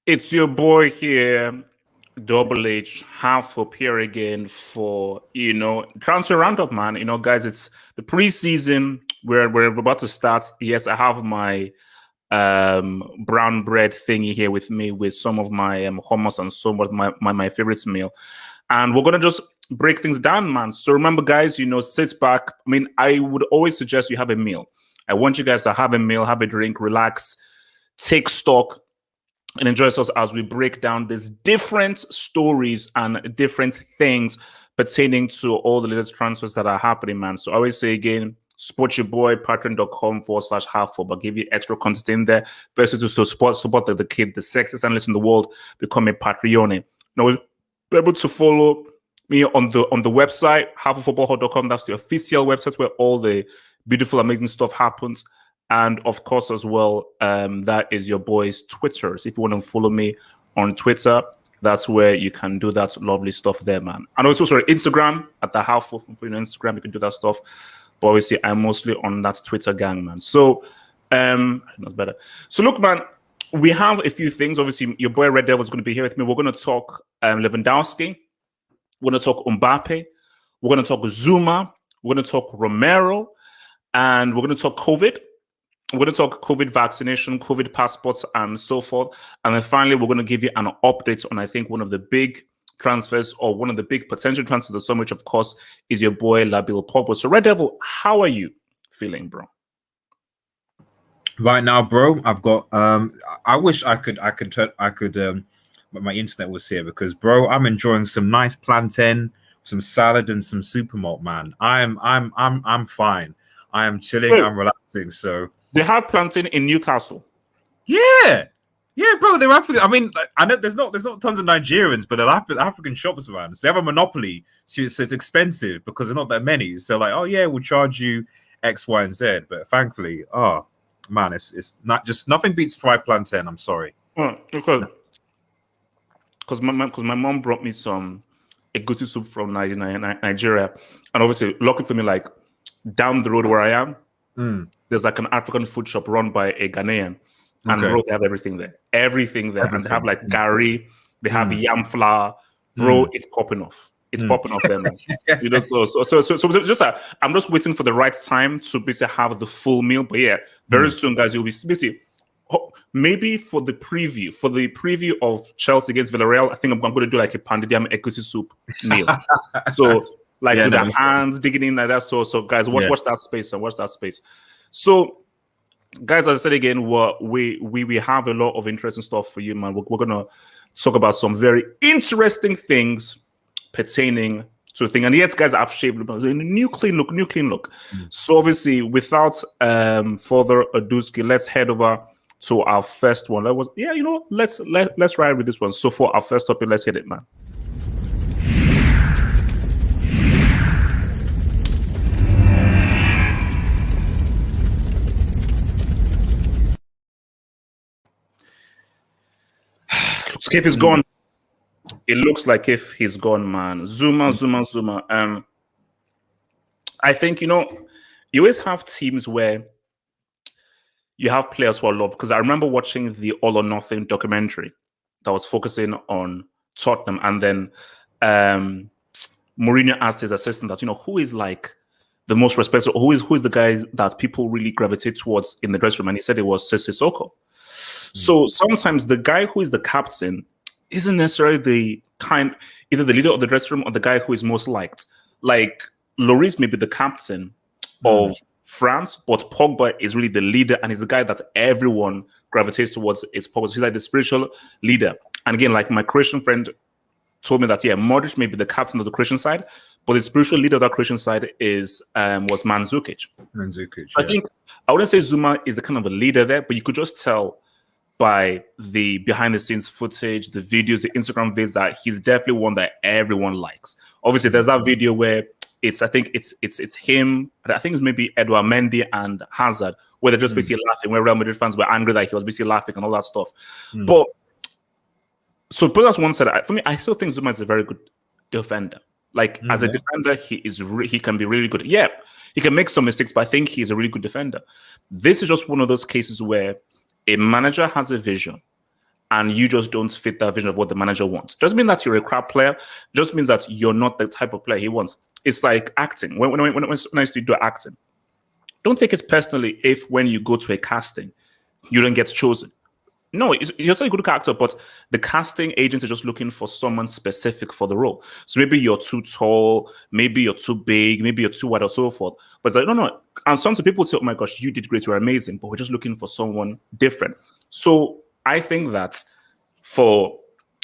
It's your boy here, Double H, half up here again for, transfer roundup, man. Guys, it's the preseason. We're about to start. Yes, I have my brown bread thingy here with me with some of my hummus and some of my favorite meal. And we're going to just break things down, man. So remember, guys, sit back. I mean, I would always suggest you have a meal. I want you guys to have a meal, have a drink, relax, take stock, and enjoy us as we break down these different stories and different things pertaining to all the latest transfers that are happening, man. So I always say again, support your boy, patreon.com/half-up. I'll give you extra content in there. Basically to support the kid, the sexiest analyst in the world, become a Patreon. Now, be able to follow me on the website, halfoffootball.com. That's the official website where all the beautiful, amazing stuff happens. And of course, as well, that is your boy's Twitter. So if you want to follow me on Twitter, that's where you can do that lovely stuff there, man. And also, Instagram at the half of Instagram, you can do that stuff. But obviously, I'm mostly on that Twitter gang, man. So, not better. So, look, man, we have a few things. Obviously, your boy Red Devil is going to be here with me. We're going to talk Lewandowski. We're going to talk Mbappe. We're going to talk Zouma. We're going to talk Romero. And we're going to talk COVID. We're going to talk COVID vaccination, COVID passports, and so forth. And then finally, we're going to give you an update on, I think, one of the big transfers or one of the big potential transfers of the summer, which, of course, is your boy Labil Pogba. So, Red Devil, how are you feeling, bro? Right now, bro, I've got. I wish I could. But my internet was here because, bro, I'm enjoying some nice plantain, some salad, and some super malt, man. I'm fine. I am chilling. Wait. I'm relaxing. So. They have plantain in Newcastle. Yeah, bro. They're African. I mean, I know there's not tons of Nigerians, but they're African shops around. So they have a monopoly, so it's expensive because there's not that many. So like, oh yeah, we'll charge you X, Y, and Z. But thankfully, oh man, it's not just nothing beats fried plantain. I'm sorry. Because my mom brought me some egusi soup from Nigeria, and obviously, lucky for me, like down the road where I am. There's like an African food shop run by a Ghanaian, and bro, they have everything there, and they have like gari, they have yam flour, bro. It's popping off. It's popping off there, man. So just I'm just waiting for the right time to basically have the full meal. But yeah, very soon, guys, you'll be basically maybe for the preview of Chelsea against Villarreal. I think I'm going to do like a pandidiam egusi soup meal. So. Like with the hands digging in like that. So guys, watch that space and watch that space. So, guys, as I said again, we have a lot of interesting stuff for you, man. We're gonna talk about some very interesting things pertaining to the thing. And yes, guys, I've shaved a new clean look. So obviously, without further ado, let's head over to our first one. Let's ride with this one. So for our first topic, let's hit it, man. If he's gone, it looks like if he's gone, man. Zouma. I think you always have teams where you have players who are loved. Because I remember watching the All or Nothing documentary that was focusing on Tottenham, and then Mourinho asked his assistant that who is like the most respected, who is the guy that people really gravitate towards in the dressing room, and he said it was Sissoko. So sometimes the guy who is the captain isn't necessarily either the leader of the dressing room or the guy who is most liked. Like Lloris may be the captain of France, but Pogba is really the leader, and he's the guy that everyone gravitates towards. It's Pogba. He's like the spiritual leader. And again, like my Croatian friend told me that Modric may be the captain of the Croatian side, but the spiritual leader of that Croatian side was Mandzukic. I think I wouldn't say Zouma is the kind of a leader there, but you could just tell by the behind-the-scenes footage, the videos, the Instagram vids, that he's definitely one that everyone likes. Obviously, there's that video where it's him. I think it's maybe Edouard Mendy and Hazard, where they're just basically laughing. Where Real Madrid fans were angry that he was basically laughing and all that stuff. But so put that one side. For me, I still think Zouma is a very good defender. Like as a defender, he can be really good. Yeah, he can make some mistakes, but I think he's a really good defender. This is just one of those cases where a manager has a vision and you just don't fit that vision of what the manager wants. Doesn't mean that you're a crap player. Just means that you're not the type of player he wants. It's like acting. When I used to do acting, don't take it personally if when you go to a casting, you don't get chosen. No, you're still a good actor, but the casting agents are just looking for someone specific for the role. So maybe you're too tall, maybe you're too big, maybe you're too wide, or so forth. But it's like, no. And sometimes people say, oh my gosh, you did great, you're amazing, but we're just looking for someone different. So I think that for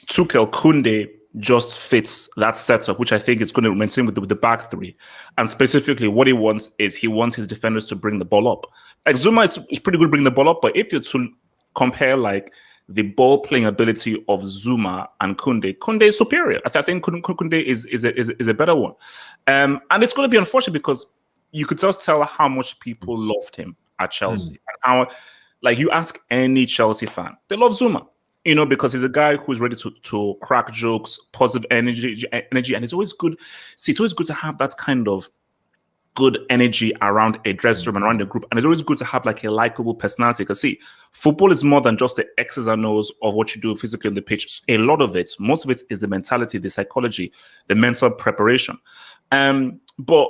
Tuchel, Kounde just fits that setup, which I think is going to maintain with the back three. And specifically, what he wants is he wants his defenders to bring the ball up. Like Zouma is pretty good bringing the ball up, but if you're to compare like the ball playing ability of Zouma and Kounde is superior. I think Kounde is a better one. And it's going to be unfortunate because you could just tell how much people loved him at Chelsea. And how, like, you ask any Chelsea fan, they love Zouma, because he's a guy who's ready to crack jokes, positive energy, and it's always good. See, it's always good to have that kind of good energy around a dressing room and around the group. And it's always good to have like a likable personality. Because see, football is more than just the X's and O's of what you do physically on the pitch. A lot of it, most of it is the mentality, the psychology, the mental preparation. But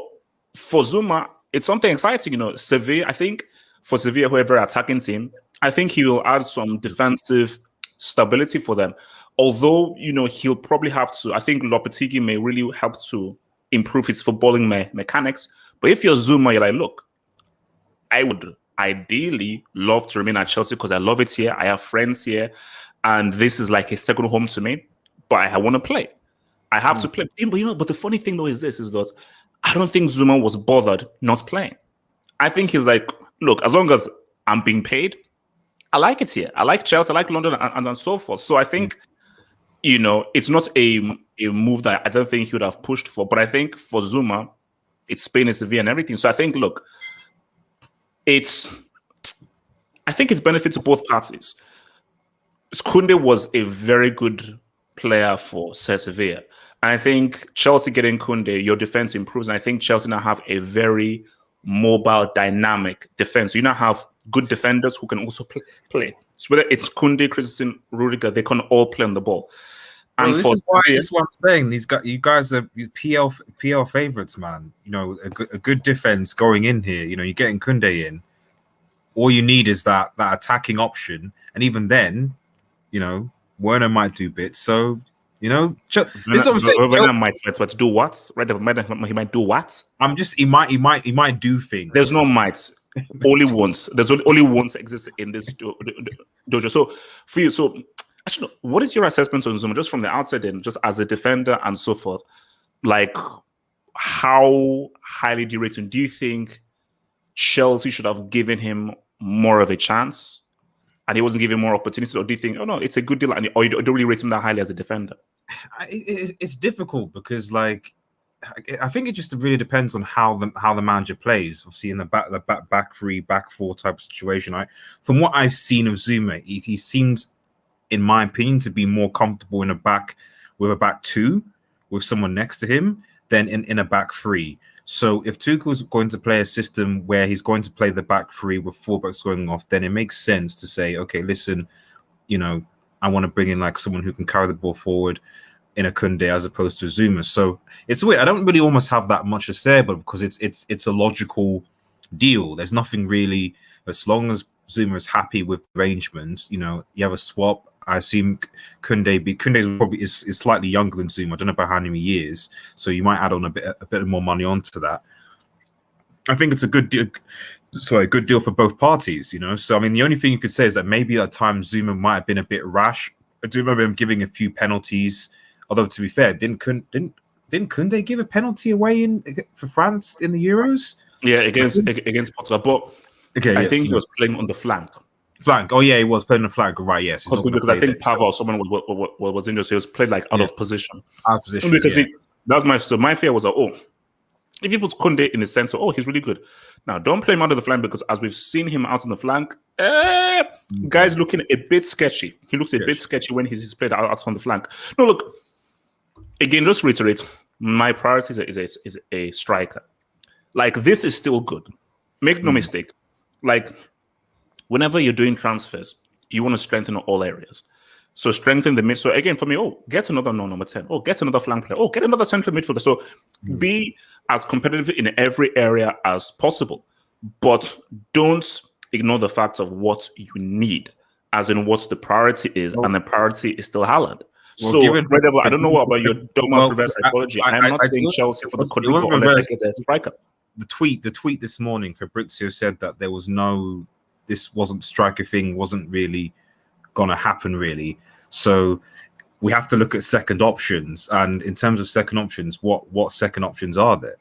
for Zouma, it's something exciting. Sevilla, I think for Sevilla, whoever attacking team, I think he will add some defensive stability for them. Although, he'll probably have to, I think Lopetegui may really help to improve his footballing mechanics. But if you're Zouma, you're like, look, I would ideally love to remain at Chelsea because I love it here. I have friends here. And this is like a second home to me. But I want to play. I have to play. But the funny thing, though, is that I don't think Zouma was bothered not playing. I think he's like, look, as long as I'm being paid, I like it here. I like Chelsea. I like London and so forth. So I think, it's not a move that I don't think he would have pushed for. But I think for Zouma, it's Spain and Sevilla and everything. So I think, look, I think it's benefit to both parties. Kounde was a very good player for Sevilla. And I think Chelsea getting Kounde, your defense improves. And I think Chelsea now have a very mobile, dynamic defense. So you now have good defenders who can also play. So whether it's Kounde, Christensen, Rudiger, they can all play on the ball. And this is what I'm saying. You guys are PL favorites, man. A good defense going in here. You're getting Kounde in. All you need is that attacking option, and even then, Werner might do bits. So this is what I'm saying. Werner might do what? Right? He might do what? He might do things. There's no might. Only once. There's only once exists in this dojo. So for you, actually, what is your assessment on Zouma, just from the outside and just as a defender and so forth? Like, how highly do you rate him? Do you think Chelsea should have given him more of a chance and he wasn't given more opportunities? Or do you think, oh no, it's a good deal, or you don't really rate him that highly as a defender? It's difficult because, like, I think it just really depends on how the manager plays. Obviously, in the back three, back four type of situation. From what I've seen of Zouma, he seems, in my opinion, to be more comfortable in a back two with someone next to him than in a back three. So if Tuchel's going to play a system where he's going to play the back three with fullbacks going off, then it makes sense to say, okay, listen, I want to bring in like someone who can carry the ball forward in a Kounde as opposed to Zouma. So it's weird. I don't really almost have that much to say, but because it's a logical deal. There's nothing really, as long as Zouma is happy with the arrangements, you have a swap. I assume Kounde probably is slightly younger than Zouma. I don't know about how many years, so you might add on a bit more money onto that. I think it's a good deal. Sorry, a good deal for both parties. So I mean, the only thing you could say is that maybe at times Zouma might have been a bit rash. I do remember him giving a few penalties. Although to be fair, didn't Kounde give a penalty away for France in the Euros? Yeah, against Portugal, but I think he was playing on the flank. Oh yeah, he was playing the flank. Right, yes. Because I think Pava or someone was injured, so he was played like out of position. Out of position. Because that's my fear was like, if you put Kounde in the center, he's really good. Now don't play him out of the flank because as we've seen him out on the flank, guy's looking a bit sketchy. He looks a bit sketchy when he's played out on the flank. No, look, again, just reiterate, my priority is a striker. Like, this is still good. Make no mistake. Like, whenever you're doing transfers, you want to strengthen all areas. So strengthen the mid. So again, for me, get another number 10. Get another flank player. Get another central midfielder. So be as competitive in every area as possible. But don't ignore the fact of what you need, as in what the priority is, and the priority is still Haaland. So, I don't know about your dogma's reverse psychology. I am not saying Chelsea for the quadruple unless they get a striker. The tweet this morning, Fabrizio said that this wasn't striker thing, wasn't really gonna happen really. So we have to look at second options. And in terms of second options, what second options are there?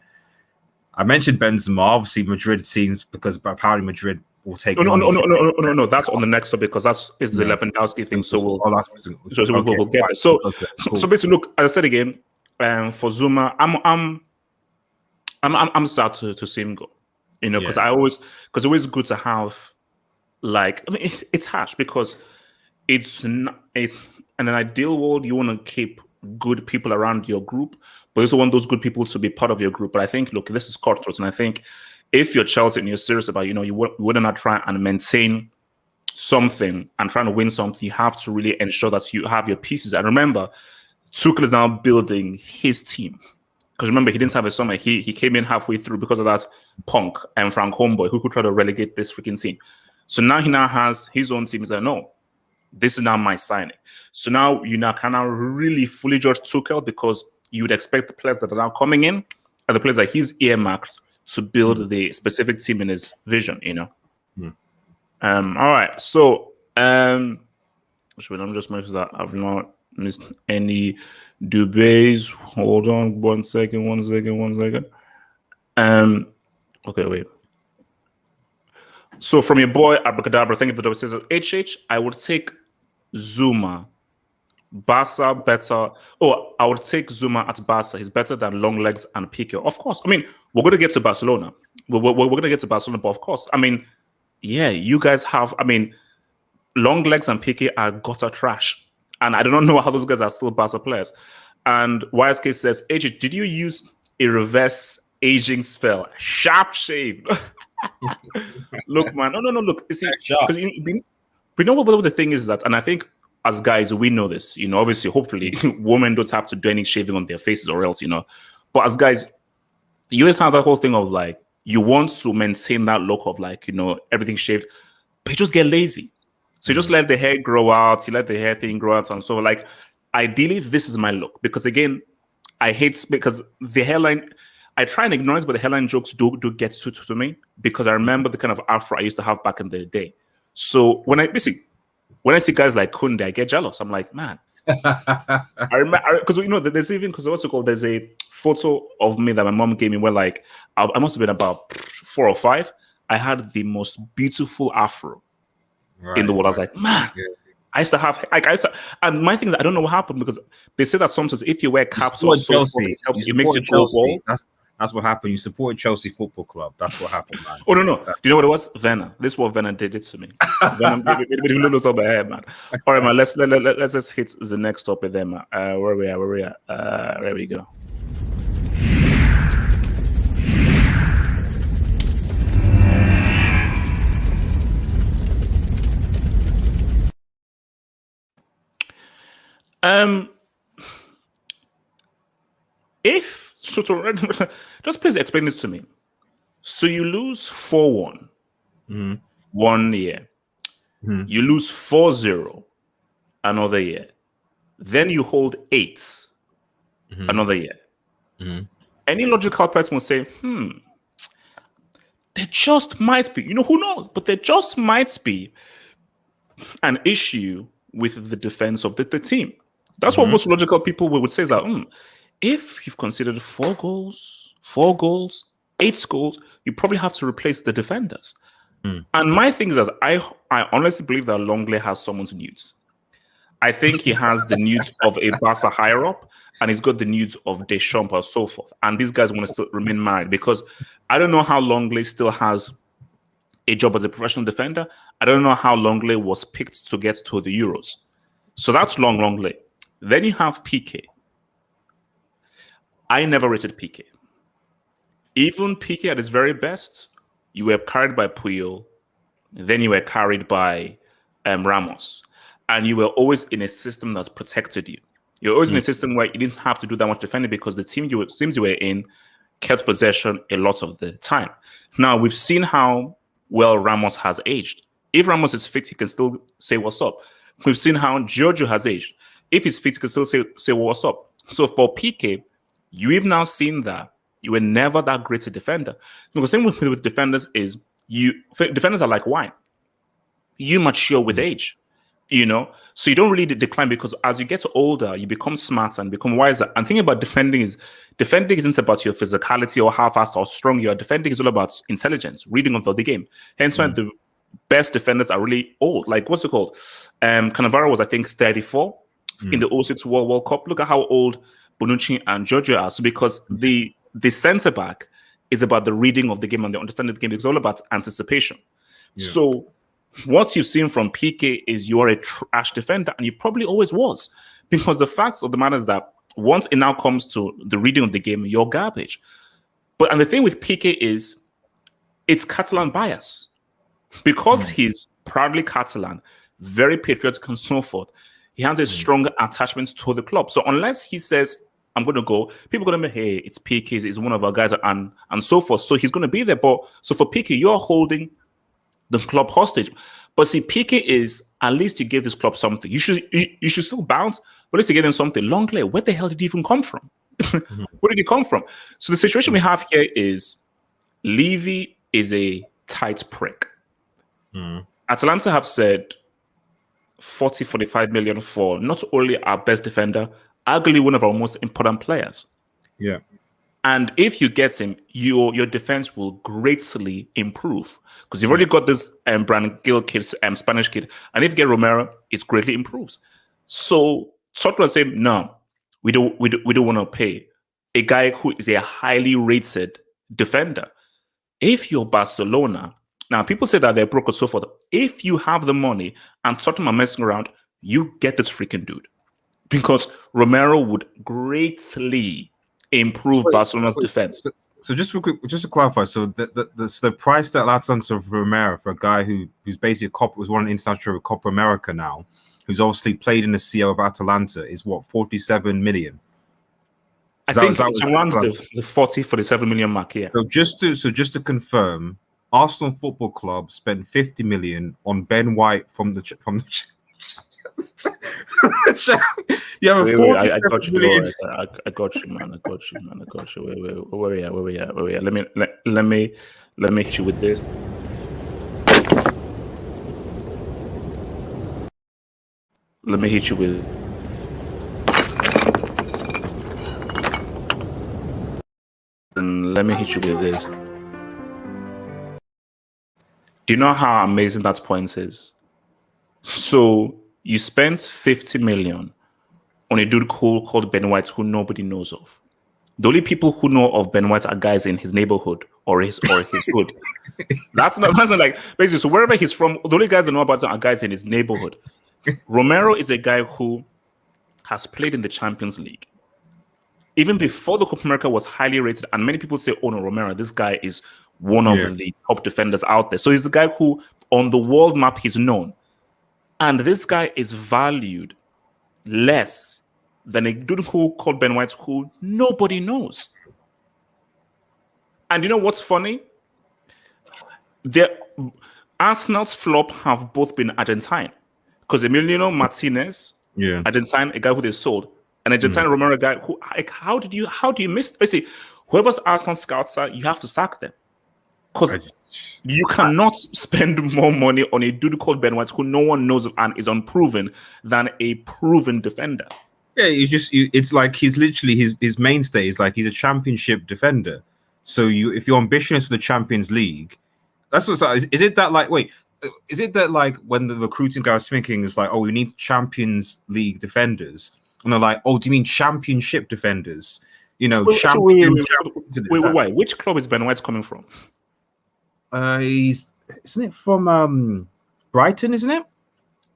I mentioned Benzema. Obviously, Madrid seems, because apparently Madrid will take. No. That's on the next topic, because the Lewandowski thing. So we'll get there. So basically, look, as I said again, for Zouma, I'm sad to see him go. Because it's always good to have, like, I mean, it's harsh because it's in an ideal world you want to keep good people around your group, but you also want those good people to be part of your group. But I think, look, this is cutthroat, and I think if you're Chelsea and you're serious about, you wouldn't not try and maintain something and trying to win something, you have to really ensure that you have your pieces. And remember, Tuchel is now building his team. Because remember, he didn't have a summer. He came in halfway through because of that punk and Frank Homeboy who could try to relegate this freaking team. So now he has his own team. He's like, no, this is now my signing. So now you can really fully judge Tuchel, because you would expect the players that are now coming in are the players that he's earmarked to build the specific team in his vision, All right. So let me just make sure that I've not missed any debates. Hold on one second. Okay, wait. So from your boy Abracadabra, thank you for the says HH, I would take Zouma. Barca better. I would take Zouma at Barca. He's better than long legs and Piqué. Of course. I mean, we're going to get to Barcelona. We're going to get to Barcelona, but of course. I mean, yeah, you guys have. I mean, long legs and Piqué are gutter trash, and I don't know how those guys are still Barca players. And YSK says, "AJ, did you use a reverse aging spell? Sharp shave." Look, man, no. Look, you see, because we know what the thing is that, and I think as guys we know this. Obviously, hopefully, women don't have to do any shaving on their faces or else. But as guys, you always have that whole thing of like you want to maintain that look of like everything shaved, but you just get lazy. So you just let the hair grow out. You let the hair thing grow out, and so like ideally, this is my look, because again, I hate because the hairline. I try and ignore it, but the hairline jokes do get to me, because I remember the kind of afro I used to have back in the day. So when I see guys like Kounde, I get jealous. I'm like, man. I remember, because there's a photo of me that my mom gave me where like I must have been about 4 or 5. I had the most beautiful afro in the world. I was like, man. Yeah. I used to have and my thing is I don't know what happened, because they say that sometimes if you wear caps or so, it makes you go bald. That's what happened. You supported Chelsea Football Club. That's what happened, man. Oh no! Do you know what it was? Venna. This is what Venna did to me. Venna did us over here, man. All right, man. Let's just hit the next topic then, man. Where we at? There we go. Just please explain this to me. So you lose 4-1 one year. You lose 4-0 another year. Then you hold 8 another year. Any logical person will say, there just might be, who knows, but there just might be an issue with the defense of the team. That's what most logical people would say is that, if you've considered 4 goals, 8 goals, you probably have to replace the defenders. And my thing is that I honestly believe that Longley has someone's nudes. I think he has the nudes of a Barca higher up, and he's got the nudes of Deschamps or so forth. And these guys want to still remain married, because I don't know how Longley still has a job as a professional defender. I don't know how Longley was picked to get to the Euros. So that's Longley. Then you have Piqué. I never rated Piqué. Even Piqué at his very best, you were carried by Puyol, then you were carried by Ramos, and you were always in a system that protected you. You're always in a system where you didn't have to do that much defending because the teams you were in kept possession a lot of the time. Now, we've seen how well Ramos has aged. If Ramos is fit, he can still say what's up. We've seen how Giorgio has aged. If he's fit, he can still say what's up. So for Piqué, you've now seen that you were never that great a defender. The thing with defenders is defenders are like wine. You mature with age, so you don't really decline because as you get older, you become smarter and become wiser. And thinking about defending isn't about your physicality or how fast or strong you are. Defending is all about intelligence, reading of the game. Hence why the best defenders are really old. Like, what's it called? Cannavaro was, I think, 34 in the 06 World Cup. Look at how old Bonucci and Giorgio are. So because the centre back is about the reading of the game and the understanding of the game. It's all about anticipation. Yeah. So what you've seen from Piqué is you're a trash defender, and you probably always was, because the fact of the matter is that once it now comes to the reading of the game, you're garbage. And the thing with Piqué is it's Catalan bias. Because he's proudly Catalan, very patriotic and so forth, he has a stronger attachment to the club. So unless he says, I'm going to go, people are going to be, hey, it's Piqué, he's one of our guys, and so forth. So he's going to be there. But so for Piqué, you're holding the club hostage. But see, Piqué is, at least you gave this club something. You should still bounce, but at least you gave them something. Longley, where the hell did he even come from? Where did he come from? So the situation we have here is Levy is a tight prick. Atalanta have said 45 million for not only our best defender, arguably one of our most important players. Yeah. And if you get him, your defense will greatly improve because you've already got this Brand Gill kid, Spanish kid. And if you get Romero, it greatly improves. So Tottenham say, no, we don't want to pay a guy who is a highly rated defender. If you're Barcelona, now people say that they're broke or so forth. If you have the money and Tottenham are messing around, you get this freaking dude because Romero would greatly improve Barcelona's defense. So just to clarify, so the price that Atalanta for Romero for a guy who's basically was one international Copa America now, who's obviously played in the CL of Atalanta, is what, 47 million? I think it's around the 47 million mark. Yeah. So just to confirm, Arsenal Football Club spent 50 million on Ben White from the. You have a 47 million. I got you, man. Where we at? Let me hit you with this. Let me hit you with. And let me hit you with this. Do you know how amazing that point is? So you spent 50 million on a dude called Ben White who nobody knows of. The only people who know of Ben White are guys in his neighborhood or his hood. That's not like basically. So wherever he's from, the only guys that know about him are guys in his neighborhood. Romero is a guy who has played in the Champions League. Even before the Copa America was highly rated, and many people say, oh no, Romero, this guy is one of the top defenders out there. So he's a guy who, on the world map, he's known. And this guy is valued less than a dude called Ben White who nobody knows. And you know what's funny? Arsenal's flop have both been Argentine. Because Emiliano Martinez, Argentine, a guy who they sold, and Argentine Romero, a guy who, like, how do you miss? Basically, whoever's Arsenal scouts are, you have to sack them. Because you cannot spend more money on a dude called Ben White who no one knows of and is unproven than a proven defender. Yeah, it's like he's literally his mainstay is like he's a championship defender. So if you're ambitious for the Champions League, that's what's is it that like is it that like when the recruiting guy was thinking is like, oh, we need Champions League defenders, and they're like, oh, do you mean championship defenders? You know, wait. Which club is Ben White coming from? Isn't it from Brighton? Isn't it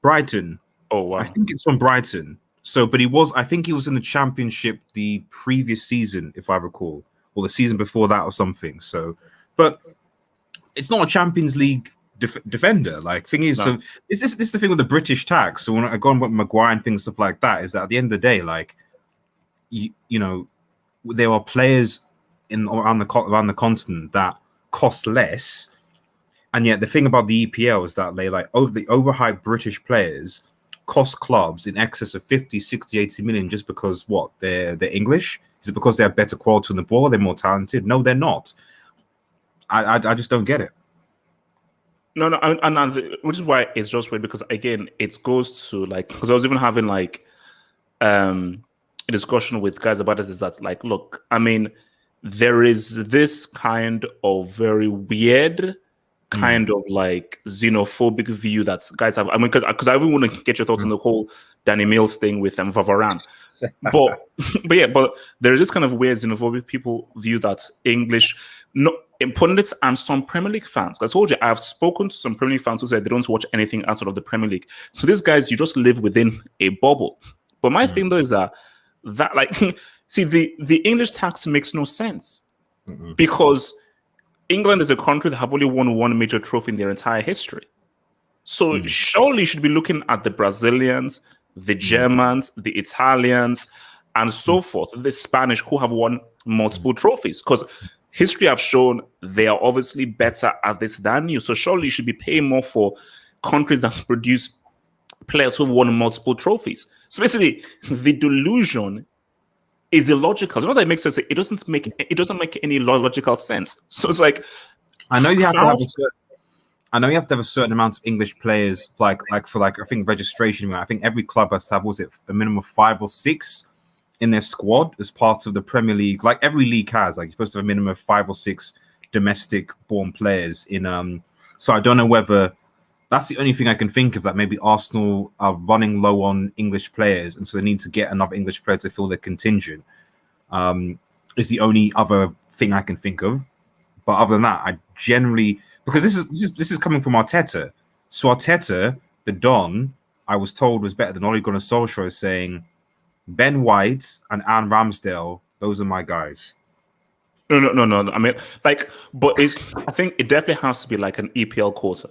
Brighton? Oh wow, I think it's from Brighton. So, but I think he was in the championship the previous season, if I recall, or the season before that or something. So, but it's not a Champions League defender. Like, thing is, No. so this is the thing with the British tax. So when I go on with Maguire and things, stuff like that, is that at the end of the day, like, you know, there are players around the continent that cost less. And yet the thing about the EPL is that they like the overhyped British players cost clubs in excess of 50, 60, 80 million just because they're English? Is it because they have better quality on the ball? They're more talented? No, they're not. I just don't get it. No, and which is why it's just weird, because again, it goes to like, because I was even having like a discussion with guys about it, is that like, look, I mean, there is this kind of very weird kind of like xenophobic view that guys have. I mean, because I even want to get your thoughts on the whole Danny Mills thing with Varane. but but there is this kind of weird xenophobic people view that English pundits and some Premier League fans. I told you, I've spoken to some Premier League fans who said they don't watch anything outside of the Premier League. So these guys, you just live within a bubble. But my thing though is that like, see, the English tax makes no sense because England is a country that have only won one major trophy in their entire history. So surely you should be looking at the Brazilians, the Germans, the Italians, and so forth, the Spanish, who have won multiple trophies. Because history have shown they are obviously better at this than you. So surely you should be paying more for countries that produce players who've won multiple trophies. So basically, the delusion is illogical. You know that it makes sense. It doesn't make any logical sense. So it's like, I know you have to have a certain amount of English players, like for I think registration. I think every club has to have a minimum of 5 or 6 in their squad as part of the Premier League. Like every league has, like you're supposed to have a minimum of 5 or 6 domestic-born players in. So I don't know whether that's the only thing I can think of, that maybe Arsenal are running low on English players, and so they need to get another English player to fill their contingent. Is the only other thing I can think of. But other than that, I generally, because this is coming from Arteta. So Arteta, the Don, I was told was better than Ole Gunnar Solskjaer, saying Ben White and Aaron Ramsdale, those are my guys. No. I mean, like, but I think it definitely has to be like an EPL quota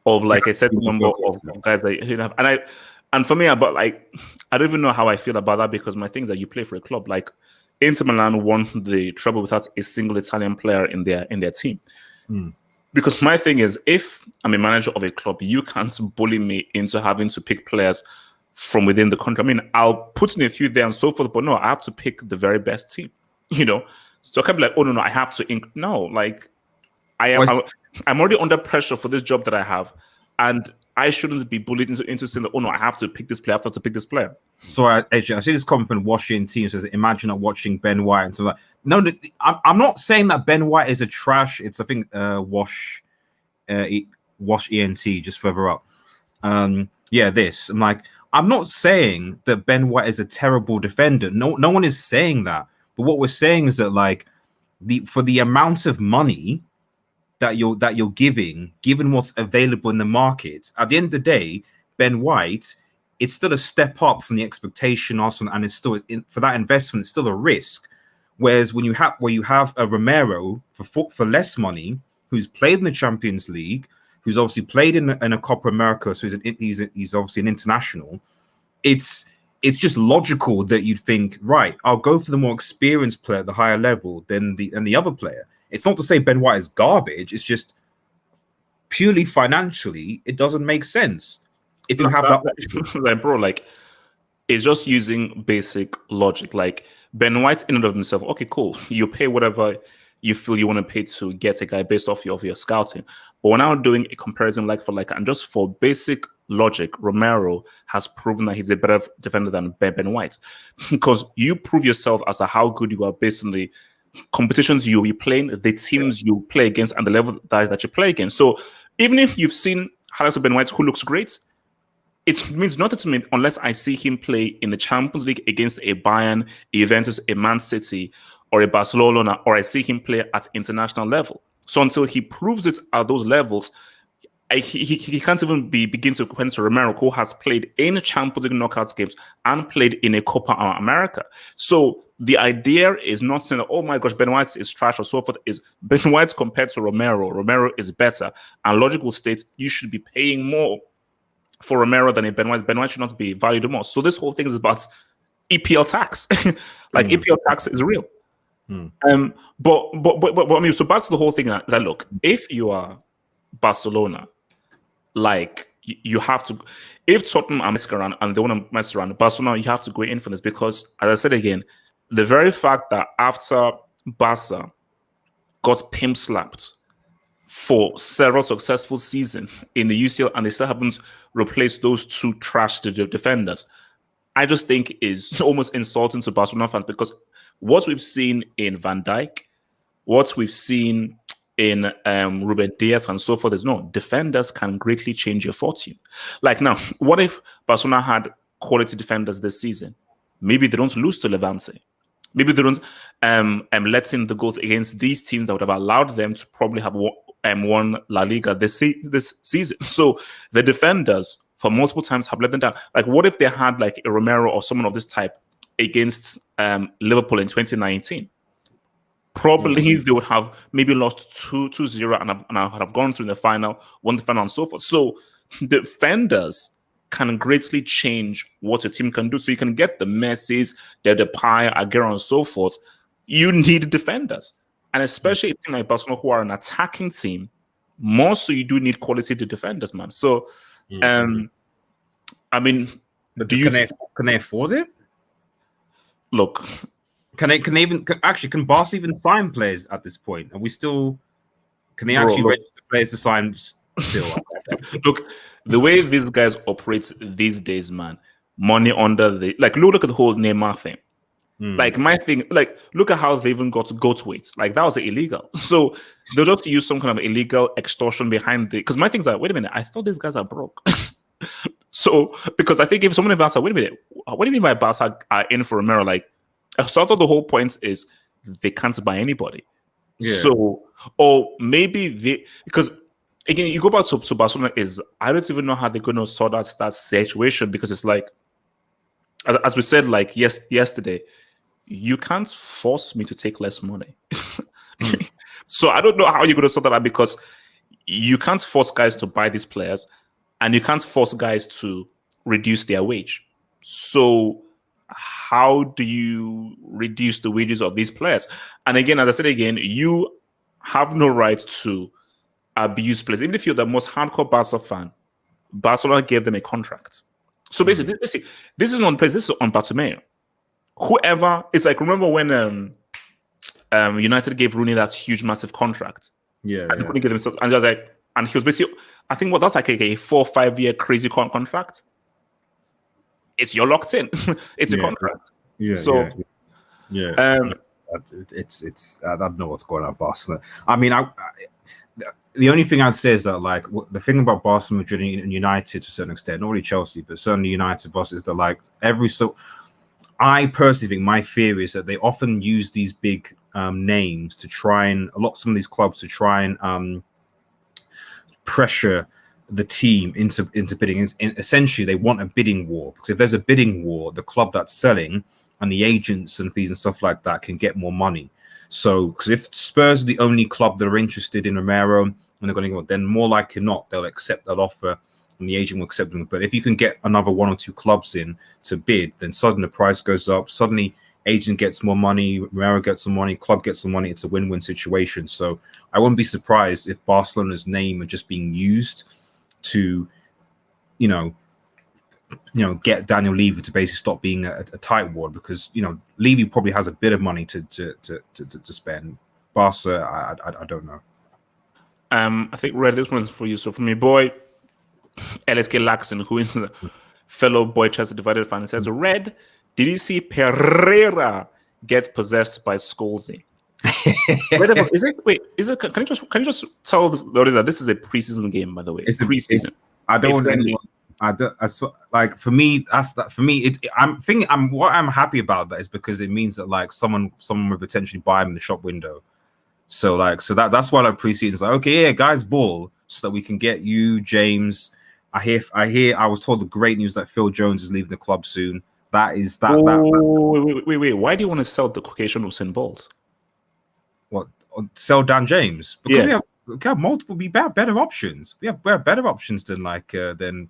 of like a certain number of guys that you have. And for me, about like, I don't even know how I feel about that, because my thing is that you play for a club. Like Inter Milan won the treble without a single Italian player in their team. Because my thing is, if I'm a manager of a club, you can't bully me into having to pick players from within the country. I mean, I'll put in a few there and so forth, but no, I have to pick the very best team, you know? So I can't be like, oh, no, I have to. No, like, I'm already under pressure for this job that I have, and I shouldn't be bullied into saying that, oh, no, I have to pick this player, I have to pick this player. So, AJ, I see this comment from Washington team says, imagine not watching Ben White and so that. No, I'm not saying that Ben White is a trash. It's, I think, Wash ENT just further up. This. I'm like, I'm not saying that Ben White is a terrible defender. No one is saying that. But what we're saying is that, like, for the amount of money that you're giving, given what's available in the market, at the end of the day, Ben White, it's still a step up from the expectation, Arsenal, and it's still for that investment, it's still a risk. Whereas when you have a Romero for less money, who's played in the Champions League, who's obviously played in a Copa America, so he's obviously an international. It's just logical that you'd think, right, I'll go for the more experienced player at the higher level than the other player. It's not to say Ben White is garbage. It's just purely financially, it doesn't make sense. If you have that, like, bro, like, it's just using basic logic. Like, Ben White in and of himself, okay, cool. You pay whatever you feel you want to pay to get a guy based off of your scouting. But we're now doing a comparison like for like, and just for basic logic, Romero has proven that he's a better defender than Ben White, because you prove yourself as to how good you are based on the competitions you'll be playing, the teams you play against, and the level that you play against. So even if you've seen highlights of Ben White who looks great, it means nothing to me unless I see him play in the Champions League against a Bayern, a Juventus, a Man City, or a Barcelona, or I see him play at international level. So until he proves it at those levels, he can't even begin to compare to Romero, who has played in Champions League knockout games and played in a Copa America. So the idea is not saying, oh my gosh, Ben White is trash or so forth. Is Ben White compared to Romero is better. And logic will state you should be paying more for Romero than a Ben White. Ben White should not be valued more. So this whole thing is about EPL tax. EPL tax is real. But I mean, so back to the whole thing is that, look, if you are Barcelona, like you have to, if Tottenham are messing around and they want to mess around Barcelona, you have to go in for this because, as I said again, the very fact that after Barca got pimp slapped for several successful seasons in the UCL and they still haven't replaced those two trash defenders, I just think is almost insulting to Barcelona fans because what we've seen in Van Dijk, what we've seen in Ruben Diaz and so forth is no, defenders can greatly change your fortune. Like now, what if Barcelona had quality defenders this season? Maybe they don't lose to Levante. Maybe they don't let in the goals against these teams that would have allowed them to probably have won La Liga this season. So the defenders for multiple times have let them down. Like what if they had like a Romero or someone of this type against Liverpool in 2019? Probably they would have maybe lost 2-0 and have gone through the final, won the final and so forth. So defenders can greatly change what a team can do. So you can get the Messis, the Depay, Aguero and so forth. You need defenders. And especially a team like Barcelona who are an attacking team, more so you do need quality to defenders, man. So, I mean, but can they afford it? Look, can Barca even sign players at this point? Are we still? Can they actually register players to sign still? Look, the way these guys operate these days, man, money under the look at the whole Neymar thing. Like my thing, like look at how they even got goat weight. Like that was illegal. So they'll just use some kind of illegal extortion behind the. Because my thing's like, wait a minute, I thought these guys are broke. So because I think if someone in Barca, wait a minute, what do you mean by Barca are in for Romero? Like, so I thought the whole point is they can't buy anybody. Yeah. So, or maybe because again, you go back to Barcelona is I don't even know how they're going to sort out that situation because it's like, as we said, like yesterday, you can't force me to take less money. So I don't know how you're going to sort that out because you can't force guys to buy these players and you can't force guys to reduce their wage. So how do you reduce the wages of these players? And again, as I said again, you have no right to abuse players. Even if you're the most hardcore Barca fan, Barcelona gave them a contract. So basically, this is on place. This is on Bartomeu. Whoever, it's like, remember when United gave Rooney that huge, massive contract? Yeah. And Rooney gave himself, and he was basically, I think that's like a 4 or 5 year crazy contract. You're locked in. It's a contract. Yeah. So, it's I don't know what's going on at Barcelona. I mean, the only thing I'd say is that like the thing about Barcelona, Madrid, and United to a certain extent, not really Chelsea, but certainly United, Barca, is that like I personally think my theory is that they often use these big names to try and some of these clubs to try and pressure the team into bidding. And essentially, they want a bidding war because if there's a bidding war, the club that's selling and the agents and fees and stuff like that can get more money. So, because if Spurs are the only club that are interested in Romero and they're going to go, then more likely than not, they'll accept that offer and the agent will accept them. But if you can get another 1 or 2 clubs in to bid, then suddenly the price goes up. Suddenly, agent gets more money, Romero gets some money, club gets some money. It's a win-win situation. So, I wouldn't be surprised if Barcelona's name are just being used to, get Daniel Levy to basically stop being a tightwad because Levy probably has a bit of money to spend. Barca, I don't know. I think Red, this one's for you. So for me, boy, LSK Laxon, who is a fellow boy Chelsea divided fan, says, Red, did you see Pereira get possessed by Scholesy? Can you just tell the audience that this is a preseason game, by the way? It's a preseason. I don't want anyone. Like for me, what I'm happy about that is because it means that like someone will potentially buy him in the shop window. So that's why like preseason is like, okay, yeah, guys ball. so that we can get you, James. I was told the great news that Phil Jones is leaving the club soon. That is that. Wait. Why do you want to sell the Caucasian Usain Bolt? What, sell Dan James? Because Yeah. we have multiple better options. We have better options than Dan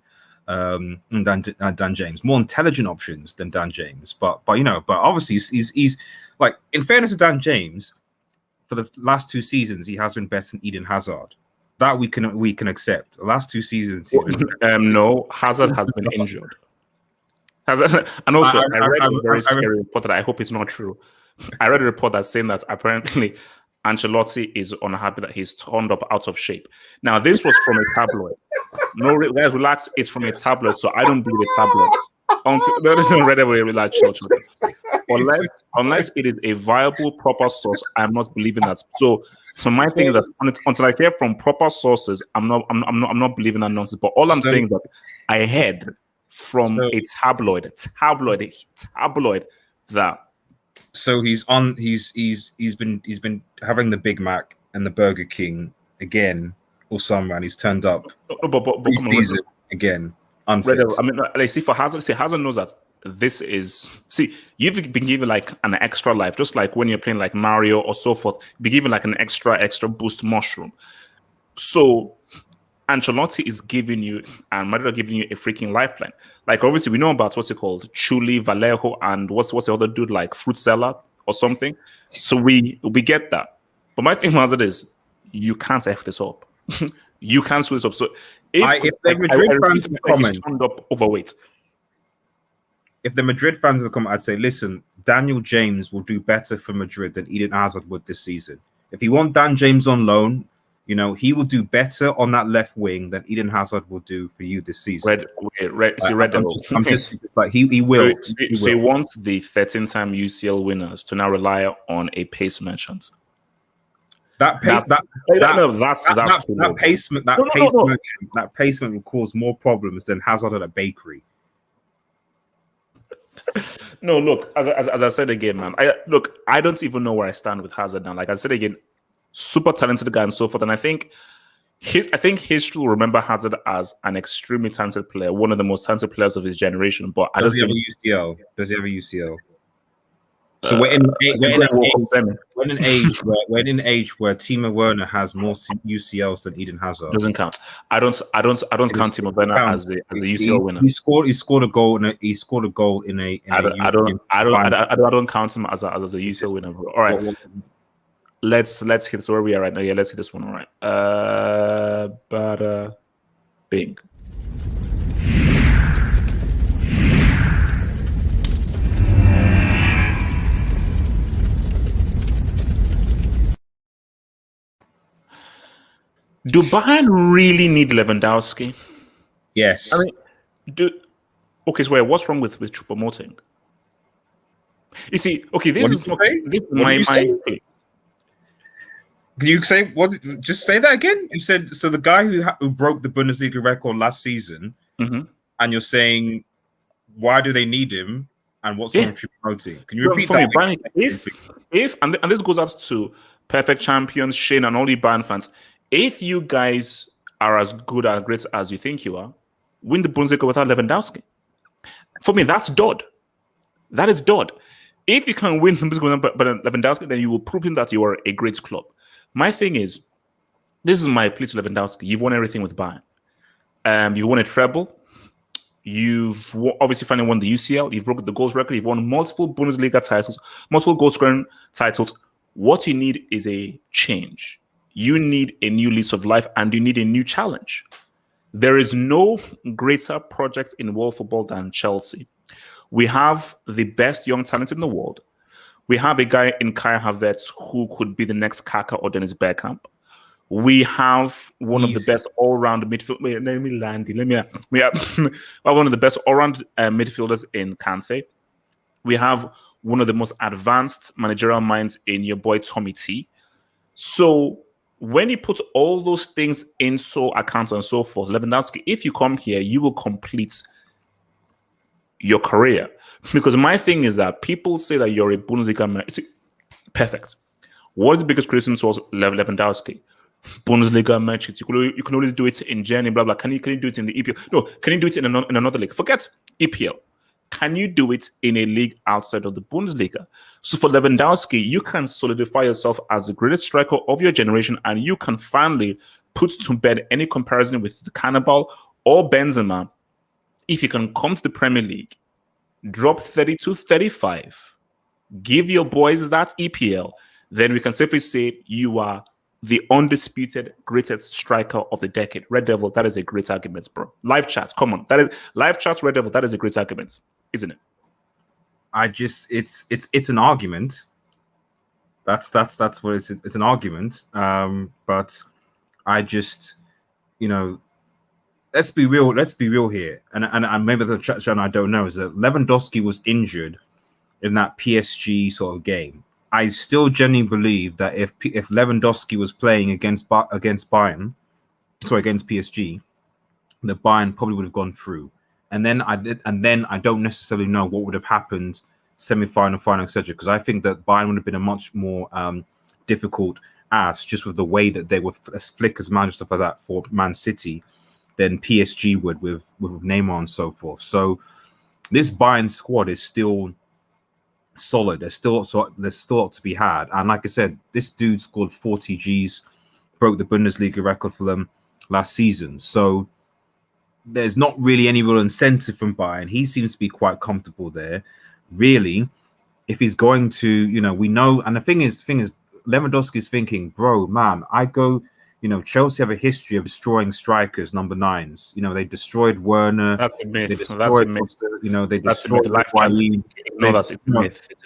James, more intelligent options than Dan James. But obviously he's like, in fairness to Dan James, for the last 2 seasons he has been better than Eden Hazard. That we can accept. The last 2 seasons he's been no, Hazard has been injured. Hazard, and also I read a very scary report that I hope it's not true. I read a report that's saying that apparently Ancelotti is unhappy that he's turned up out of shape. Now, this was from a tabloid. No, guys, relax. It's from a tabloid, so I don't believe a tabloid. Relax, unless it is a viable, proper source, I'm not believing that. So my thing is that until I hear from proper sources, I'm not believing that nonsense. But all I'm saying is that I heard from a tabloid that. So he's been having the Big Mac and the Burger King again all summer, and he's turned up season again unfit. I mean, like, see, for Hazard, Hazard knows that this is. See, you've been given like an extra life, just like when you're playing like Mario or so forth. Be given like an extra boost mushroom. So Ancelotti is giving you, and Madrid are giving you a freaking lifeline. Like, obviously, we know about what's it called, Chuli, Vallejo, and what's the other dude, like Fruit Salad or something. So we get that. But my thing about it is, you can't F this up. You can't screw this up. So if the Madrid fans in the comments turned up overweight. If the Madrid fans in the comment, I'd say, listen, Daniel James will do better for Madrid than Eden Hazard would this season. If you want Dan James on loan, he will do better on that left wing than Eden Hazard will do for you this season. I'm just like he will. So he wants the 13-time UCL winners to now rely on a pace merchant. That pacement will cause more problems than Hazard at a bakery. No, look, as I said again, man. I don't even know where I stand with Hazard now. Like I said again, super talented guy and so forth. And I think history will remember Hazard as an extremely talented player, one of the most talented players of his generation. But does he have a UCL? Does he have a UCL? So we're in an age where Timo Werner has more UCLs than Eden Hazard. Doesn't count. I don't count Timo Werner as the UCL winner. He scored a goal in a. I don't count him as a UCL winner, bro. All right. Let's hit this where we are right now. Yeah, let's hit this one. All right. Bada bing. Do Bayern really need Lewandowski? Yes. I mean, okay, so what's wrong with Choupo-Moting? You see, okay, this is my Can you say what? Just say that again. You said so. The guy who broke the Bundesliga record last season, and you're saying, why do they need him? And what's wrong with Choupo-Moting? Can you repeat that? If and this goes out to perfect champions, Shane, and all the Bayern fans. If you guys are as good and great as you think you are, win the Bundesliga without Lewandowski. For me, that's dud. That is dud. If you can win the Bundesliga without Lewandowski, then you will prove him that you are a great club. My thing is, this is my plea to Lewandowski. You've won everything with Bayern. You won a treble. You've obviously finally won the UCL. You've broken the goals record. You've won multiple Bundesliga titles, multiple goal scoring titles. What you need is a change. You need a new lease of life, and you need a new challenge. There is no greater project in world football than Chelsea. We have the best young talent in the world. We have a guy in Kai Havertz who could be the next Kaka or Dennis Bergkamp. We have one of the best all-round midfield. We have one of the best all-round midfielders in Kante. We have one of the most advanced managerial minds in your boy Tommy T. So when you put all those things in accounts and so forth, Lewandowski, if you come here, you will complete your career. Because my thing is that people say that you're a Bundesliga man. Perfect. What is the biggest criticism towards Lewandowski? Bundesliga matches. You can always do it in Germany, blah blah. Can you do it in the EPL? No, can you do it in another league? Forget EPL. Can you do it in a league outside of the Bundesliga? So for Lewandowski, you can solidify yourself as the greatest striker of your generation, and you can finally put to bed any comparison with the Cannibal or Benzema. If you can come to the Premier League, drop 32, 35, give your boys that EPL, then we can simply say you are the undisputed greatest striker of the decade. Red Devil, that is a great argument, bro. Live chat, come on. That is live chat, Red Devil, that is a great argument, isn't it? It's an argument. That's what it's an argument. But I just, let's be real here. And maybe the chat I don't know is that Lewandowski was injured in that PSG sort of game. I still genuinely believe that if Lewandowski was playing against Bayern, against PSG, the Bayern probably would have gone through. And then I don't necessarily know what would have happened semi-final, final, etc. Because I think that Bayern would have been a much more difficult ask just with the way that they were as flick as man and stuff like that for Man City than PSG would with Neymar and so forth. So this Bayern squad is still solid. There's still a lot to be had. And like I said, this dude scored 40 Gs, broke the Bundesliga record for them last season. So there's not really any real incentive from Bayern. He seems to be quite comfortable there. Really, if he's going to, we know, and the thing is, Lewandowski's thinking, bro, man, I go, Chelsea have a history of destroying strikers, number 9s. They destroyed Werner. That's a myth. They destroyed, they destroyed Higuain.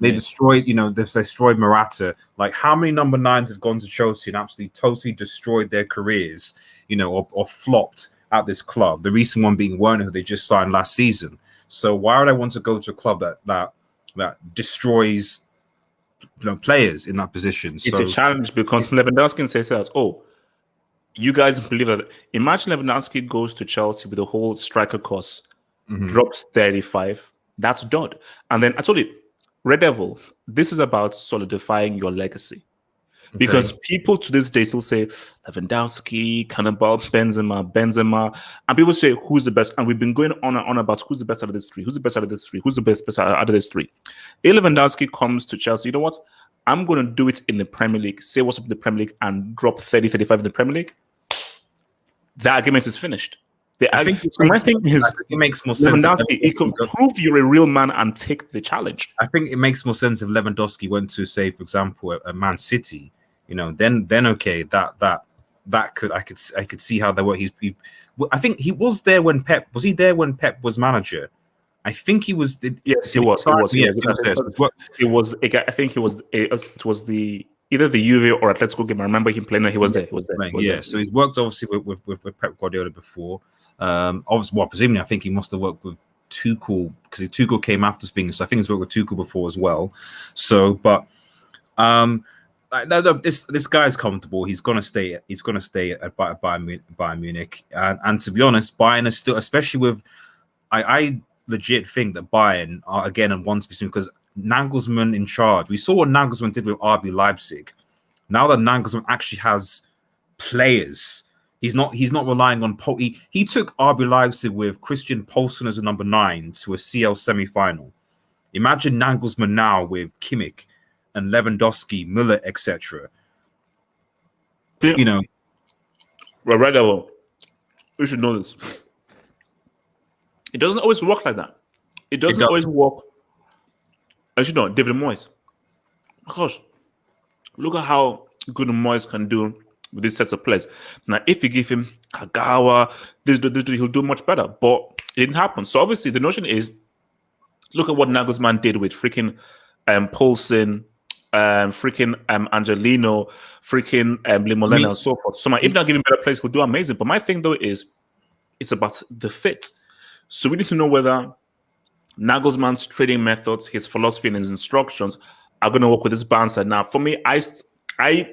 They destroyed, they destroyed Morata. Like, how many number 9s have gone to Chelsea and absolutely totally destroyed their careers, or flopped at this club? The recent one being Werner, who they just signed last season. So why would I want to go to a club that destroys players in that position? It's a challenge because Lewandowski says that, you guys believe that. Imagine Lewandowski goes to Chelsea with the whole striker cost, drops 35. That's done. And then I told you, Red Devil, this is about solidifying your legacy. Because people to this day still say Lewandowski, Cannibal, Benzema, and people say who's the best, and we've been going on and on about who's the best out of this three, who's the best out of this three, who's the best out of this three. If Lewandowski comes to Chelsea, you know what? I'm going to do it in the Premier League, say what's up in the Premier League, and drop 30, 35 in the Premier League. The argument is finished. I think it makes more sense. Lewandowski, he can prove you're a real man and take the challenge. I think it makes more sense if Lewandowski went to, say, for example, a Man City. Then okay, that could I could see how they were. I think he was there when Pep was he there when Pep was manager. I think he was. Yes, he was. It was. I think he was. It was either the Juve or Atletico game. I remember him playing. He was there. He was there. So he's worked obviously with Pep Guardiola before. Obviously, presumably, I think he must have worked with Tuchel because Tuchel came after things. So I think he's worked with Tuchel before as well. So, but this guy's comfortable. He's gonna stay. He's gonna stay at Bayern Munich. And to be honest, Bayern is still, especially with, I legit think that Bayern are again and once because Nagelsmann in charge. We saw what Nagelsmann did with RB Leipzig. Now that Nagelsmann actually has players, he's not relying on he took RB Leipzig with Christian Poulsen as a number 9 to a CL semi-final. Imagine Nagelsmann now with Kimmich and Lewandowski, Müller, etc. Well, right now, we should know this. It doesn't always work like that. It doesn't always work. As you know, David Moyes. Of course, look at how good Moyes can do with these sets of players. Now, if you give him Kagawa, this he'll do much better. But it didn't happen. So obviously, the notion is, look at what Nagelsmann did with freaking Poulsen, freaking Angelino, freaking Limolena, and so forth. So if not giving better players, he'll do amazing. But my thing though is, it's about the fit. So we need to know whether Nagelsmann's trading methods, his philosophy, and his instructions are going to work with this banter. Now, for me, I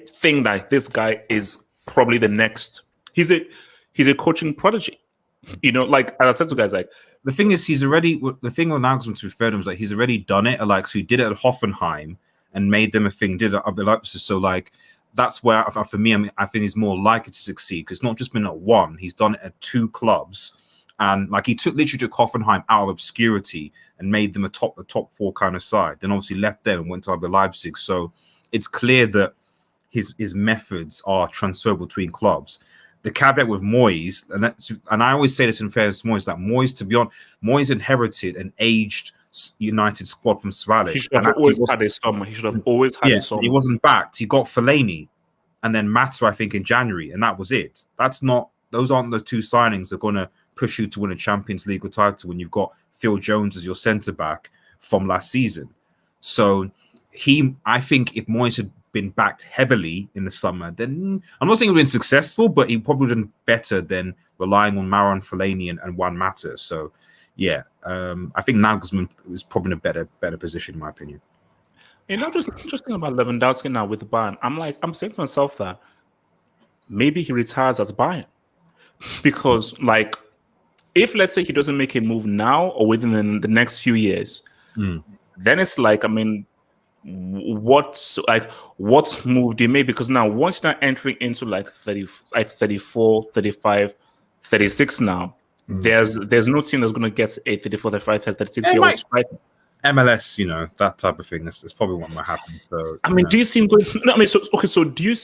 think that this guy is probably the next. He's a coaching prodigy. Like as I said to guys, like the thing is, the thing with Nagelsmann, to refer to him, is like he's already done it. Like, so he did it at Hoffenheim and made them a thing. Did it at Leipzig. So like that's where for me, I think he's more likely to succeed because it's not just been at one; he's done it at 2 clubs, and like he literally took Hoffenheim out of obscurity and made them the top 4 kind of side. Then obviously left them and went to RB Leipzig. So it's clear that his methods are transferable between clubs. The caveat with Moyes, and I always say this in fairness to Moyes, that Moyes, to be honest, Moyes inherited an aged United squad from Svalek. He should have always had a summer. He should have always had a summer. He wasn't backed. He got Fellaini and then Mata, I think, in January, and that was it. Those aren't the 2 signings that are going to push you to win a Champions League title when you've got Phil Jones as your centre back from last season. So I think if Moyes had been backed heavily in the summer, then I'm not saying he would have been successful, but he probably would have been better than relying on Marouane Fellaini and Juan Mata. So yeah, I think Nagelsmann was probably in a better position in my opinion. Just thinking about Lewandowski now with Bayern, I'm saying to myself that maybe he retires at Bayern because, like, if let's say he doesn't make a move now or within the next few years, then it's like, I mean, what move do you make? Because now once you're not entering into like 34, 35, 36 now, there's no team that's going to get a 34, 35, 36 year old striker. MLS, that type of thing. That's probably what might happen. So I mean, do you see him going? No, I mean, so do you?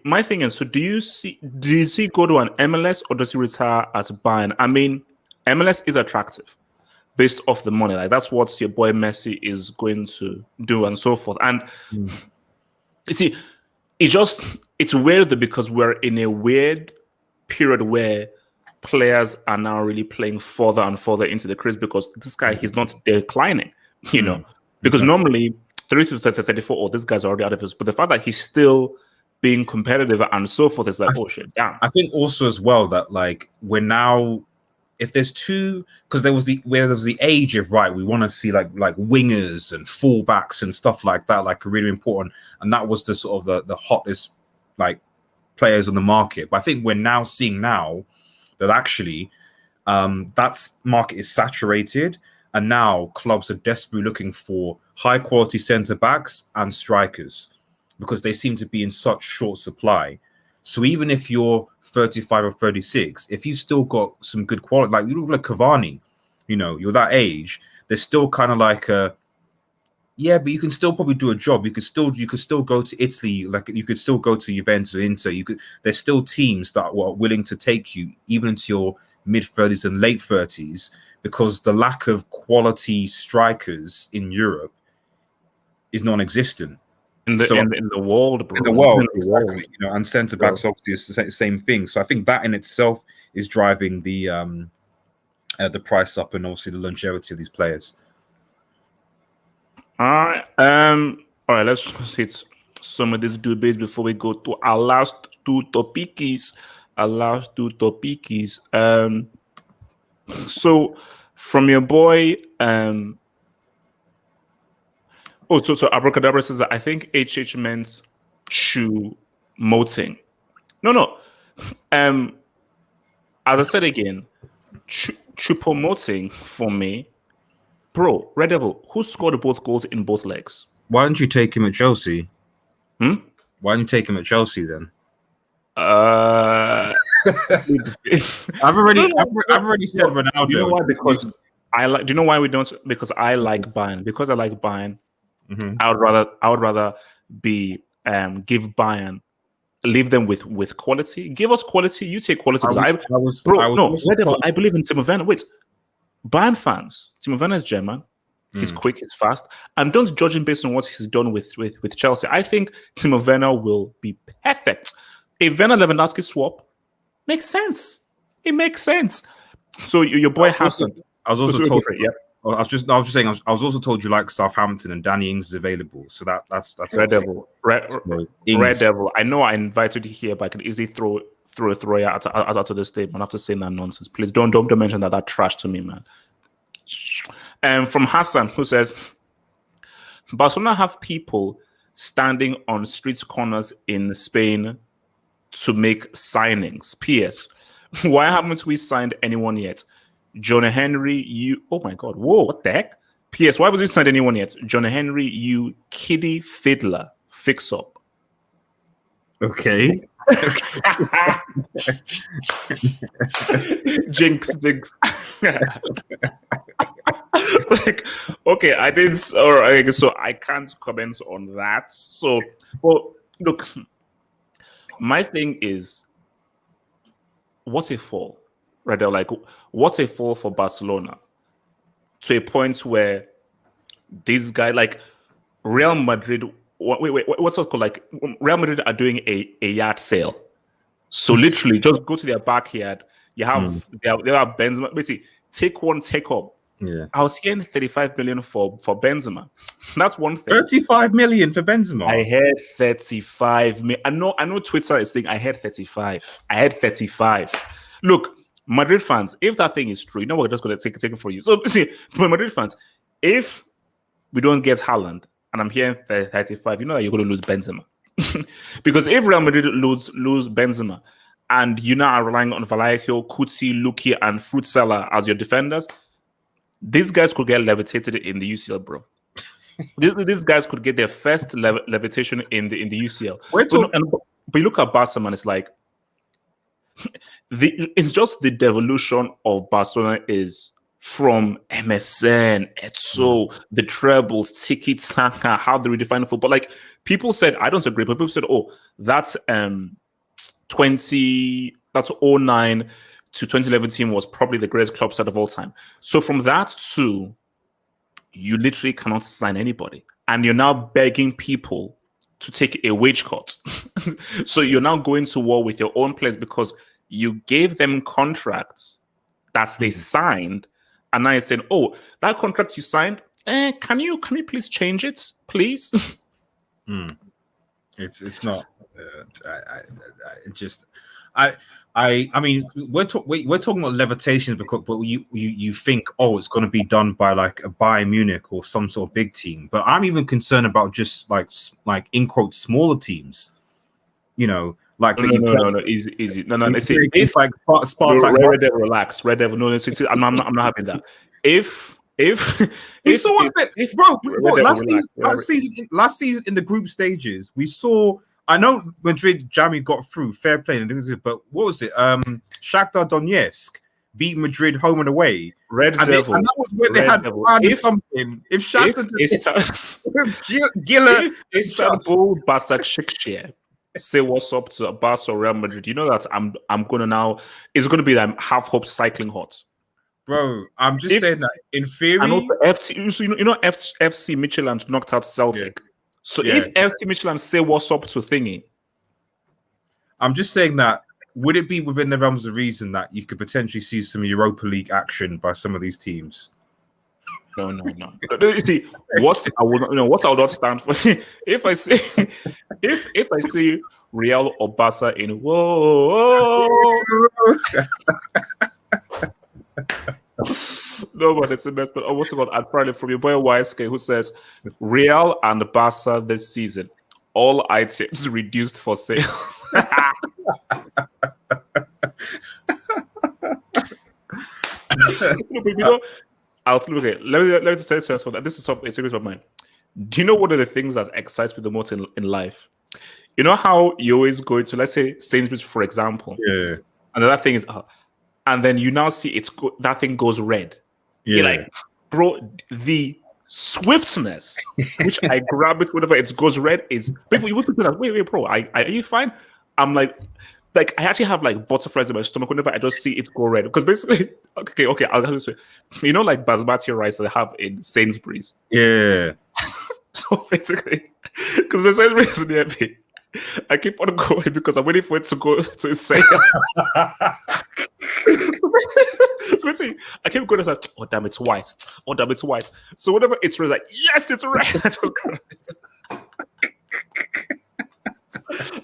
My thing is, so do you see go to an MLS or does he retire at Bayern? I mean, MLS is attractive based off the money. Like that's what your boy Messi is going to do and so forth. And you see, it's weird because we're in a weird period where players are now really playing further and further into the crease because this guy, he's not declining, because normally 30 to 34, these guys are already out of his, but the fact that he's still being competitive and so forth is like, oh shit, damn. I think also as well that like we're now, if there's 2, because there was the age of we want to see like wingers and fullbacks and stuff like that, like really important, and that was the sort of the hottest like players on the market. But I think we're now seeing that actually that market is saturated, and now clubs are desperately looking for high quality centre backs and strikers because they seem to be in such short supply. So even if you're 35 or 36, if you've still got some good quality, like you look like Cavani, you're that age, there's still kind of like but you can still probably do a job. You could still go to Italy, like you could still go to Juventus or Inter. There's still teams that are willing to take you even into your mid-30s and late 30s because the lack of quality strikers in Europe is non-existent. In the world, bro. In the world, exactly. And centre backs obviously is the same thing. So I think that in itself is driving the price up and obviously the longevity of these players. All right. Let's hit some of these debates before we go to our last 2 topics. So from your boy, so Abracadabra says that I think HH meant Choupo-Moting. No. As I said again, Choupo-Moting for me, bro. Red Devil, who scored both goals in both legs? Why don't you take him at Chelsea? Why don't you take him at Chelsea then? I've already said Ronaldo. You know why? Because do you know why we don't? Because I like Bayern. Because I like Bayern. I would rather be give Bayern, leave them with quality. Give us quality. You take quality. I believe in Timo Werner. Wait, Bayern fans. Timo Werner is German. He's quick. He's fast. And don't judge him based on what he's done with Chelsea. I think Timo Werner will be perfect. A Werner Lewandowski swap makes sense. It makes sense. So your boy Hassan. I was also told. I was just saying. I was also told you like Southampton and Danny Ings is available. So that's Red Devil. Red Devil. I know I invited you here, but I can easily throw out to this statement after saying that nonsense. Please don't mention that trash to me, man. And from Hassan, who says Barcelona have people standing on street corners in Spain to make signings. P.S. Why haven't we signed anyone yet? Jonah Henry, oh my God, whoa, what the heck? P.S. Why haven't we signed anyone yet? Jonah Henry, you kiddie fiddler. fix up. Okay. Jinx. Like, okay, I didn't, or so I can't comment on that. So, well, look, my thing is, what a fall, right? They're like, what a fall for Barcelona to a point where this guy, like Real Madrid, what's it called? Like Real Madrid are doing a yard sale. So literally, just go to their backyard. You have they have Benzema. Basically, take one, take up. Yeah. I was hearing 35 million for Benzema. That's one thing. 35 million for Benzema. I heard 35 million. I know Twitter is saying I heard 35. I heard 35. Look, Madrid fans, if that thing is true, you know we're just going to take it for you. So see, for Madrid fans, if we don't get Haaland and I'm hearing 35, you know that you're going to lose Benzema. Because if Real Madrid lose Benzema and you now are relying on Vallejo, Kutsi, Luki, and Fruit Seller as your defenders, these guys could get levitated in the UCL, bro. These guys could get their first levitation in the UCL. But you look at Barca, man, it's like it's just the devolution of Barcelona is from MSN, Etso, the trebles, Tiki Taka, how they redefine football. Like people said, I don't agree, but people said, oh, that's 09 to 2011 team was probably the greatest club side of all time. So from that to you literally cannot sign anybody. And you're now begging people to take a wage cut. So you're now going to war with your own players because you gave them contracts that they signed. And now you're saying, oh, that contract you signed, can you please change it, please? It's not. I mean, we're talking about levitations because, but you think, oh, it's going to be done by like a Bayern Munich or some sort of big team. But I'm even concerned about just like in quotes smaller teams. You know, like no, easy. No. If like Spartak, Red Devil, relax, Red Devil. No, I'm not having that. If we saw it, bro. Last season in the group stages, we saw. I know Madrid Jamie got through, fair play, but what was it? Shakhtar Donetsk beat Madrid home and away. Red Devil. And that was where they had something. If Shakhtar Istanbul Başakşehir say what's up to Barca or Real Madrid, you know that I'm gonna now. It's gonna be like half hope cycling hot. Bro, I'm just saying that in theory. And also FC Midtjylland knocked out Celtic. Yeah. So if FC Midtjylland say what's up to thingy, I'm just saying that would it be within the realms of reason that you could potentially see some Europa League action by some of these teams? No. You see, what I would not stand for. If I see Real or Barca in whoa. No, but it's the best. But what's it called? And probably from your boy YSK, who says Real and Barca this season, all items reduced for sale. I'll look at. Let me tell you something. This is a secret of mine. Do you know one of the things that excites me the most in life? You know how you always go to, let's say, Sainsbury's, for example. Yeah. And that thing is, and then you now see that thing goes red. Yeah. You're like, bro, the swiftness which I grab it whenever it goes red is people. You would think that, wait, bro, are you fine? I'm like I actually have like butterflies in my stomach whenever I just see it go red. Because basically, okay, I'll have to say, you know, like basmati rice that they have in Sainsbury's. Yeah. So basically, because the Sainsbury's near me, I keep on going because I'm waiting for it to go to sale. So basically, I keep going. Like, oh damn, it's white. Oh damn, it's white. So whenever it's red, like yes, it's red.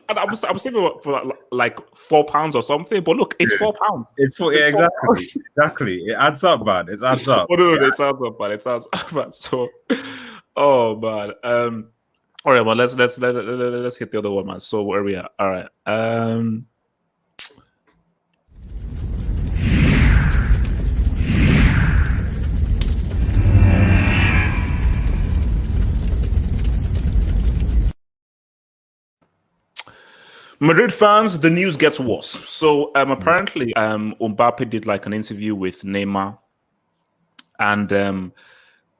And I'm saving for like £4 or something. But look, it's £4. It's exactly. It adds up, man. It adds up. Oh, no, it adds up, man. It adds up, man. So, oh man. All right, well, let's hit the other one, man. So where we are? All right. Madrid fans, the news gets worse. So apparently, Mbappe did like an interview with Neymar, and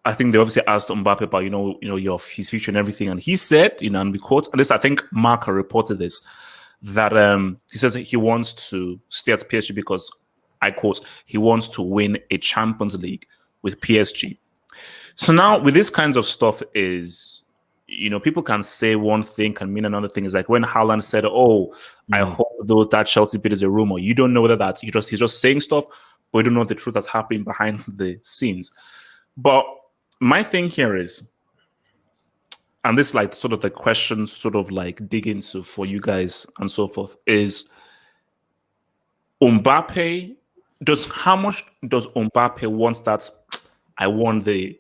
I think they obviously asked Mbappe about his future and everything, and he said, and we quote, and this I think Marca reported this, that he says he wants to stay at PSG because I quote, he wants to win a Champions League with PSG. So now with these kinds of stuff is, people can say one thing can mean another thing. It's like when Haaland said, I hope though that Chelsea bid is a rumor. You don't know whether that's he's just saying stuff, but you don't know the truth that's happening behind the scenes. But my thing here is, and this like sort of the question sort of like dig into for you guys and so forth, is Mbappe, how much does Mbappe want that I won the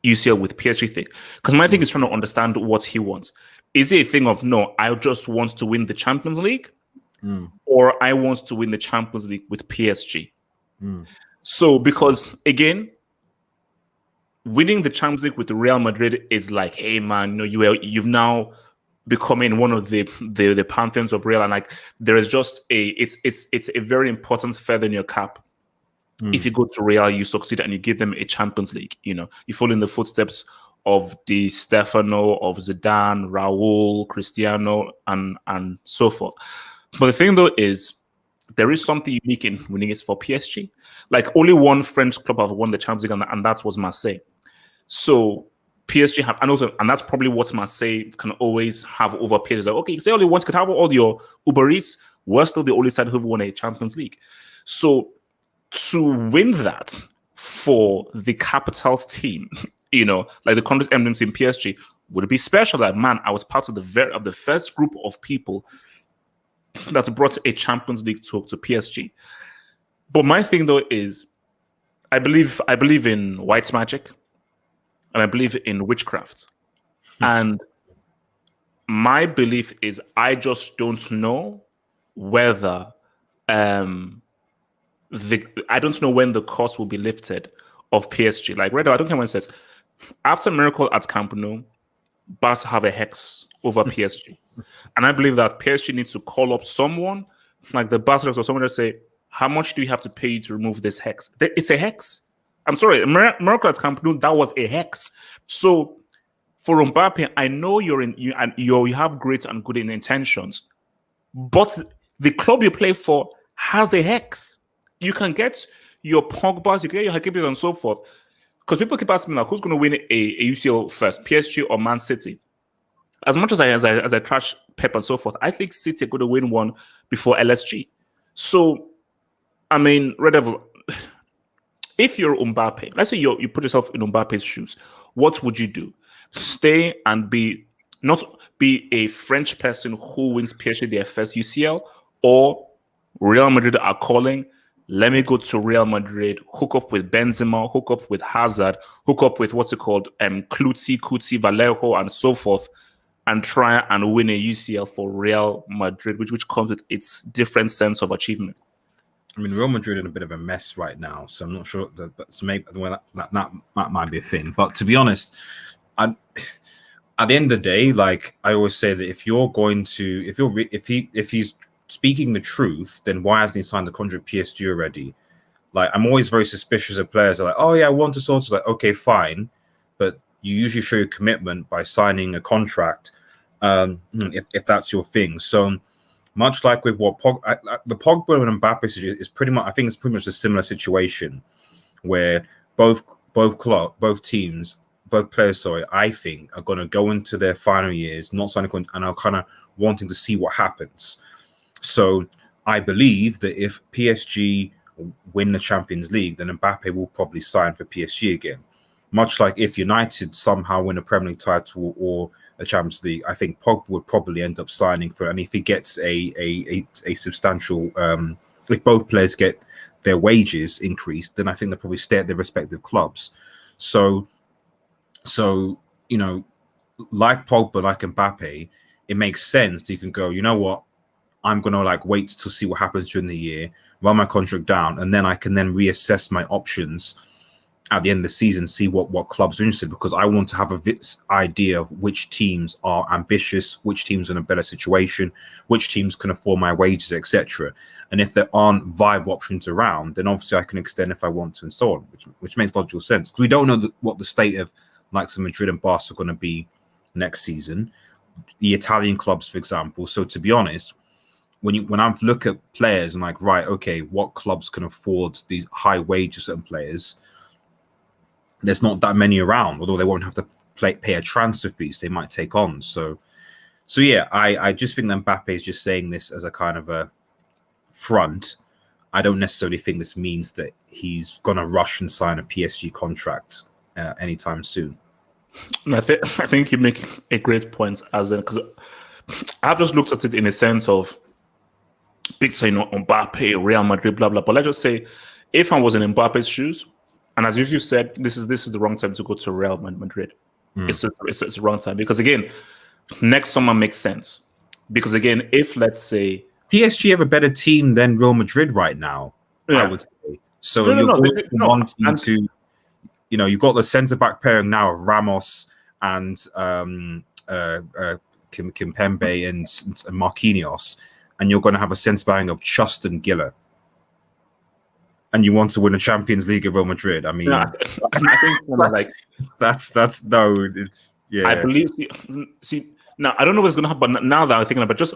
UCL with PSG thing? Because my thing is trying to understand what he wants. Is it a thing of, no, I just want to win the Champions League, or I want to win the Champions League with PSG? So, because again, winning the Champions League with Real Madrid is like, hey man, you've now becoming one of the pantheons of Real, and like there is just it's a very important feather in your cap. If you go to Real, you succeed and you give them a Champions League. You follow in the footsteps of Di Stefano, of Zidane, Raul, Cristiano, and so forth. But the thing though is, there is something unique in winning it for PSG. Like only one French club have won the Champions League, and that was Marseille. So PSG have, and that's probably what Marseille can always have over PSG. Like, okay, say only once could have all your Uber Eats. We're still the only side who've won a Champions League. So to win that for the Capitals team, like the country's emblems in PSG, would it be special? That man, I was part of the first group of people that brought a Champions League to PSG. But my thing though is, I believe in white magic, and I believe in witchcraft. And my belief is, I just don't know whether I don't know when the cost will be lifted of PSG. Like right now, I don't care when it says after miracle at Camp Nou, Barca have a hex over PSG, and I believe that PSG needs to call up someone like the Barca or someone to say, how much do you have to pay to remove this hex? It's a hex. I'm sorry, miracle at Camp Nou, that was a hex. So for Mbappe, I know you have great and good intentions, but the club you play for has a hex. You can get your Pogbas, you can get your housekeeping and so forth. Because people keep asking me, like, who's going to win a UCL first, PSG or Man City? As much as I trash Pep and so forth, I think City are going to win one before LSG. So, I mean, Red Devil, if you're Mbappe, let's say you put yourself in Mbappe's shoes, what would you do? Stay and not be a French person who wins PSG their first UCL, or Real Madrid are calling, let me go to Real Madrid, hook up with Benzema, hook up with Hazard, hook up with what's it called, Kuti, Vallejo, and so forth, and try and win a UCL for Real Madrid, which comes with its different sense of achievement. I mean, Real Madrid are in a bit of a mess right now, so I'm not sure that's maybe that might be a thing. But to be honest, at the end of the day, like I always say, that if he's speaking the truth, then why hasn't he signed the contract with PSG already? Like, I'm always very suspicious of players that are like, oh yeah, I want to sort. It's like, okay, fine, but you usually show your commitment by signing a contract, if that's your thing. So much like with what the Pogba and Mbappe is pretty much, I think it's pretty much a similar situation where both teams, both players, I think, are going to go into their final years not signing and are kind of wanting to see what happens. So I believe that if PSG win the Champions League, then Mbappe will probably sign for PSG again. Much like if United somehow win a Premier League title or a Champions League, I think Pogba would probably end up signing for. And if he gets a substantial, if both players get their wages increased, then I think they'll probably stay at their respective clubs. So like Pogba, like Mbappe, it makes sense. You can go, you know what? I'm going to wait to see what happens during the year, run my contract down, and then I can then reassess my options at the end of the season, see what clubs are interested, because I want to have a idea of which teams are ambitious, which teams are in a better situation, which teams can afford my wages, etc. And if there aren't viable options around, then obviously I can extend if I want to, and so on, which makes logical sense, because we don't know what the state of likes of Madrid and Barca are going to be next season. The Italian clubs, for example. So to be honest, when I look at players, I'm like, right, okay, what clubs can afford these high wages and players? There's not that many around, although they won't have to pay a transfer fees they might take on. So yeah, I just think that Mbappe is just saying this as a kind of a front. I don't necessarily think this means that he's going to rush and sign a PSG contract anytime soon. I think you make a great point, as in, because I've just looked at it in a sense of big saying Mbappe, Real Madrid, blah blah. But let's just say, if I was in Mbappe's shoes, and as if you said, this is the wrong time to go to Real Madrid. It's the wrong time, because again, next summer makes sense. Because again, if let's say PSG have a better team than Real Madrid right now, I would say. So you're wanting to, you've got the centre back pairing now of Ramos and Kimpembe and Marquinhos, and you're going to have a centre back of Chust and Giller. And you want to win a Champions League at Real Madrid? I mean, I think that's no. It's yeah. I believe. See, now I don't know what's going to happen. But now that I'm thinking about, just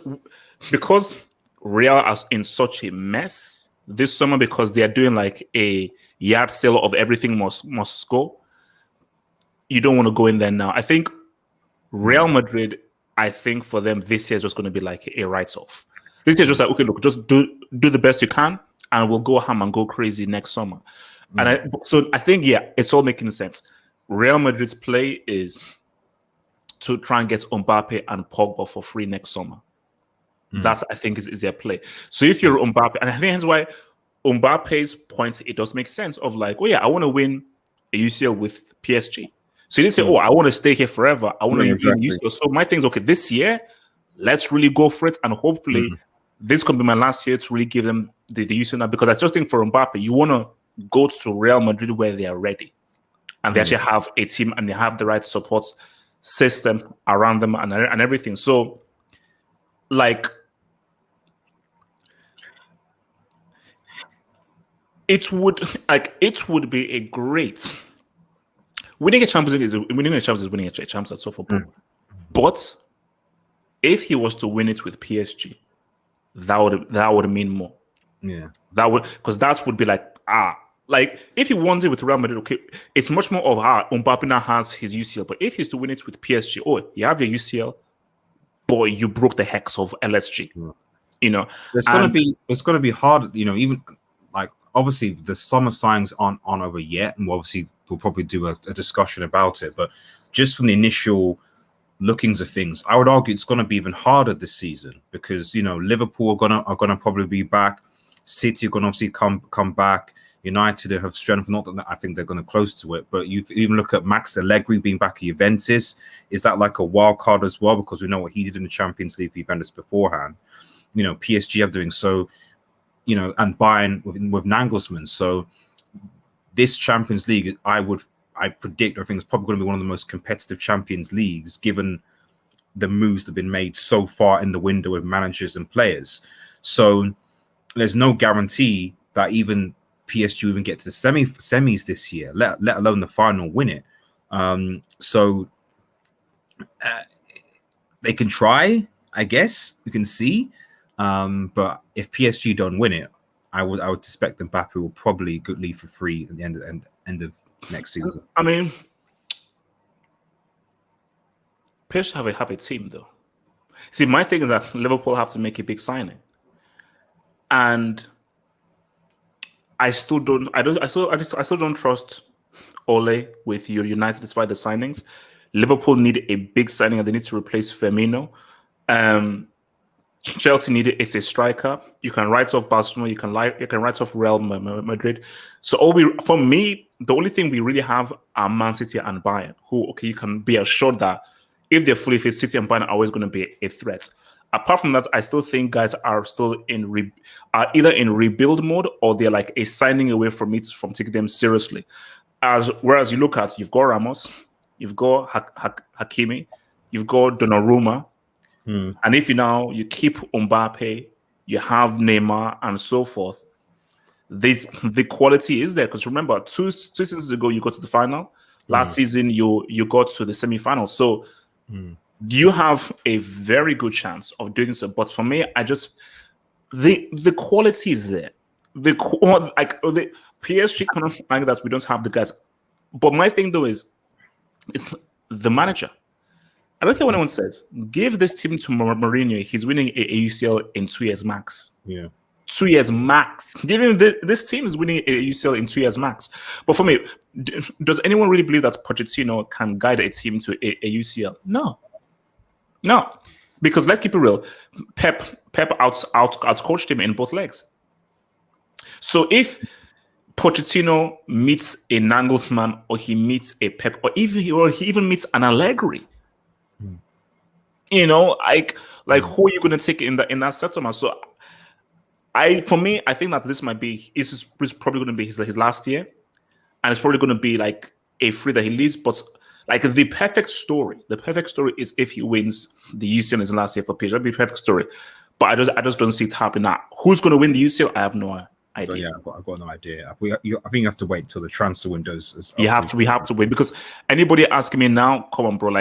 because Real are in such a mess this summer, because they are doing like a yard sale of everything must go. You don't want to go in there now. I think Real Madrid. I think for them this year is just going to be like a write-off. This year is just like, okay, look, just do the best you can, and we'll go ham and go crazy next summer. And I think, yeah, it's all making sense. Real Madrid's play is to try and get Mbappe and Pogba for free next summer. That's, I think, is their play. So if you're Mbappe, and I think that's why Mbappe's point, it does make sense of like, oh yeah, I want to win a UCL with PSG. So you didn't say, oh, I want to stay here forever. I want to win UCL. So my thing's, okay, this year, let's really go for it, and hopefully this could be my last year to really give them the UCL now, because I just think for Mbappe, you want to go to Real Madrid where they are ready, and they actually have a team and they have the right support system around them and everything. So, like, it would be a great winning a Champions League is winning a Champions League so football. But if he was to win it with PSG, that would mean more. Yeah, because that would be like if he won it with Real Madrid, okay, it's much more of Mbappe now has his UCL. But if he's to win it with PSG, you have your UCL, boy, you broke the hex of LSG. it's gonna be hard. Even like obviously the summer signs aren't over yet, and obviously we'll probably do a discussion about it. But just from the initial lookings of things, I would argue it's going to be even harder this season, because Liverpool are gonna probably be back. City are going to obviously come back. United have strength. Not that I think they're going to close to it, but you even look at Max Allegri being back at Juventus. Is that like a wild card as well? Because we know what he did in the Champions League for Juventus beforehand. PSG are doing so. And Bayern with Nagelsmann. So this Champions League, I predict, I think it's probably going to be one of the most competitive Champions Leagues, given the moves that have been made so far in the window with managers and players. So there's no guarantee that even PSG will even get to the semis this year, let alone the final, win it. So they can try, I guess. We can see. But if PSG don't win it, I would suspect Mbappe will probably leave for free at the end of next season. I mean, PSG have a team though. See, my thing is that Liverpool have to make a big signing, and I still don't trust Ole with your United despite the signings. Liverpool need a big signing, and they need to replace Firmino. Chelsea need it's a striker. You can write off Barcelona. You can write off Real Madrid. So for me, the only thing we really have are Man City and Bayern, who you can be assured that if they're fully fit, City and Bayern are always going to be a threat. Apart from that, I still think guys are still either in rebuild mode, or they're like a signing away from taking them seriously. Whereas you look at, you've got Ramos, you've got Hakimi, you've got Donnarumma, and if you keep Mbappe, you have Neymar and so forth. The quality is there, because remember, two seasons ago you got to the final. Last season you got to the semi-final. So you have a very good chance of doing so. But for me, the quality is there. The PSG cannot find that we don't have the guys. But my thing though is, it's the manager. I don't care what anyone says. Give this team to Mourinho. He's winning a UCL in 2 years max. Yeah. 2 years max. Give him this team is winning a UCL in 2 years max. But for me, does anyone really believe that Pochettino can guide a team to a UCL? No. Because let's keep it real. Pep out coached him in both legs. So if Pochettino meets a Nagelsmann, or he meets a Pep, or he even meets an Allegri, who are you going to take in that settlement? So I think that this is probably going to be his last year, and it's probably going to be like a free that he leaves. But like the perfect story is if he wins the UCL in his last year for PSG. That'd be a perfect story. But I just don't see it happening now. Who's going to win the UCL? I have no idea. Yeah, I've got no idea. I think you have to wait till the transfer windows. We have to wait, because anybody asking me now, come on, bro,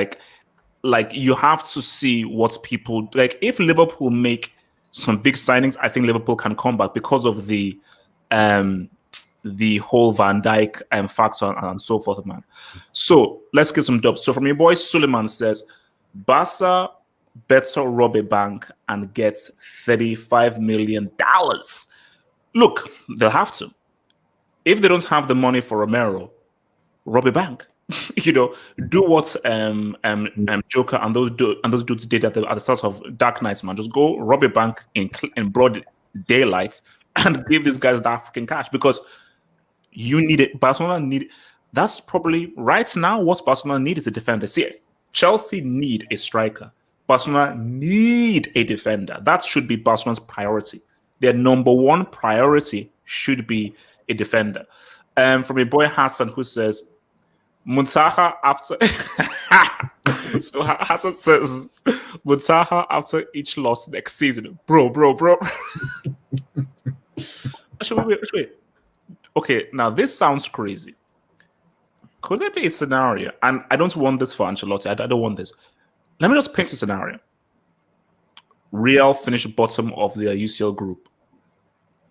like you have to see what people like. If Liverpool make some big signings, I think Liverpool can come back because of the whole Van Dijk factor and so forth, man. So let's get some dubs. So from your boy Suleiman says, Barca better rob a bank and get $35 million. Look, they'll have to. If they don't have the money for Romero, rob a bank. Do what Joker and those dudes did at the start of Dark Knights, man. Just go rob a bank in broad daylight and give these guys the African cash, because you need it. Barcelona need it. That's probably right now what Barcelona need is a defender. See, Chelsea need a striker. Barcelona need a defender. That should be Barcelona's priority. Their number one priority should be a defender. From a boy Hassan, who says, Muntaha after so Hassan says Muntaha after each loss next season. Bro. Wait. Okay, now this sounds crazy. Could there be a scenario? And I don't want this for Ancelotti. I don't want this. Let me just paint a scenario. Real finish bottom of their UCL group.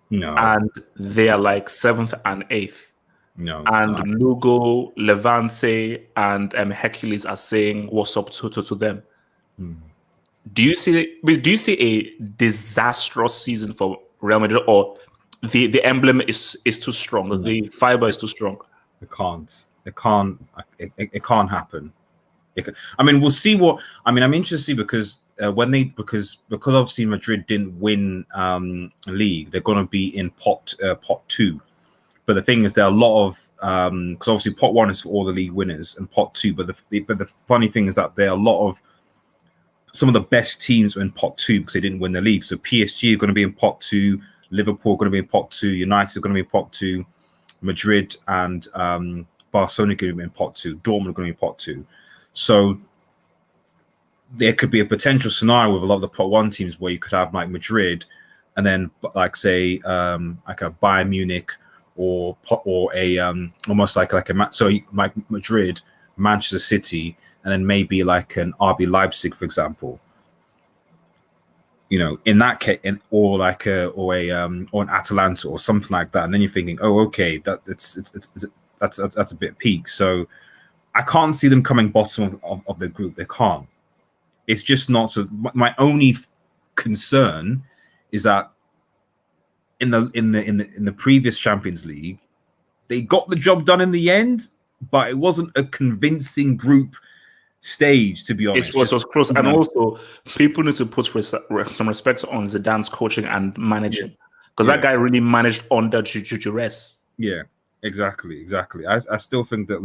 No. And they are like 7th and 8th. No. And Lugo, Levante, and Hercules are saying what's up to them. Do you see a disastrous season for Real Madrid, or the emblem is too strong? The fiber is too strong. It can't happen. We'll see what. I'm interested to see, because because obviously Madrid didn't win league, they're going to be in pot 2. But the thing is, there are a lot of because obviously pot 1 is for all the league winners, and pot 2. But the funny thing is that there are a lot of some of the best teams are in pot 2 because they didn't win the league. So PSG are going to be in pot 2, Liverpool are going to be in pot 2, United are going to be in pot 2, Madrid and Barcelona are going to be in pot 2, Dortmund are going to be in pot 2. So there could be a potential scenario with a lot of the pot 1 teams where you could have like Madrid, and then like say like a Bayern Munich or a almost like Madrid, Manchester City, and then maybe like an RB Leipzig, for example. In that case, or an Atalanta or something like that, and then you're thinking, oh, okay, that's a bit peak. So I can't see them coming bottom of the group. They can't. It's just not. So my only concern is that in the previous Champions League, they got the job done in the end, but it wasn't a convincing group stage, to be honest. It was close. And also, people need to put some respect on Zidane's coaching and managing, because that guy really managed under duress. Yeah, exactly. I still think that,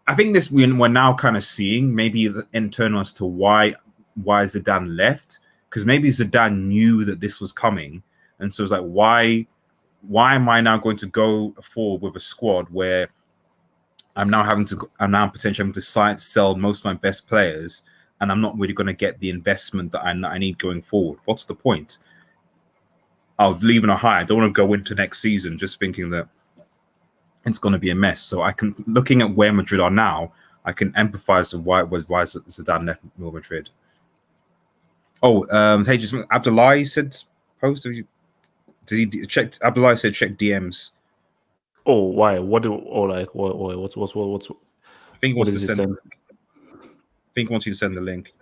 I think this we're now kind of seeing maybe the internal as to why Zidane left, because maybe Zidane knew that this was coming, and so it's like, why am I now going to go forward with a squad where I'm now potentially having to sell most of my best players, and I'm not really going to get the investment that I need going forward. What's the point? I'll leave on a high. I don't want to go into next season just thinking that it's going to be a mess. So looking at where Madrid are now, I can empathize with why Zidane left Real Madrid. Oh, hey, just Abdullahi said post. Did he check? Abdullahi said check DMs. Oh, why? What? What's? I think he wants to send. I think he wants you to send the link.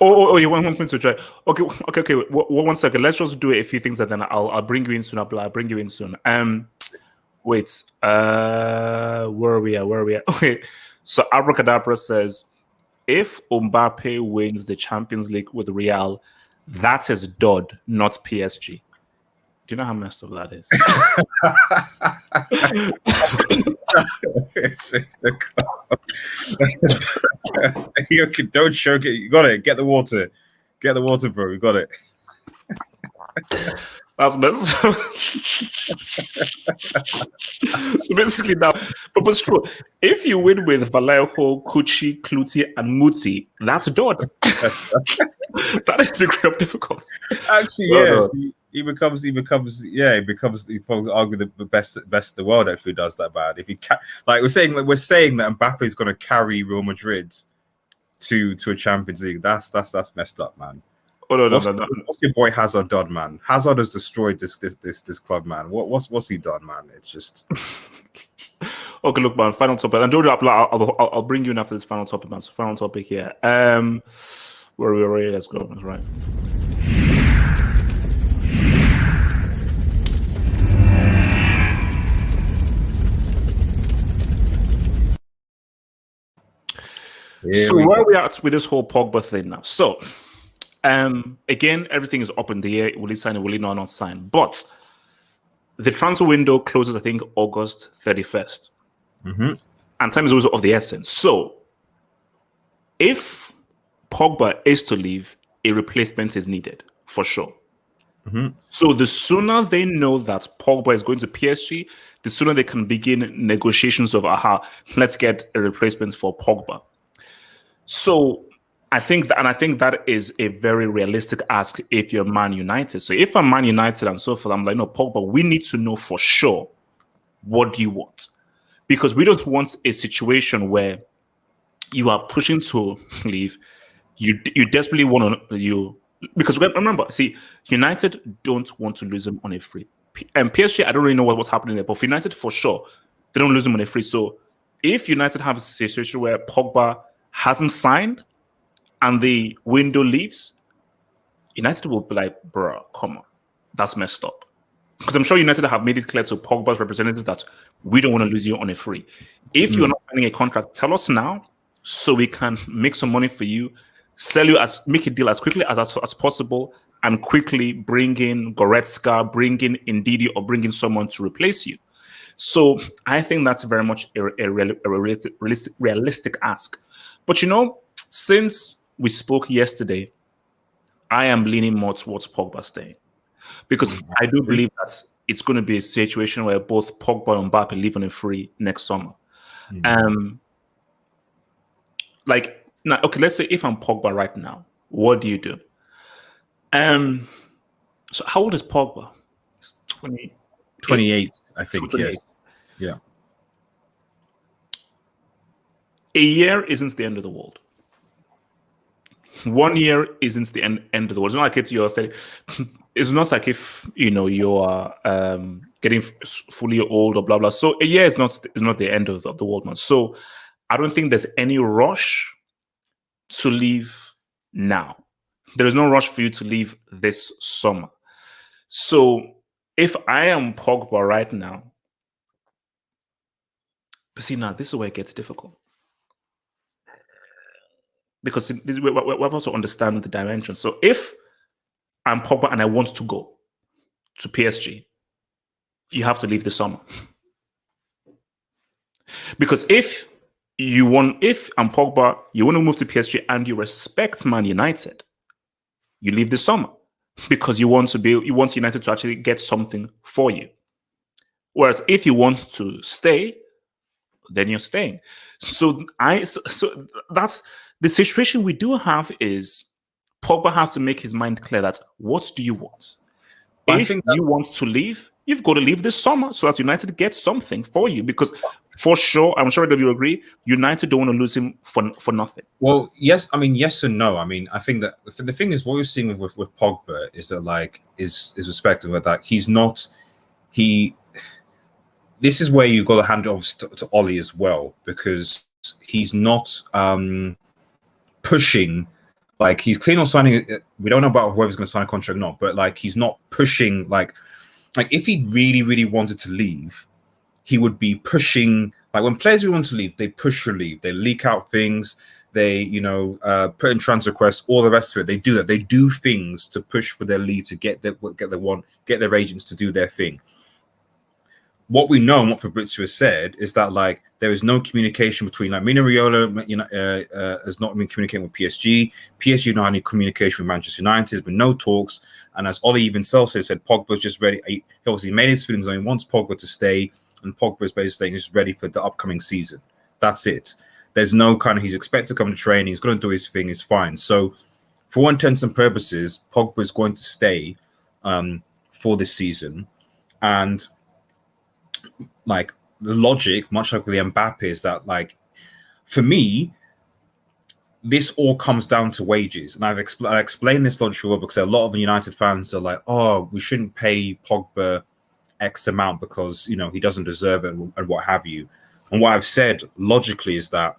Oh, you want me to try? Okay. One second. Let's just do a few things, and then I'll bring you in soon. I'll bring you in soon. Wait. Where are we at? Okay. So Abracadabra says, if Mbappe wins the Champions League with Real, that is Dodd, not PSG. Do you know how messed up that is? Don't choke it. You got it. Get the water. Get the water, bro. You got it. That's messed up. So basically now, but it's true. If you win with Vallejo, Cucci, Cluti, and Muti, that's Dodd. That is the degree of difficulty. Actually, yes. He becomes arguably the best in the world if he does that bad. If he we're saying that Mbappe is going to carry Real Madrid to a Champions League. That's messed up, man. Oh no. What's your boy Hazard done, man? Hazard has destroyed this club, man. What's he done, man? It's just okay. Look, man. Final topic, and I'll bring you in after this final topic, man. So final topic here. Where we already? Let's go. That's right. So where are we at with this whole Pogba thing now? So, again, everything is up in the air. Will he sign it? Will he not sign? But the transfer window closes, I think, August 31st. Mm-hmm. And time is also of the essence. So, if Pogba is to leave, a replacement is needed, for sure. Mm-hmm. So the sooner they know that Pogba is going to PSG, the sooner they can begin negotiations of, let's get a replacement for Pogba. So I think that is a very realistic ask if you're Man United. So if I'm Man United and so forth, I'm like, no, Pogba, we need to know for sure what do you want, because we don't want a situation where you are pushing to leave. You desperately want to because remember, see, United don't want to lose him on a free. And PSG, I don't really know what's happening there, but for United, for sure, they don't lose him on a free. So if United have a situation where Pogba hasn't signed and the window leaves, United will be like, bro, come on, that's messed up. Because I'm sure United have made it clear to Pogba's representative that we don't want to lose you on a free. If you're not signing a contract, tell us now so we can make some money for you, make a deal as quickly as possible, and quickly bring in Goretzka, bring in Ndidi, or bring in someone to replace you. So I think that's very much a realistic ask. But since we spoke yesterday, I am leaning more towards Pogba staying, because I do believe that it's going to be a situation where both Pogba and Mbappe leave on a free next summer. Now, okay, let's say if I'm Pogba right now, what do you do? So how old is Pogba? He's 28, I think. 28. Yes. Yeah. A year isn't the end of the world. 1 year isn't the end of the world. It's not like if you're 30. It's not like if you are getting fully old or blah blah. So a year is not the end of the world, man. So I don't think there's any rush to leave now. There is no rush for you to leave this summer. So if I am Pogba right now, but see, now this is where it gets difficult, because we also understand the dimension. So if I'm Pogba and I want to go to PSG, you have to leave the summer. Because if I'm Pogba, you want to move to PSG and you respect Man United, you leave the summer, because you want United to actually get something for you. Whereas if you want to stay, then you're staying. So that's the situation we do have is Pogba has to make his mind clear that what do you want? But I If think you want to leave, you've got to leave this summer so that United gets something for you. Because for sure, I'm sure that you agree, United don't want to lose him for nothing. Well, yes. I mean, yes and no. I mean, I think that the thing is, what you're seeing with Pogba is that like is respective of that he's not he. This is where you got to hand it off to Ollie as well, because he's not pushing. Like, he's clean on signing. We don't know about whoever's going to sign a contract or not, but like he's not pushing. Like if he really, really wanted to leave, he would be pushing. Like, when players who want to leave, they push for leave. They leak out things. They, put in transfer requests, all the rest of it. They do that. They do things to push for their leave, to get their agents to do their thing. What we know and what Fabrizio has said is that like there is no communication between like Mino Raiola, has not been communicating with PSG. PSG not any communication with Manchester United. There's been no talks. And as Ollie even said Pogba's just ready. He obviously made his feelings on. He wants Pogba to stay, and Pogba is basically saying he's ready for the upcoming season. That's it. There's no kind of, he's expected to come to training. He's going to do his thing. It's fine. So, for all intents and purposes, Pogba is going to stay for this season, and like the logic, much like with the Mbappe, is that like for me, this all comes down to wages, and I explained this logic well because a lot of the United fans are like, "Oh, we shouldn't pay Pogba X amount because he doesn't deserve it and what have you." And what I've said logically is that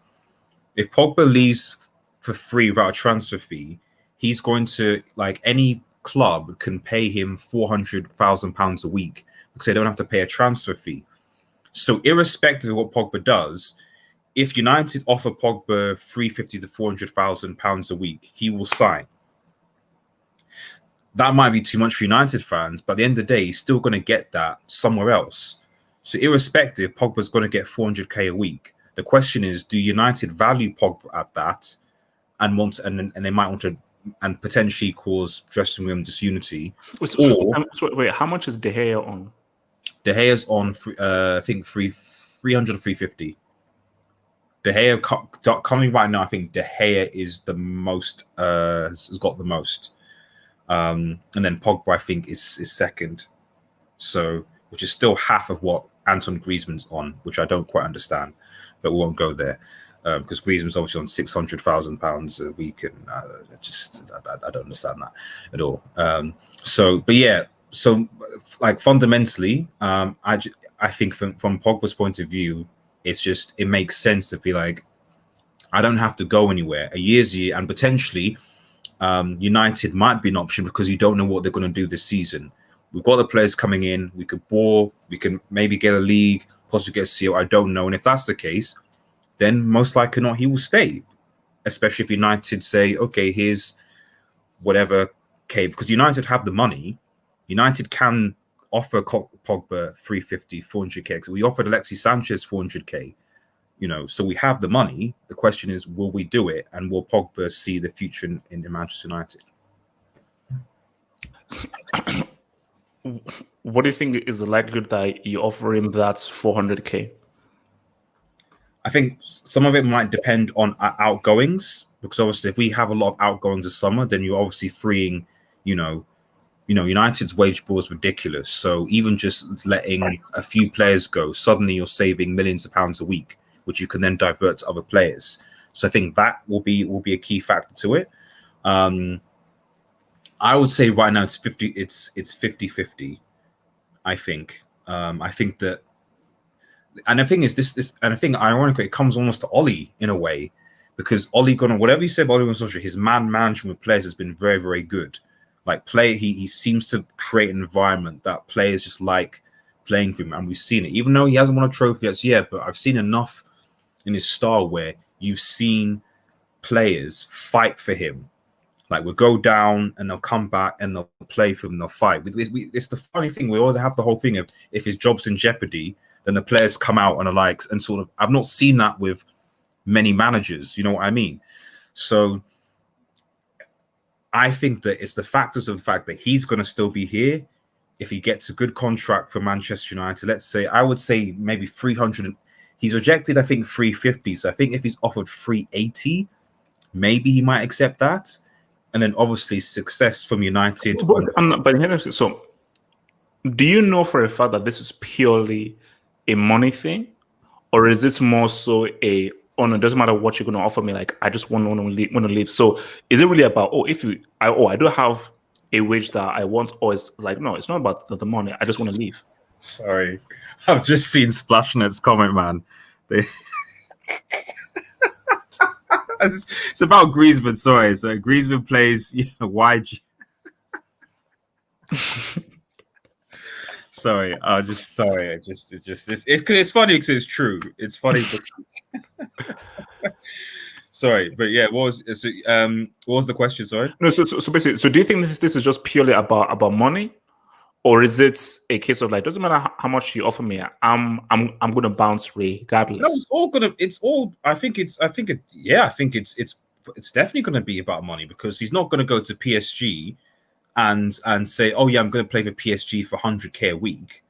if Pogba leaves for free without a transfer fee, he's going to, like, any club can pay him £400,000 a week because they don't have to pay a transfer fee. So irrespective of what Pogba does, if United offer Pogba £350,000 to £400,000 a week, he will sign. That might be too much for United fans, but at the end of the day, he's still going to get that somewhere else. So irrespective, Pogba's going to get 400k a week. The question is, do United value Pogba at that and they might want to and potentially cause dressing room disunity? Wait, how much is De Gea on? De Gea's on, I think 300 or 350. De Gea coming right now, I think De Gea is the most, has got the most. And then Pogba, I think, is second. So, which is still half of what Anton Griezmann's on, which I don't quite understand, but we won't go there. Because Griezmann's obviously on £600,000 a week, and I don't understand that at all. So like fundamentally, I think from Pogba's point of view, it makes sense to be like, I don't have to go anywhere. A year's year, and potentially United might be an option because you don't know what they're going to do this season. We've got the players coming in. We could bore. We can maybe get a league, possibly get a seal. I don't know. And if that's the case, then most likely not, he will stay. Especially if United say, okay, here's whatever K, because United have the money. United can offer Pogba 350, 400k. So we offered Alexis Sanchez 400k. So we have the money. The question is, will we do it? And will Pogba see the future in Manchester United? What do you think is the likelihood that you offer him that 400k? I think some of it might depend on outgoings, because obviously if we have a lot of outgoings this summer, then you're obviously freeing, United's wage bill is ridiculous. So even just letting a few players go, suddenly you're saving millions of pounds a week, which you can then divert to other players. So I think that will be a key factor to it. I would say right now it's 50-50. I think. I think that, and the thing is, and I think ironically, it comes almost to Ollie in a way, because Ollie whatever you say about Ollie on social, his man management with players has been very, very good. Like he seems to create an environment that players just like playing for him, and we've seen it. Even though he hasn't won a trophy yet, but I've seen enough in his style where you've seen players fight for him. Like, we'll go down and they'll come back and they'll play for him, they'll fight. It's the funny thing, we all have the whole thing of, if his job's in jeopardy, then the players come out and are like, and sort of, I've not seen that with many managers, you know what I mean? So I think that it's the factors of the fact that he's going to still be here. If he gets a good contract for Manchester United, let's say, I would say maybe 300, He's rejected, I think, 350. So I think if he's offered 380, maybe he might accept that. And then obviously success from United. So, do you know for a fact that this is purely a money thing, or is this more so a oh no, it doesn't matter what you're going to offer me, like I just want to leave. So is it really about I do have a wage that I want, or it's like no, it's not about the money. I just want to leave. Sorry, I've just seen Splashner's comment, man. It's about Griezmann. Sorry, so Griezmann plays YG. Sorry, it's funny because it's true. It's funny. Sorry, but yeah, what was the question? Sorry. No, so basically, so do you think this is just purely about money, or is it a case of like doesn't matter how much you offer me, I'm going to bounce regardless? No, I think it's definitely going to be about money because he's not going to go to PSG and say, oh yeah, I'm going to play for PSG for 100k a week.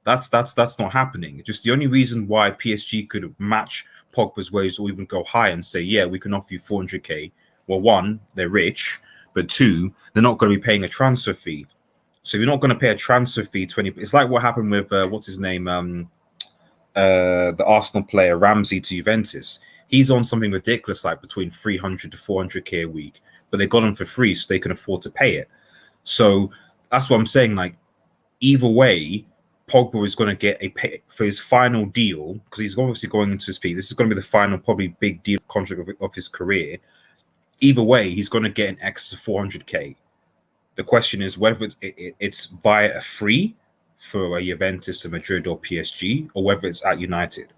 That's not happening. Just the only reason why PSG could match Pogba's wage or even go high and say, yeah, we can offer you 400k. Well, one, they're rich, but two, they're not going to be paying a transfer fee. So you're not going to pay a transfer fee 20. It's like what happened with what's his name, the Arsenal player Ramsey to Juventus. He's on something ridiculous like between 300 to 400k a week, but they got him for free so they can afford to pay it. So that's what I'm saying. Like either way, Pogba is going to get a pay for his final deal because he's obviously going into his peak. This is going to be the final, probably big deal contract of his career. Either way, he's going to get an extra 400k. The question is whether it's via a free for a Juventus, a Madrid, or PSG, or whether it's at United.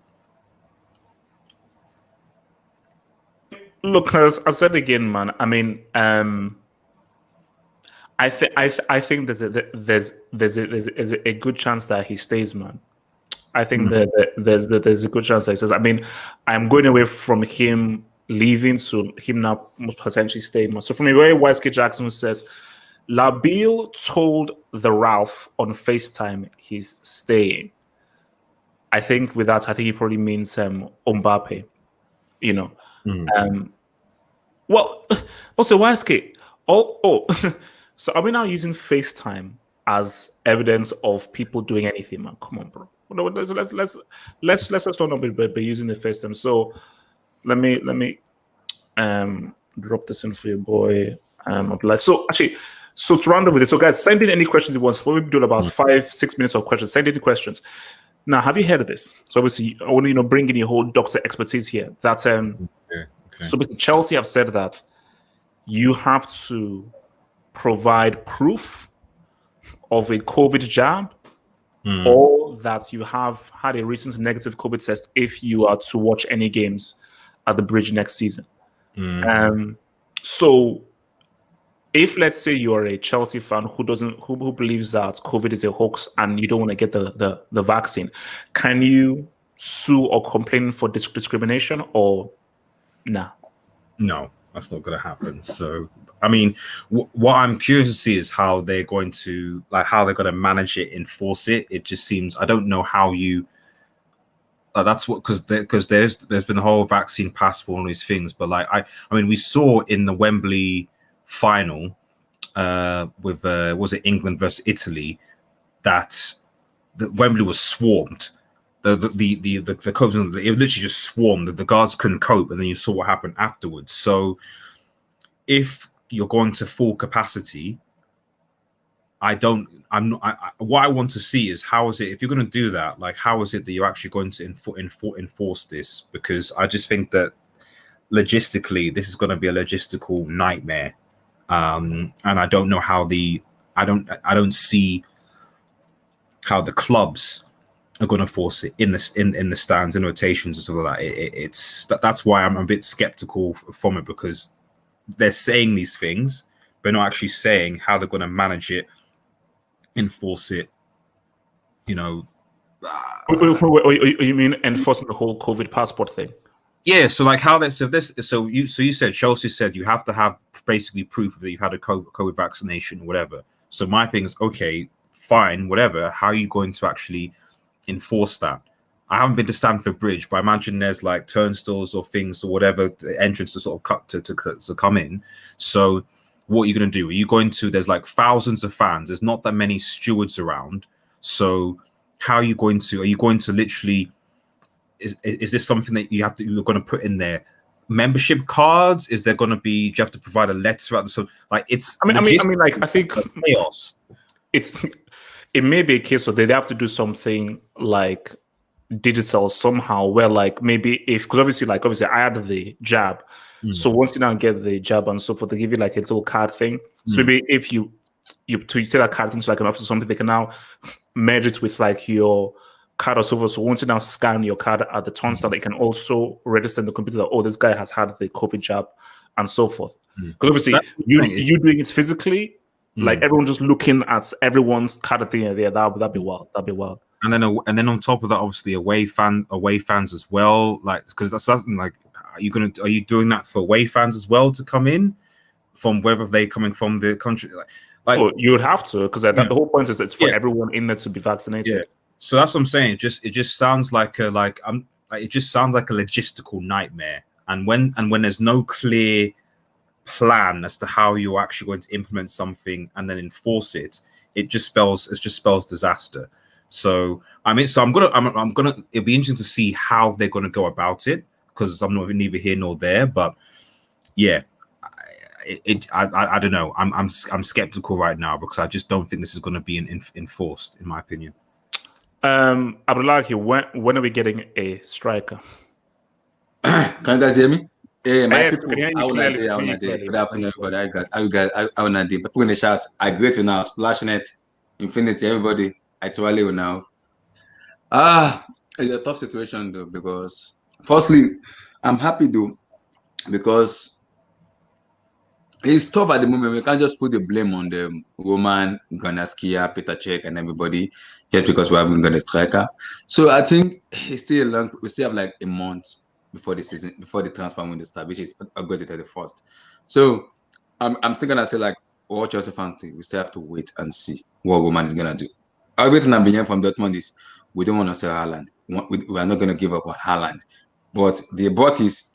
Look, as I said again, man. I mean, I think there's a good chance that he stays, man. I think that there's a good chance that he says. I mean, I'm going away from him leaving, so him now must potentially stay, man. So from a way, YSK Jackson says, Labille told the Ralph on FaceTime he's staying. I think with that, I think he probably means Mbappe. You know. Well, also YSK. So are we now using FaceTime as evidence of people doing anything, man? Come on, bro. Let's just not be using the FaceTime. So let me drop this in for your boy. So to round up with it, so guys, send in any questions you want. We'll be doing about 5-6 minutes of questions. Send in questions. Now, have you heard of this? So obviously, I want to bring in your whole doctor expertise here. That's So basically, Chelsea have said that you have to provide proof of a COVID jab or that you have had a recent negative COVID test if you are to watch any games at the Bridge next season. So if let's say you are a Chelsea fan who believes that COVID is a hoax and you don't want to get the vaccine, can you sue or complain for discrimination or nah? No, that's not going to happen. So I mean, what I'm curious to see is how they're going to manage it, enforce it. It just seems I don't know how you. That's what because there's been the whole vaccine passport and all these things, but like I mean we saw in the Wembley final with was it England versus Italy that the Wembley was swarmed. The cops it literally just swarmed. The guards couldn't cope, and then you saw what happened afterwards. So if you're going to full capacity, what I want to see is how is it if you're going to do that, like how is it that you're actually going to enforce this? Because I just think that logistically this is going to be a logistical nightmare, and I don't know how I don't see how the clubs are going to force it in the stands and rotations and stuff like that. That's why I'm a bit skeptical from it, because they're saying these things but not actually saying how they're going to manage it, enforce it. You mean enforcing the whole COVID passport thing? Yeah. So like how you said Chelsea said you have to have basically proof that you've had a COVID vaccination or whatever. So my thing is, okay, fine, whatever. How are you going to actually enforce that? I haven't been to Stamford Bridge, but I imagine there's like turnstiles or things or whatever entrance to sort of cut to come in. So what are you going to do? Are you going to? There's like thousands of fans. There's not that many stewards around. So how are you going to? Are you going to literally? Is this something that you're going to put in there? Membership cards? Is there going to be? Do you have to provide a letter? So like it's. I mean, like I think chaos. It may be a case where they have to do something like digital somehow, where like maybe because obviously I had the jab, so once you now get the jab and so forth, they give you like a little card thing. So maybe if you take that card into like an office or something, they can now merge it with like your card or so forth. So once you now scan your card at the turnstile, they can also register in the computer that this guy has had the COVID jab and so forth. Because obviously you doing it physically, like everyone just looking at everyone's card at the end there, that'd be wild. That'd be wild. And then on top of that, obviously away fans as well. Like, because that's something like, are you doing that for away fans as well to come in from whether they're coming from the country? Like you would have to, because the whole point is it's for everyone in there to be vaccinated. Yeah. So that's what I'm saying. It just sounds like it just sounds like a logistical nightmare. And when there's no clear plan as to how you're actually going to implement something and then enforce it, it just spells disaster. So I'm gonna. It'll be interesting to see how they're gonna go about it, because I'm not neither here nor there. But yeah, I don't know. I'm skeptical right now, because I just don't think this is going to be enforced, in my opinion. Abdullahi, when are we getting a striker? Can you guys hear me? Hey, my Yes, people, can hear you how clearly, are clearly. Good afternoon, everybody. How you guys? How are you? People in the chat, I greet you now. Splashnet, Infinity, everybody. I tell you now. It's a tough situation though, because firstly, I'm happy though, because it's tough at the moment. We can't just put the blame on the Roman, Gonaskia, Peter Cech, and everybody just because we haven't got a striker. So I think it's still long. We still have like a month before the season, before the transfer window starts, which is August 31st. So I'm still gonna say, like, all Chelsea fans think we still have to wait and see what Roman is gonna do. Everything I'm hearing from Dortmund is we don't want to sell Haaland. We are not gonna give up on Haaland. But is,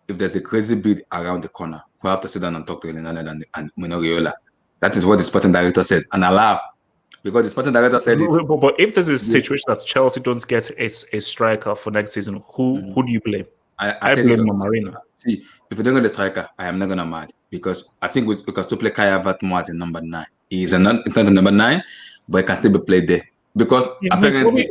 if there's a crazy bid around the corner, we have to sit down and talk to Leonardo and Mino Raiola. That is what the sporting director said, and I laugh because the sporting director said it. But if there's a situation that Chelsea don't get a striker for next season, who do you blame? I blame Marino. See, if we don't get a striker, I am not gonna mad, because I think we can still play Kai Havertz more as a number 9. He's not a number 9, but he can still be played there. Because apparently,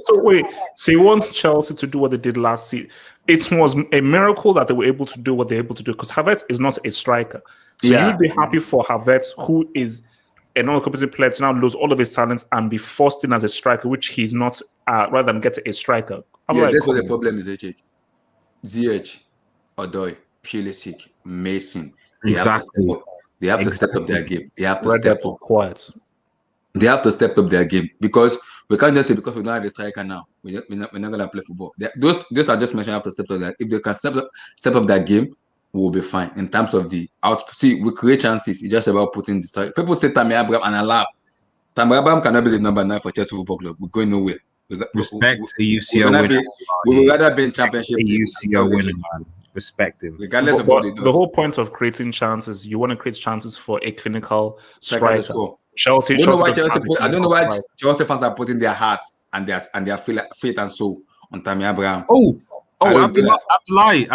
so you want Chelsea to do what they did last season? It was a miracle that they were able to do what they're able to do, because Havertz is not a striker. So you'd be happy for Havertz, who is a non-competent player, to now lose all of his talents and be forced in as a striker, which he's not, rather than get a striker. That's what the problem is. ZH, Odoi, Pulisic, Mason. They have to step up their game. They have to step up. Quiet. They have to step up their game, because we can't just say because we don't have a striker now, we're not going to play football. Those are just mentioned, have to step up that. If they can step up that game, we'll be fine. In terms of the output, see, we create chances. It's just about putting the striker. People say Tammy Abraham, and I laugh. Tammy Abraham cannot be the number 9 for Chelsea Football Club. We're going nowhere. Respect the UCL winner. We would rather be in championship. UCL winner, man. Respect him. Regardless of what the whole point of creating chances, you want to create chances for a clinical striker. Chelsea. I don't know why Chelsea fans are putting their hearts and their faith and soul on Tammy Abraham. Abdullahi.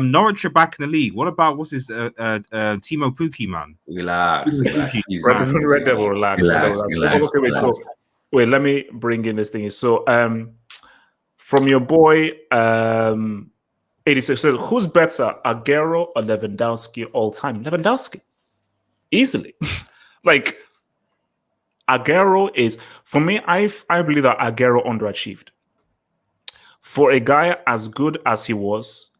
Norwich are back in the league. What about what's his Timo Pukki, man? Relax. Red Devil, relax. Wait, let me bring in this thing. So, from your boy, 86 says, who's better, Aguero or Lewandowski all time? Lewandowski, easily. Like, Aguero is, for me, I believe that Aguero underachieved. For a guy as good as he was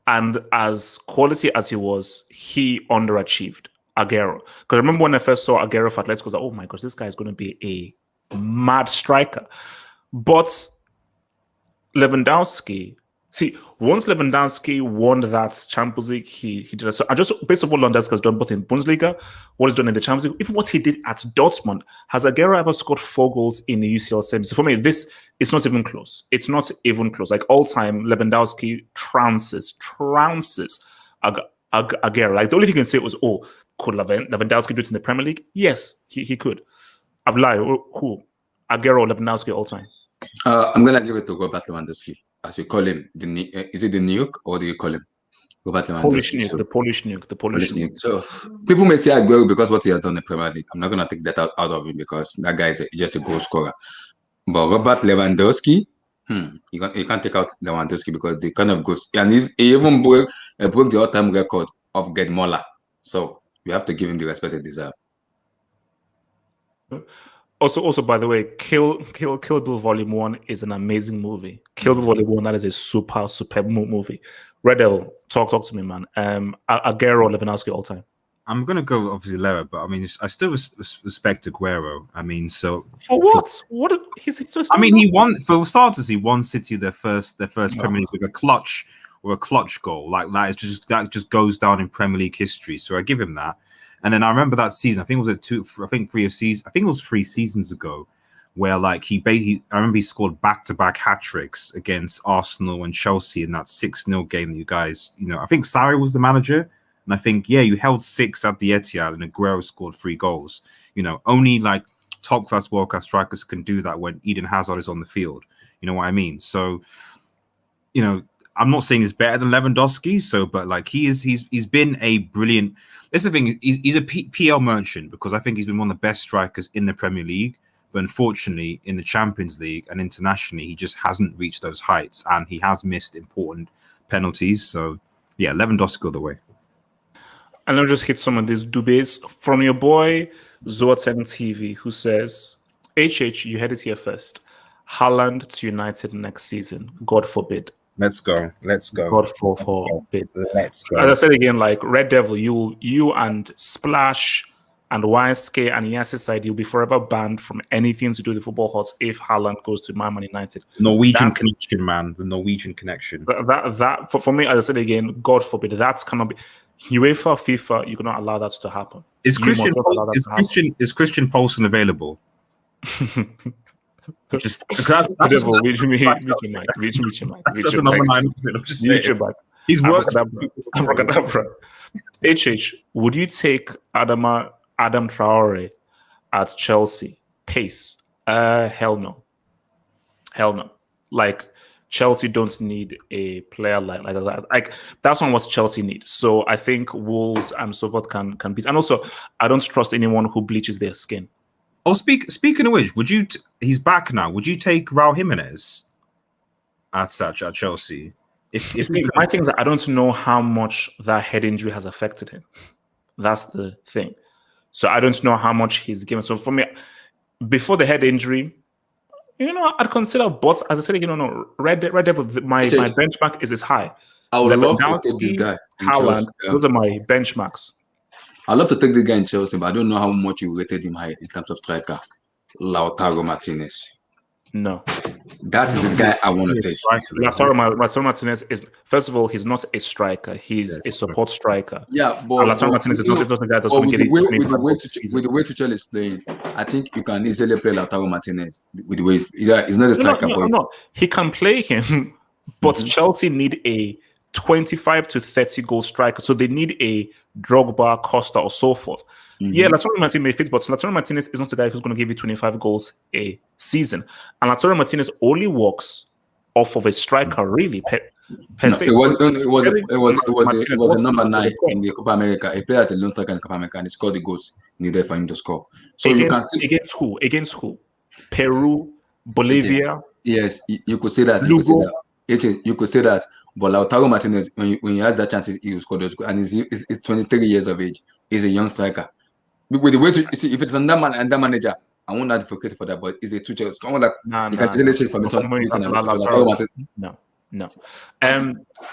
and as quality as he was, he underachieved. Aguero. Because I remember when I first saw Aguero for Atletico, I was like, oh my gosh, this guy is going to be a mad striker. But Lewandowski See, once Lewandowski won that Champions League, he did it. So I just based on what Lewandowski has done both in Bundesliga, what he's done in the Champions League, even what he did at Dortmund. Has Aguero ever scored 4 goals in the UCL semi? So for me, this is not even close. It's not even close. Like all time, Lewandowski trounces Aguero. Like the only thing you can say was, oh, could Lewandowski do it in the Premier League? Yes, he could. Abdullah, who? Aguero or Lewandowski all time? I'm gonna give it to Robert Lewandowski, as you call him. Is it the nuke or do you call him Robert Lewandowski? The Polish nuke. So people may say Aguero because what he has done in the Premier League. I'm not gonna take that out of him because that guy is just a goal scorer. But Robert Lewandowski, you can't take out Lewandowski because the kind of goals, and he even broke the all-time record of Gerd Müller. So you have to give him the respect he deserves. Also, by the way, Kill Bill Volume 1 is an amazing movie. Kill Bill Volume 1, that is a superb movie. Red Devil, talk to me, man. Aguero or Lewandowski all time? I'm gonna go obviously lower, but I mean, I still respect Aguero. I mean, so for what? I mean, he won for starters. He won City their first Premier League with a clutch goal. Like that just goes down in Premier League history. So I give him that. And then I remember that season. I think it was 3 seasons ago, where like I remember he scored back-to-back hat tricks against Arsenal and Chelsea in that 6-0 game that you guys, I think Serie was the manager. And I think, you held 6 at the Etihad and Aguero scored 3 goals. Only like top-class, world-class strikers can do that when Eden Hazard is on the field. You know what I mean? So, I'm not saying he's better than Lewandowski. But like he's been a brilliant. That's the thing. He's a PL merchant because I think he's been one of the best strikers in the Premier League. But unfortunately, in the Champions League and internationally, he just hasn't reached those heights, and he has missed important penalties. So, Lewandowski all the way. And I'll just hit some of these dubes from your boy Zoa10 TV, who says, HH, you heard it here first. Haaland to United next season. God forbid. Let's go. God forbid. Let's go. As I said again, like Red Devil, you and Splash and YSK and Yassi side, you'll be forever banned from anything to do with the football hots if Haaland goes to Man United. Norwegian connection, man. The Norwegian connection. That for me, as I said again, God forbid, that's cannot be. UEFA, FIFA, you cannot allow that to happen. Is Christian Poulsen available? Just that's reach your mic. That's a number 9. I'm just saying. He's worked. HH, would you take Adam Traore at Chelsea? Pace? Hell no. Like Chelsea don't need a player like that. Like that's not what Chelsea need. So I think Wolves and so forth can beat. And also, I don't trust anyone who bleaches their skin. Oh, speaking of which, would you? He's back now. Would you take Raul Jimenez at Chelsea? My thing is that I don't know how much that head injury has affected him. That's the thing. So I don't know how much he's given. So for me, before the head injury, I'd consider. But as I said, Red Devil, my benchmark is high. I would love to take this guy. Haaland, those are my benchmarks. I'd love to take this guy in Chelsea, but I don't know how much you rated him high in terms of striker. Lautaro Martinez. No. That is the guy I want to take. Lautaro Martinez is, first of all, he's not a striker. He's a support striker. Yeah, but Lautaro Martinez is not the guy that's going to get with the way Tuchel is playing, I think you can easily play Lautaro Martinez with the way he's not a striker. No. He can play him, but Chelsea need a 25 to 30 goal striker. So they need a Drogba, Costa, or so forth. Yeah, Lautaro Martinez may fit, but Lautaro Martinez is not the guy who's going to give you 25 goals a season. And Lautaro Martinez only works off of a striker, really. It was a number 9 in the Copa America. He played as a lone striker in the Copa America and he scored the goals needed for him to score. So against who? Peru, Bolivia. Yes, you could say that. You could say that. But Lautaro Martinez, when he has that chance, he will score those goals. And he's 23 years of age. He's a young striker. With the way to see, if it's under manager, I won't advocate for that. But it's a Tuchel. Someone that you can easily say from No.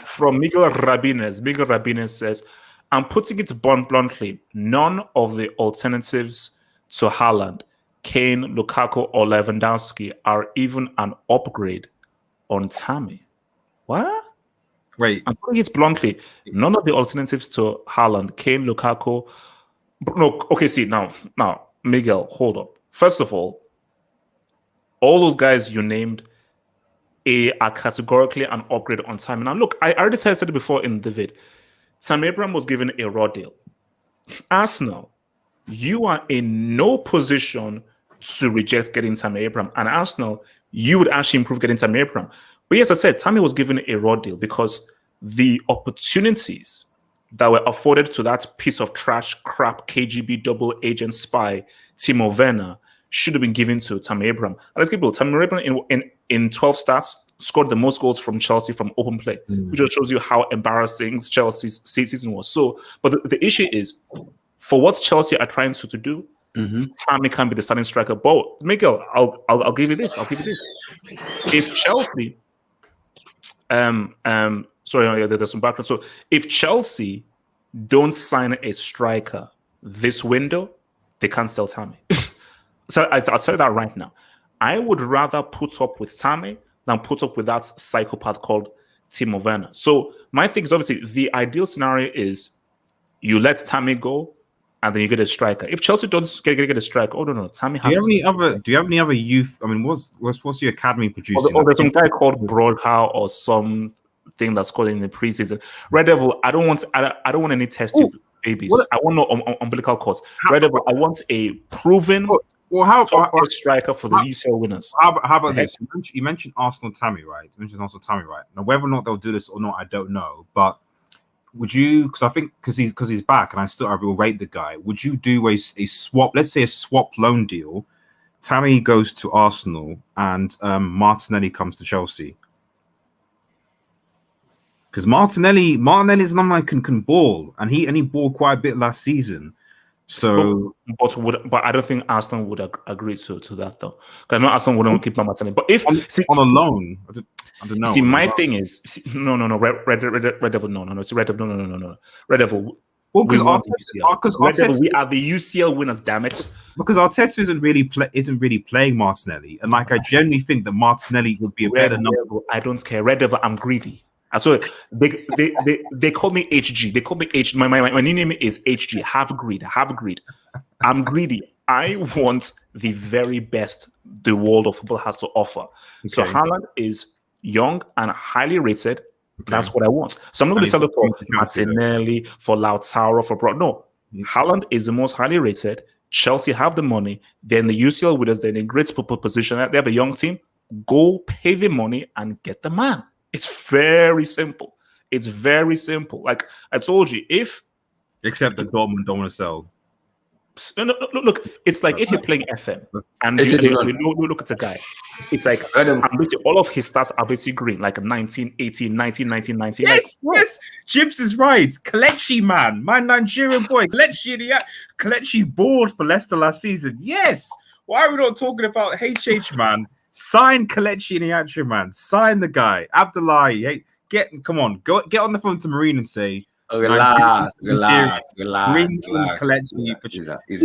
From Miguel Rabines says, I'm putting it bluntly, none of the alternatives to Haaland, Kane, Lukaku, or Lewandowski are even an upgrade on Tammy. What? Wait, I'm putting it bluntly. None of the alternatives to Haaland, Kane, Lukaku. No, okay. See now, Miguel, hold up. First of all those guys you named are categorically an upgrade on time. Now, look, I already said it before in the vid. Sam Abraham was given a raw deal. Arsenal, you are in no position to reject getting Tammy Abraham. And Arsenal, you would actually improve getting Tammy Abraham. But yes, I said Tammy was given a raw deal because the opportunities that were afforded to that piece of trash, crap, KGB double agent spy, Timo Werner, should have been given to Tammy Abraham. And let's keep it. Tammy Abraham in 12 starts scored the most goals from Chelsea from open play, which just shows you how embarrassing Chelsea's season was. So, but the issue is, for what Chelsea are trying to do, Tammy can be the starting striker. But Miguel, I'll give you this. If Chelsea, sorry, there's some background. So if Chelsea don't sign a striker this window, they can't sell Tammy. So I'll tell you that right now. I would rather put up with Tammy than put up with that psychopath called Timo Werner. So my thing is, obviously the ideal scenario is you let Tammy go and then you get a striker. If Chelsea don't get a striker, oh no, Tammy has. Do you have any other youth? I mean, what's your academy producing? There's some guy called Broadhow or something that's called in the preseason. Red Devil, I don't want any test tube babies. I want no umbilical cords. Red Devil, I want a proven. Well, how striker for the UCL winners? How about this? You mentioned Arsenal Tammy, right? Now, whether or not they'll do this or not, I don't know. But would you? Because I think because he's back, and I will rate the guy. Would you do a swap? Let's say a swap loan deal. Tammy goes to Arsenal, and Martinelli comes to Chelsea. Because Martinelli's not like can ball, and he balled quite a bit last season. So, but I don't think Arsenal would agree to that though. Because I know Arsenal wouldn't keep Martinelli. But if on a loan, I don't know. See, my thing is no, Red Devil, no, it's Red Devil, no, Red Devil. Well, because Red Devil, we are the UCL winners, damn it. Because Arteta isn't really playing Martinelli, and like I genuinely think that Martinelli would be a better number. I don't care, Red Devil. I'm greedy. So they call me HG. They call me HG. My new name is HG. Have greed. I'm greedy. I want the very best the world of football has to offer. Okay. So Haaland is young and highly rated. Okay. That's what I want. So I'm not going to sell it for Martinelli, for Lautaro, for Broad. No, Haaland is the most highly rated. Chelsea have the money. Then the UCL winners. They're in a great position. They have a young team. Go pay the money and get the man. It's very simple. Like I told you, except that Dortmund don't want to sell. No, look, it's like if you're playing FM and you look at a guy, it's like all of his stats are basically green, like 19, 18, 19, 19, 19. Yes, Jibs is right. Kelechi, man, my Nigerian boy, Kelechi balled for Leicester last season. Yes. Why are we not talking about HH, man? Sign Kelechi Iheanacho, man. Sign the guy. Abdullahi. Hey, come on. Get on the phone to Marine and say, relax. He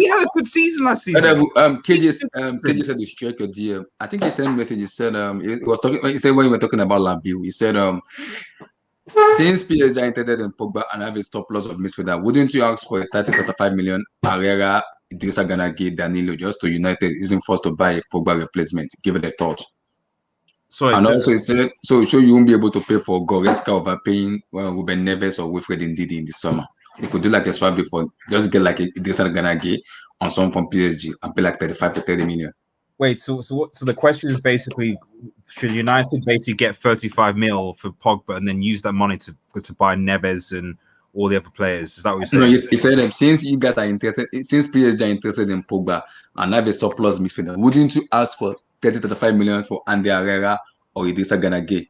had a good season last season. KJ said to check your DM. I think he sent a message. He said he said when we were talking about Lambiu, he said since PSG are interested in Pogba and have a stop loss of midfielder, wouldn't you ask for a 30.5 million Herrera, Idrissa Gana Gueye, Danilo just to United isn't forced to buy a Pogba replacement? Give it a thought. Also he said so you won't be able to pay for Goretzka overpaying Ruben Neves or Wilfred Ndidi in the summer. You could do like a swap before, just get like Idrissa Gana Gueye on someone from PSG and pay like 35 to 30 million. Wait, so the question is basically, should United basically get 35 mil for Pogba and then use that money to buy Neves and all the other players? Is that what you're saying? No, he said since you guys are interested, since PSG are interested in Pogba and have a surplus midfielder, wouldn't you ask for 30-35 million for Andy Herrera or Idrissa Gana Gueye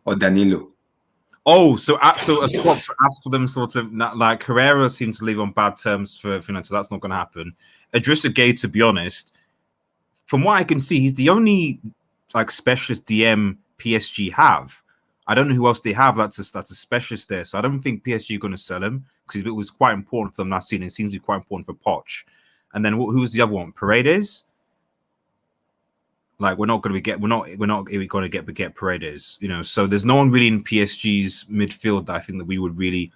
or Danilo? Oh, so a swap for them sort of not, like Herrera seems to leave on bad terms for so that's not going to happen. Idrissa Gueye, to be honest, from what I can see, he's the only like specialist DM PSG have. I don't know who else they have that's a specialist there. So I don't think PSG are going to sell him because it was quite important for them last season. It seems to be quite important for Poch. And then who was the other one? Paredes? Like we're not going to get Paredes, you know. So there's no one really in PSG's midfield that I think that we would really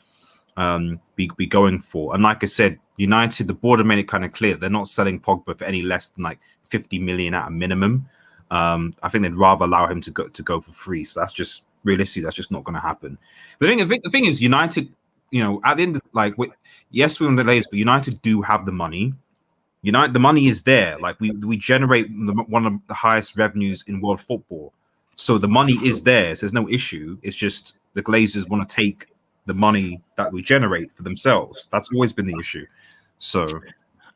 be going for. And like I said, United, the board have made it kind of clear they're not selling Pogba for any less than like 50 million at a minimum. I think they'd rather allow him to go for free. So that's just realistically, that's just not going to happen. The thing is, United, you know, at the end, yes, we're on delays, but United do have the money. The money is there. Like we generate one of the highest revenues in world football, so the money is there. So there's no issue. It's just the Glazers want to take the money that we generate for themselves. That's always been the issue. So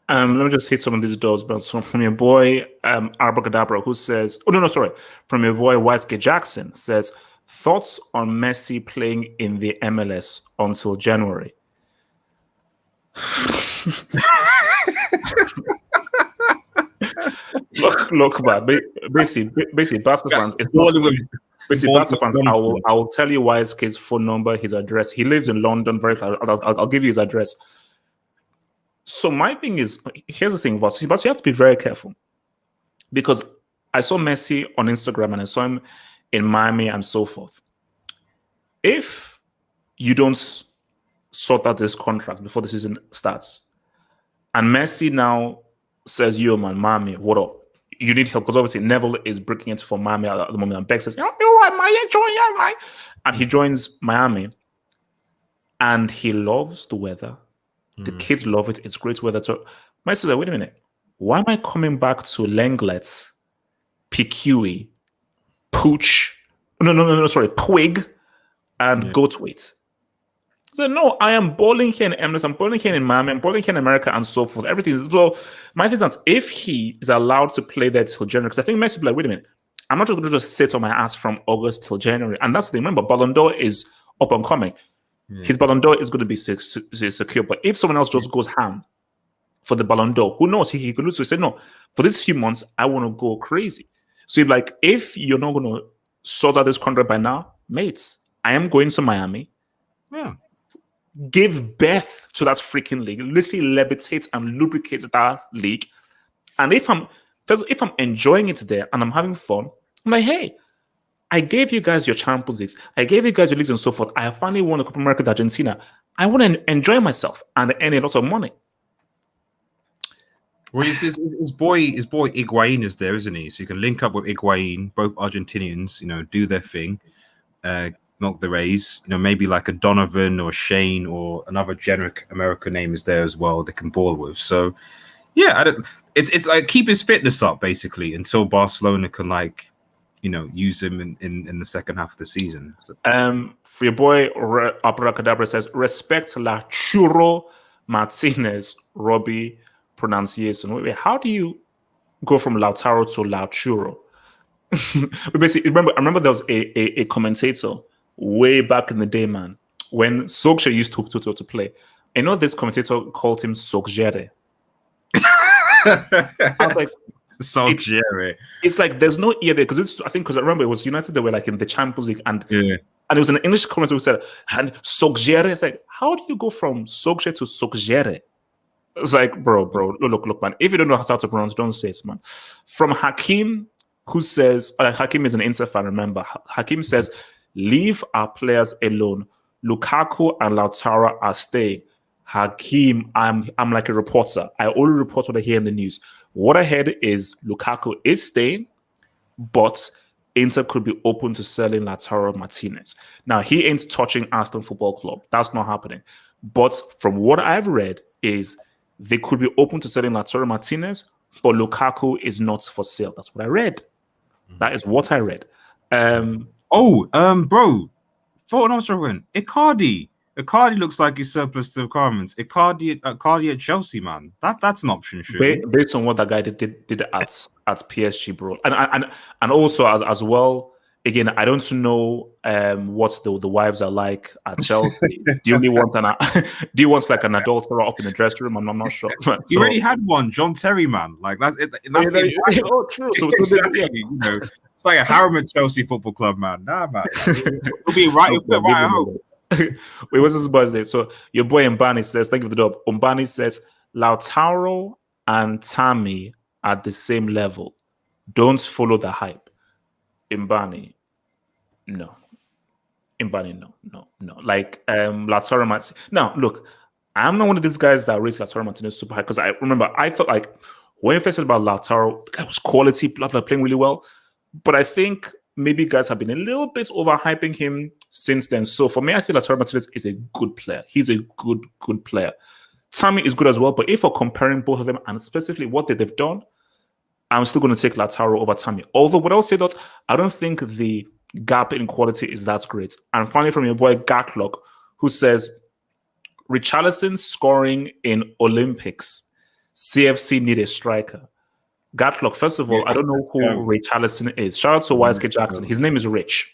let me just hit some of these doors, but so from your boy Abracadabra, who says, from your boy Whitesgate Jackson says, thoughts on Messi playing in the MLS until January. look, man. Basically, Barca fans. Barca fans. I will tell you Whitesgate's phone number, his address. He lives in London. I'll give you his address. So my thing is, here's the thing, but you have to be very careful, because I saw Messi on Instagram and I saw him in Miami and so forth. If you don't sort out this contract before the season starts, and Messi now says, yo, man, Miami, what up? You need help, because obviously Neville is breaking it for Miami at the moment, and Beck says, you're right, man, join, yeah, right. And he joins Miami, and he loves the weather. The kids love it. It's great weather. So Messi said, wait a minute, why am I coming back to Lenglet, PQE, Pooch, Puig, and Goatweight? So no, I am balling here in MLS, I'm balling here in Miami, I'm balling here in America, and so forth. Everything is so. My thing is, if he is allowed to play there till January, because I think Messi will be like, wait a minute, I'm not just going to just sit on my ass from August till January. And that's the thing. Remember, Ballon d'Or is up and coming. His Ballon d'Or is going to be secure. But if someone else just goes ham for the Ballon d'Or, who knows? He could lose. So he said, no, for these few months, I want to go crazy. So if you're not going to sort out this contract by now, mates, I am going to Miami. Yeah. Give birth to that freaking league. Literally levitate and lubricate that league. And if I'm enjoying it there and I'm having fun, I'm like, hey, I gave you guys your Champions Leagues. I gave you guys your leagues and so forth. I finally won a Copa America with Argentina. I want to enjoy myself and earn a lot of money. Well, his boy Higuain is there, isn't he? So you can link up with Higuain, both Argentinians, you know, do their thing, milk the Rays. You know, maybe like a Donovan or Shane or another generic American name is there as well they can ball with. So, yeah, it's like keep his fitness up basically until Barcelona can use him in the second half of the season. So. For your boy Abracadabra says, respect La Churro Martinez, Robbie pronunciation. Wait, how do you go from Lautaro to La Churro? Basically, I remember there was a commentator way back in the day, man, when Solskjaer used to play. I know this commentator called him Solskjaer. I was like, Solskjaer. It's like there's no ear there because I remember it was United that were like in the Champions League and it was an English commentator who said, and Solskjaer. It's like, how do you go from Solskjaer to Solskjaer? It's like, bro, look, man. If you don't know how to pronounce, don't say it, man. From Hakim, who says, Hakim is an Inter fan, remember. Hakim says, leave our players alone. Lukaku and Lautaro are staying. Hakim, I'm like a reporter. I only report what I hear in the news. What I heard is Lukaku is staying, but Inter could be open to selling Lautaro Martinez. Now, he ain't touching Aston Football Club. That's not happening. But from what I've read is they could be open to selling Lautaro Martinez, but Lukaku is not for sale. That's what I read. That is what I read. Bro, thought I was struggling. Icardi looks like he's surplus to requirements. Icardi at Chelsea, man. That's an option, surely. Based on what that guy did at PSG, bro. And also as well, again, I don't know what the wives are like at Chelsea. Do you want like an adulterer up in the dressing room? I'm not sure. You already had one, John Terry, man. Like that's it. Oh, true. So exactly, it's like a harem at Chelsea Football Club, man. Nah, man. It'll be right. It'll right out. Wait, what's his birthday? So your boy Umbani says, thank you for the dub. Umbani says Lautaro and Tammy at the same level. don't follow the hype. Mbani, no. Mbani, no. Like Lautaro Martinez. Now, look, I'm not one of these guys that rates Lautaro Martinez super high because I remember I felt like when you first said about Lautaro, the guy was quality, blah blah, playing really well. But I think maybe guys have been a little bit overhyping him since then. So for me, I say Lautaro Martinez is a good player. He's a good player. Tammy is good as well. But if we're comparing both of them and specifically what they've done, I'm still going to take Lautaro over Tammy. Although what I'll say that I don't think the gap in quality is that great. And finally, from your boy Gatlock, who says Richarlison scoring in Olympics. CFC need a striker. Gatlock, first of all, I don't know who Richarlison is. Shout out to YSK Jackson. His name is Rich.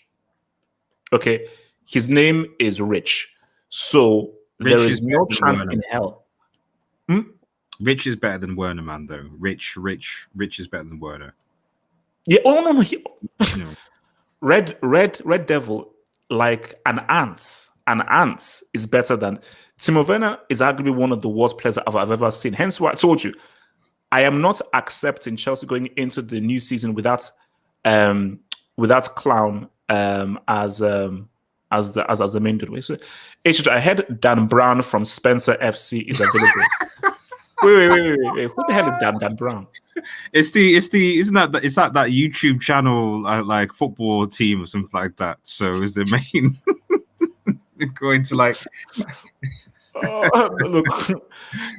Okay. His name is Rich. So there is no chance in hell. Rich is better than Werner, man, though. Rich is better than Werner. Yeah, no. Red Devil, like an ant is better than Timo Werner is arguably one of the worst players I've ever seen. Hence why I told you, I am not accepting Chelsea going into the new season without Clown as the main dude. So, I heard Dan Brown from Spencer FC is available. wait. Who the hell is Dan Brown? It's that YouTube channel like football team or something like that. So is the main going to like look,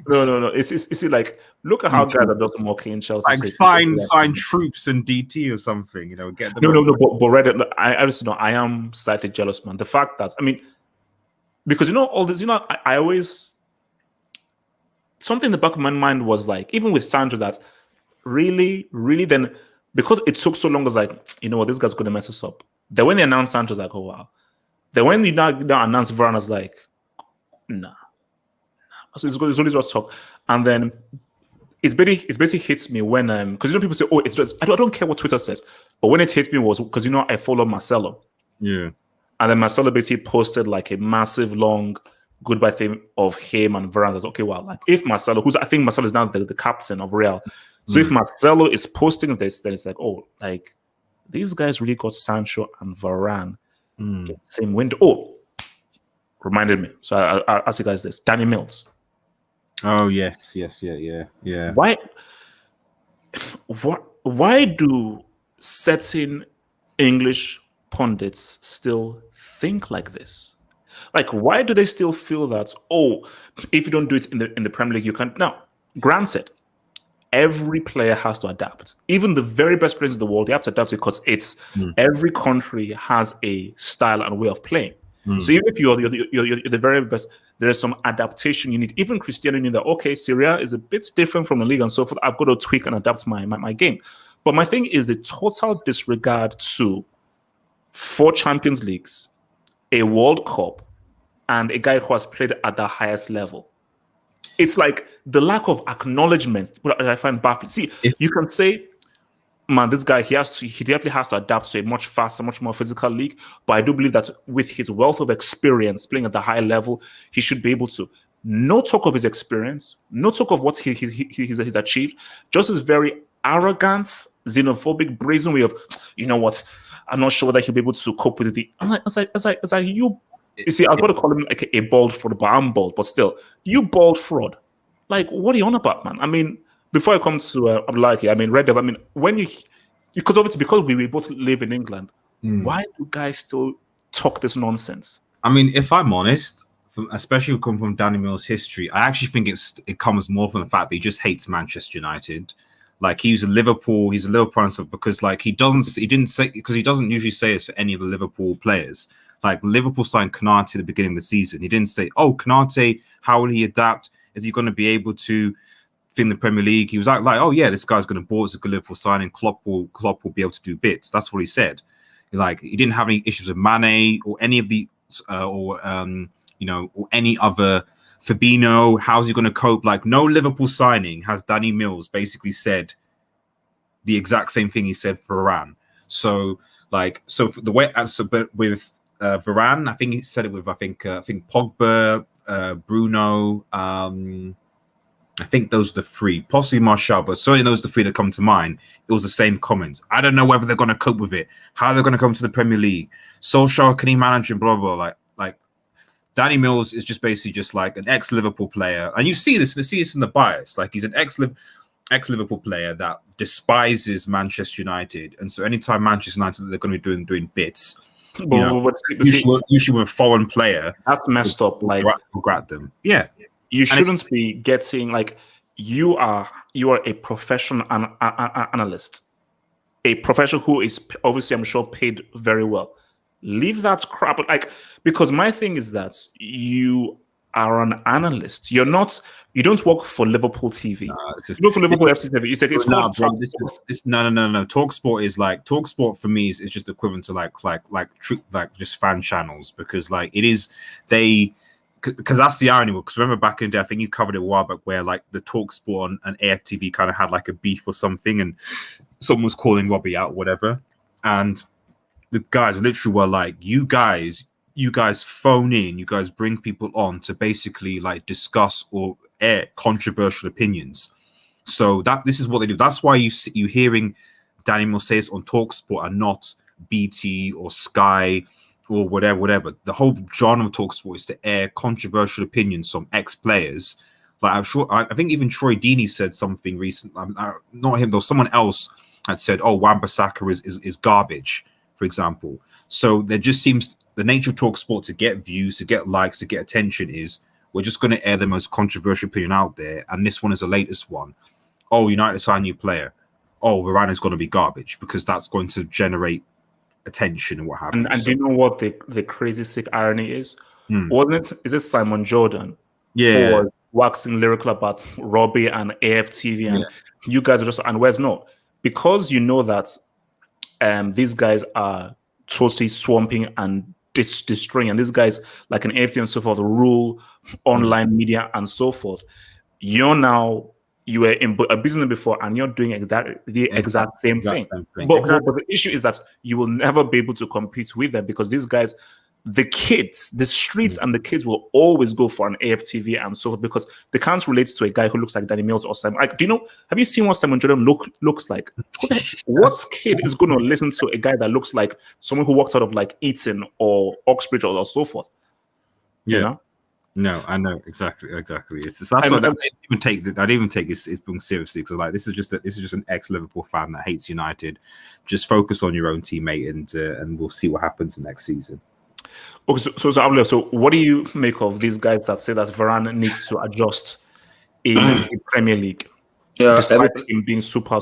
no. It's like look at how guys are just mocking in Chelsea. Like sign troops and DT or something, you know. Get them. No. But Reddit, I honestly know I am slightly jealous, man. The fact that because all this, I always something in the back of my mind was like, even with Sandro, that really then because it took so long, I was like, what, this guy's gonna mess us up. Then when they announced Sancho, I was like, oh wow. Then when you now announce Varane, I was like, nah. So it's only just talk. And then it basically hits me when because people say, oh, it's just I don't care what Twitter says, but when it hits me was because I follow Marcelo. Yeah. And then Marcelo basically posted like a massive long goodbye thing of him and Varane. I was okay, well, like if Marcelo, I think Marcelo is now the captain of Real. So if Marcelo is posting this, then it's like, oh, like these guys really got Sancho and Varane in the same window. Oh, reminded me. So I ask you guys this: Danny Mills. Oh yes, yeah. Why do certain English pundits still think like this? Like, why do they still feel that? Oh, if you don't do it in the Premier League, you can't. Now, granted, every player has to adapt. Even the very best players in the world, they have to adapt because it's every country has a style and way of playing. So even if you're the very best, there is some adaptation you need. Even Cristiano knew that, okay, Serie is a bit different from the league and so forth. I've got to tweak and adapt my game. But my thing is the total disregard to 4 Champions Leagues, a World Cup, and a guy who has played at the highest level. It's like the lack of acknowledgement that I find baffling. See, you can say, man, this guy, he definitely has to adapt to a much faster, much more physical league. But I do believe that with his wealth of experience playing at the high level, he should be able to. No talk of his experience, no talk of what he's achieved, just his very arrogant, xenophobic, brazen way of, you know what, I'm not sure that he'll be able to cope with it. It's like you see, I was going to call him like a bald fraud, but I'm bald, but still, you bald fraud. Like, what are you on about, man? I mean, before I come to Abdullahi, Red Devil, because obviously, because we both live in England, why do guys still talk this nonsense? I mean, if I'm honest, especially coming from Danny Mills' history, I actually think it comes more from the fact that he just hates Manchester United. Like he's a Liverpool answer because like he doesn't usually say this for any of the Liverpool players. Like Liverpool signed Kounde at the beginning of the season. He didn't say, "Oh, Kounde, how will he adapt? Is he going to be able to fit in the Premier League?" He was like, "Oh yeah, this guy's going to ball. It's a good Liverpool signing. Klopp will be able to do bits." That's what he said. Like he didn't have any issues with Mane or any of the or any other Fabinho. How's he going to cope? Like no Liverpool signing has Danny Mills basically said the exact same thing he said for Varane. So the way but with Varane, I think he said it with I think Pogba, Bruno, I think those are the three, possibly Martial, but certainly those are the three that come to mind. It was the same comments. I don't know whether they're going to cope with it, how they're going to come to the Premier League. Solskjaer, can he manage and blah, blah, like Danny Mills is just basically just like an ex-Liverpool player. And you see this in the bias. Like, he's an ex-Liverpool player that despises Manchester United. And so anytime Manchester United, they're going to be doing bits, usually with a foreign player. That's messed up. Like, grab them. Yeah. You shouldn't be getting, like, you are a professional analyst, a professional who is obviously, I'm sure, paid very well. Leave that crap, like, because my thing is that you are an analyst. You don't work for Liverpool TV. You work for Liverpool FC TV. It's called no. TalkSport is like, TalkSport for me is just equivalent to like just fan channels, because like it is because that's the irony. Because remember back in the day, I think you covered it a while back, where like the TalkSport and AFTV kind of had like a beef or something, and someone was calling Robbie out, whatever, and the guys literally were like, you guys phone in, you guys bring people on to basically like discuss or air controversial opinions. So this is what they do. That's why you hearing Danny Mills say this on TalkSport and not BT or Sky or whatever. The whole genre of TalkSport is to air controversial opinions from ex-players. Like, I'm sure, I think even Troy Deeney said something recently. Not him though. Someone else had said, "Oh, Wan-Bissaka is garbage," for example. So there just seems the nature of TalkSport to get views, to get likes, to get attention is we're just going to air the most controversial opinion out there, and this one is the latest one. Oh, United sign a new player. Oh, Varane is going to be garbage because that's going to generate attention and what have you. And do you know what the crazy sick irony is? Is it Simon Jordan? Yeah. Who was waxing lyrical about Robbie and AFTV and you guys are just, and where's no? Because you know that these guys are totally swamping and destroying, and these guys like an AFTV and so forth rule online media and so forth. You were in a business before, and you're doing the exact same thing. But the issue is that you will never be able to compete with them, because these guys, the kids, the streets and the kids will always go for an AFTV and so forth, because they can't relate to a guy who looks like Danny Mills or Simon. Like, have you seen what Simon Jordan looks like? What kid is going to listen to a guy that looks like someone who walked out of like Eton or Oxbridge or so forth? Yeah. You know? No, I know exactly. It's just, that's why I didn't even take this seriously, because like this is just an ex-Liverpool fan that hates United. Just focus on your own teammate, and we'll see what happens next season. Okay, so what do you make of these guys that say that Varane needs to adjust in the Premier League, despite him being super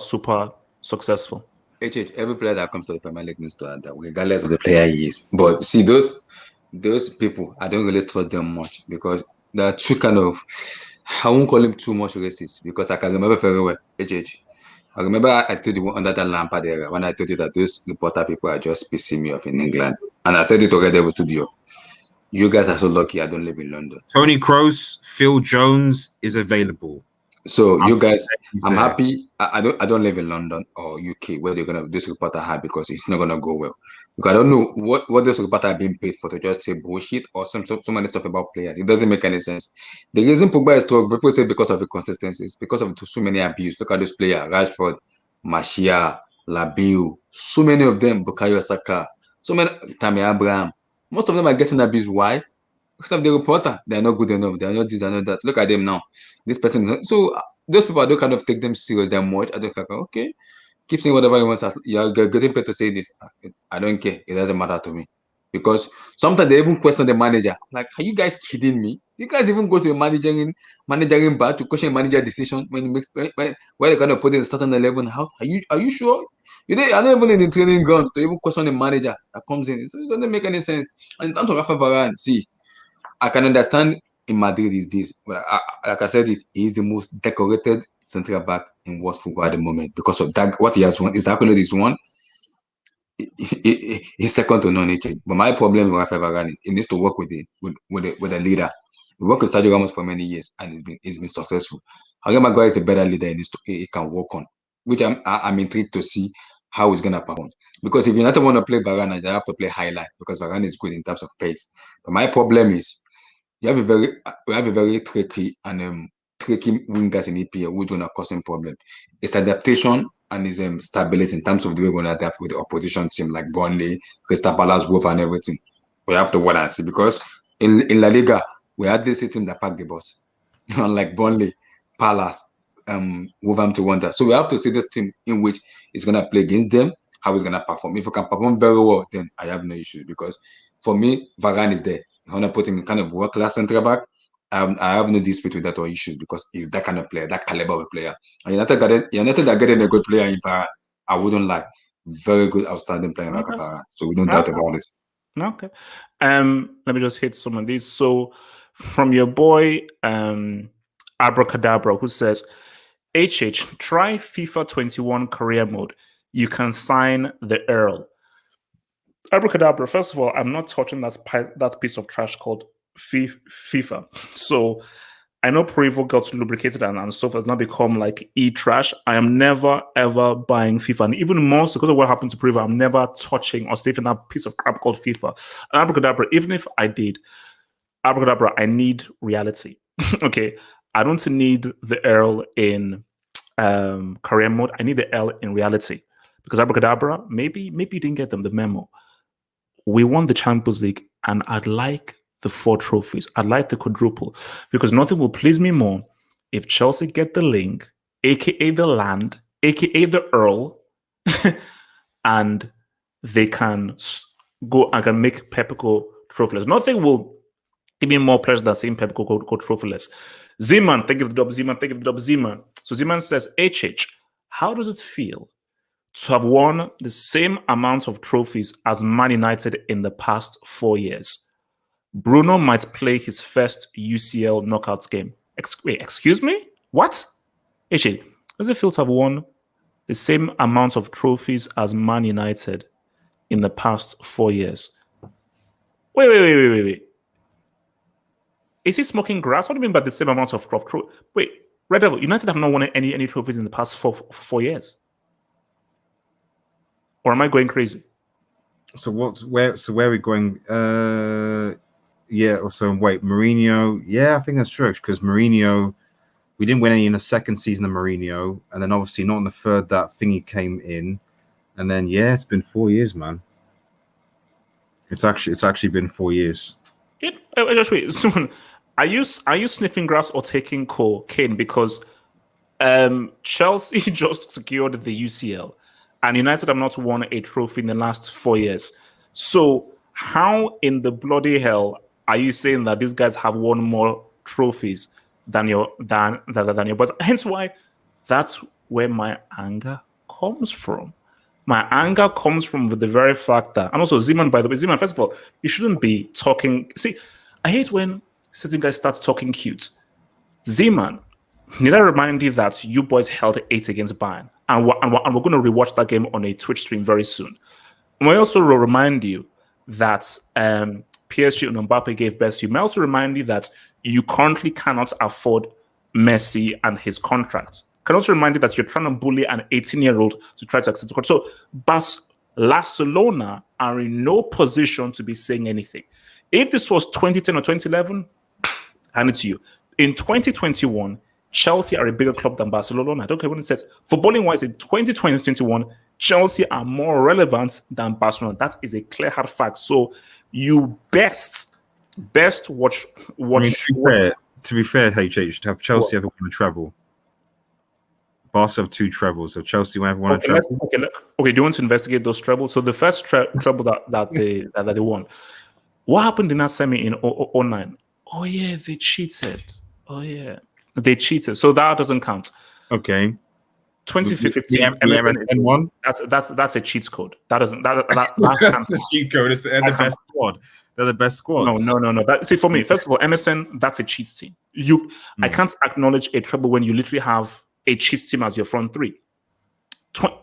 successful? Every player that comes to the Premier League needs to adapt, regardless of the player he is. But see, those people, I don't really trust them much, because there are two kind of, I won't call him too much racist, because I can remember very well, I remember I told you under that Lampard era, when I told you that those reporter people are just pissing me off in England. And I said it already with studio. You guys are so lucky I don't live in London. Tony Kroos, Phil Jones is available. So you guys, I'm happy. I don't live in London or UK where they're gonna this reporter hard, because it's not gonna go well. Because I don't know what this reporter are being paid for, to just say bullshit or so many stuff about players. It doesn't make any sense. The reason Pogba is talk, people say because of the consistency, it's because of so many abuse. Look at those players: Rashford, Martial, Labiu, so many of them, Bukayo Saka, so many, Tammy Abraham. Most of them are getting abused. Why? Because of the reporter. They are not good enough. They are not this, they are not that. Look at them now. This person is not, so those people, I don't kind of take them serious that much. I don't like, okay, keep saying whatever you want. You're getting paid to say this. I don't care. It doesn't matter to me. Because sometimes they even question the manager. Like, are you guys kidding me? Do you guys even go to a managing bar to question manager decision when he makes when they're gonna put in a certain 11 out? Are you sure? You know, I'm not even in the training ground to even question the manager that comes in. So it doesn't make any sense. And in terms of Rafa Varane, see, I can understand in Madrid these days, but like I said, he is the most decorated central back in world football at the moment, because of that. What he has won is actually this one. He's second to none. But my problem with Rafa Varane is he needs to work with a leader. He worked with Sergio Ramos for many years, and he's been successful. Harry Maguire is a better leader. He can work on, which I'm intrigued to see how he's gonna perform. Because if United want to play Varane, they have to play highlight, because Varane is good in terms of pace. But my problem is we have a very tricky and tricky wingers in EPL which gonna cause him problem. It's adaptation and his stability in terms of the way we're gonna adapt with the opposition team like Burnley, Crystal Palace, Wolves, and everything. We have to wait and see because in La Liga we had this team that packed the bus, unlike Burnley, Palace, Wolverhampton Wonder. So we have to see this team in which is gonna play against them, how he's gonna perform. If he can perform very well, then I have no issues because for me, Varane is there. I want to put him in kind of world class centre back. I have no dispute with that or issues because he's that kind of player, that caliber of player. And United are getting a good player in Varane. I wouldn't like very good, outstanding player like Varane. So we don't doubt about it. Okay. Let me just hit some of these. So from your boy Abracadabra, who says, HH, try FIFA 21 career mode. You can sign the Earl. Abracadabra, first of all, I'm not touching that piece of trash called FIFA. So I know Prevo got lubricated and stuff has now become like e-trash. I am never, ever buying FIFA. And even more so because of what happened to Prevo, I'm never touching or saving that piece of crap called FIFA. And Abracadabra, even if I did, Abracadabra, I need reality. Okay. I don't need the Earl in career mode. I need the L in reality. Because Abracadabra, maybe you didn't get them the memo. We won the Champions League and I'd like the 4 trophies. I'd like the quadruple because nothing will please me more if Chelsea get the link, aka the land, aka the Earl, and they can go and can make Pep go trophyless. Nothing will give me more pleasure than seeing Pep go trophyless. Zeman, thank you for the dub. Zeman, thank you for the dub. Zeman. So Zeman says, HH, how does it feel to have won the same amount of trophies as Man United in the past 4 years? Bruno might play his first UCL knockout game. Wait, excuse me? What? HH, does it feel to have won the same amount of trophies as Man United in the past 4 years? Wait. Is he smoking grass? What do you mean by the same amount of trophies? Wait, Red Devil, United have not won any trophies in the past four years. Or am I going crazy? So where are we going? Yeah, also wait, Mourinho. Yeah, I think that's true because Mourinho, we didn't win any in the second season of Mourinho, and then obviously not in the third that thingy came in. And then yeah, it's been 4 years, man. It's actually been 4 years. Just wait, soon. Are you sniffing grass or taking cocaine? Because Chelsea just secured the UCL, and United have not won a trophy in the last 4 years. So how in the bloody hell are you saying that these guys have won more trophies than your boys? Hence why that's where my anger comes from. My anger comes from the very fact that, and also Zeman, by the way, Zeman, first of all, you shouldn't be talking. See, I hate when certain guys start talking cute. Zeman, need I remind you that you boys held 8 against Bayern, and we're going to rewatch that game on a Twitch stream very soon. And we also will remind you that PSG and Mbappe gave best. You may also remind you that you currently cannot afford Messi and his contract. Can also remind you that you're trying to bully an 18-year-old to try to access the court. So Barcelona are in no position to be saying anything. If this was 2010 or 2011, hand it to you. In 2021, Chelsea are a bigger club than Barcelona. I don't care what it says. Footballing-wise, in 2020-21, Chelsea are more relevant than Barcelona. That is a clear hard fact. So you best watch. I mean, to be fair, HH, to have Chelsea ever won a treble. Barca have 2 trebles, so Chelsea won't have won a treble. Okay, do you want to investigate those trebles? So the first treble that they won, what happened in that semi in 09? Oh yeah, they cheated. Oh yeah, they cheated. So that doesn't count. Okay. 2015 MSN one. That's a cheat code. That's a cheat code. It's the best squad. They're the best squad. No. See, for me, first of all, MSN, that's a cheat team. I can't acknowledge a treble when you literally have a cheat team as your front 3.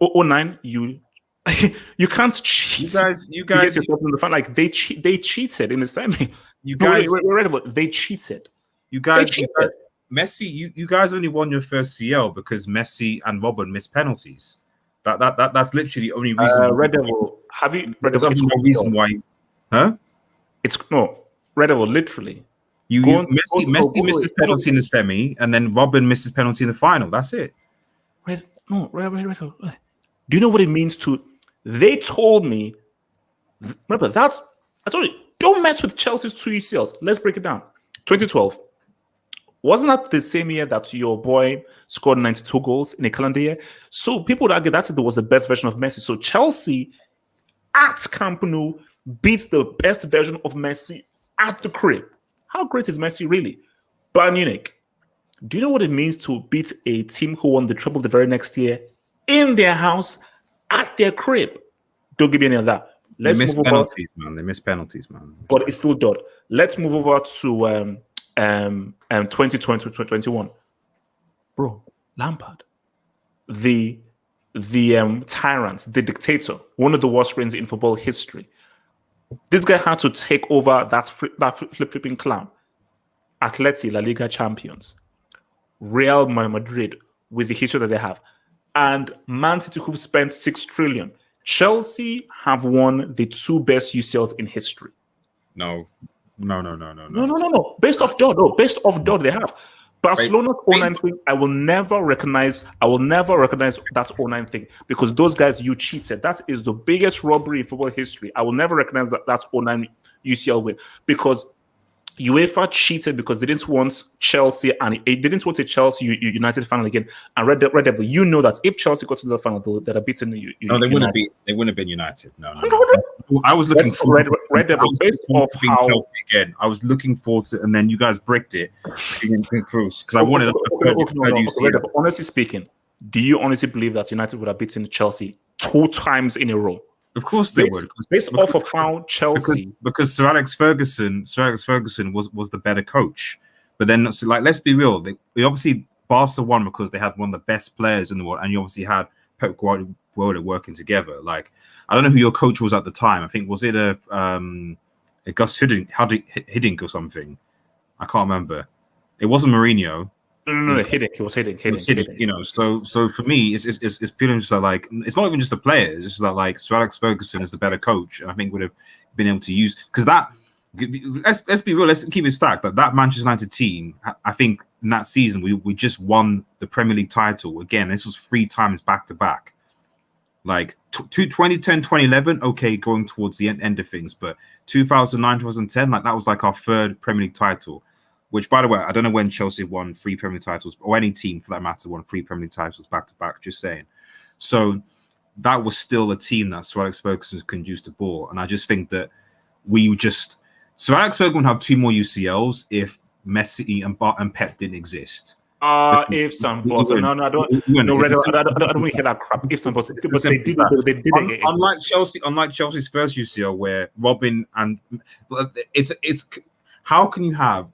09, you can't cheat. You guys, like they cheated in the semi. They cheated. You guys, Messi, you guys only won your first CL because Messi and Robin missed penalties. That's literally the only reason. Red Devil, There's no reason why, huh? Red Devil, literally. Messi misses penalty in the semi, and then Robin misses penalty in the final. That's it. Wait. Do you know what it means to? They told me. Remember, I told you, don't mess with Chelsea's 2 UCLs. Let's break it down. 2012. Wasn't that the same year that your boy scored 92 goals in a calendar year? So people would argue that it was the best version of Messi. So Chelsea at Camp Nou beats the best version of Messi at the crib. How great is Messi really? Bayern Munich. Do you know what it means to beat a team who won the treble the very next year in their house at their crib? Don't give me any of that. They miss penalties, man. They miss penalties, man. But it's still done. Let's move over to 2020, 2021. Bro, Lampard, the tyrant, the dictator, one of the worst reigns in football history. This guy had to take over that flip-flipping clown. Atleti, La Liga champions. Real Madrid, with the history that they have. And Man City, who've spent 6 trillion. Chelsea have won the 2 best UCLs in history. No. Based off DOD, they have. Barcelona's 09 thing, I will never recognize that 09 thing because those guys, you cheated. That is the biggest robbery in football history. I will never recognize that 09 UCL win because UEFA cheated because they didn't want Chelsea and they didn't want a Chelsea United final again. And Red Devil, you know that if Chelsea got to the final, they'd have beaten you. No, they wouldn't be. They wouldn't have been United. No. I was looking forward. Red Devil, based off how again. I was looking forward to, and then you guys bricked it because I wanted. Red Devil, honestly speaking, do you honestly believe that United would have beaten Chelsea 2 times in a row? Of course they would. Based off of how Chelsea, because Sir Alex Ferguson was the better coach. But then, let's be real. They obviously Barca won because they had one of the best players in the world, and you obviously had Pep Guardiola working together. Like, I don't know who your coach was at the time. I think was it a Gus Hiddink or something. I can't remember. It wasn't Mourinho. No, Hiddink. It was Hiddink. You know, so for me, it's purely just like it's not even just the players. It's just that like Sir Alex Ferguson is the better coach, and I think would have been able to use because that. Let's be real. Let's keep it stacked. But that Manchester United team, I think in that season we just won the Premier League title again. This was 3 times back to back. Like 2010, 2011, okay, going towards the end of things, but 2009, 2010, like that was like our 3rd Premier League title. Which, by the way, I don't know when Chelsea won 3 Premier League titles, or any team for that matter won 3 Premier League titles back to back. Just saying. So that was still a team that Sir Alex Ferguson can use the ball, and I just think that we just Sir Alex Ferguson would have 2 more UCLs if Messi and Pep didn't exist. If some boss, no, I don't want to hear that crap. If some boss, but they didn't. Unlike Chelsea's first UCL, where Robin and it's how can you have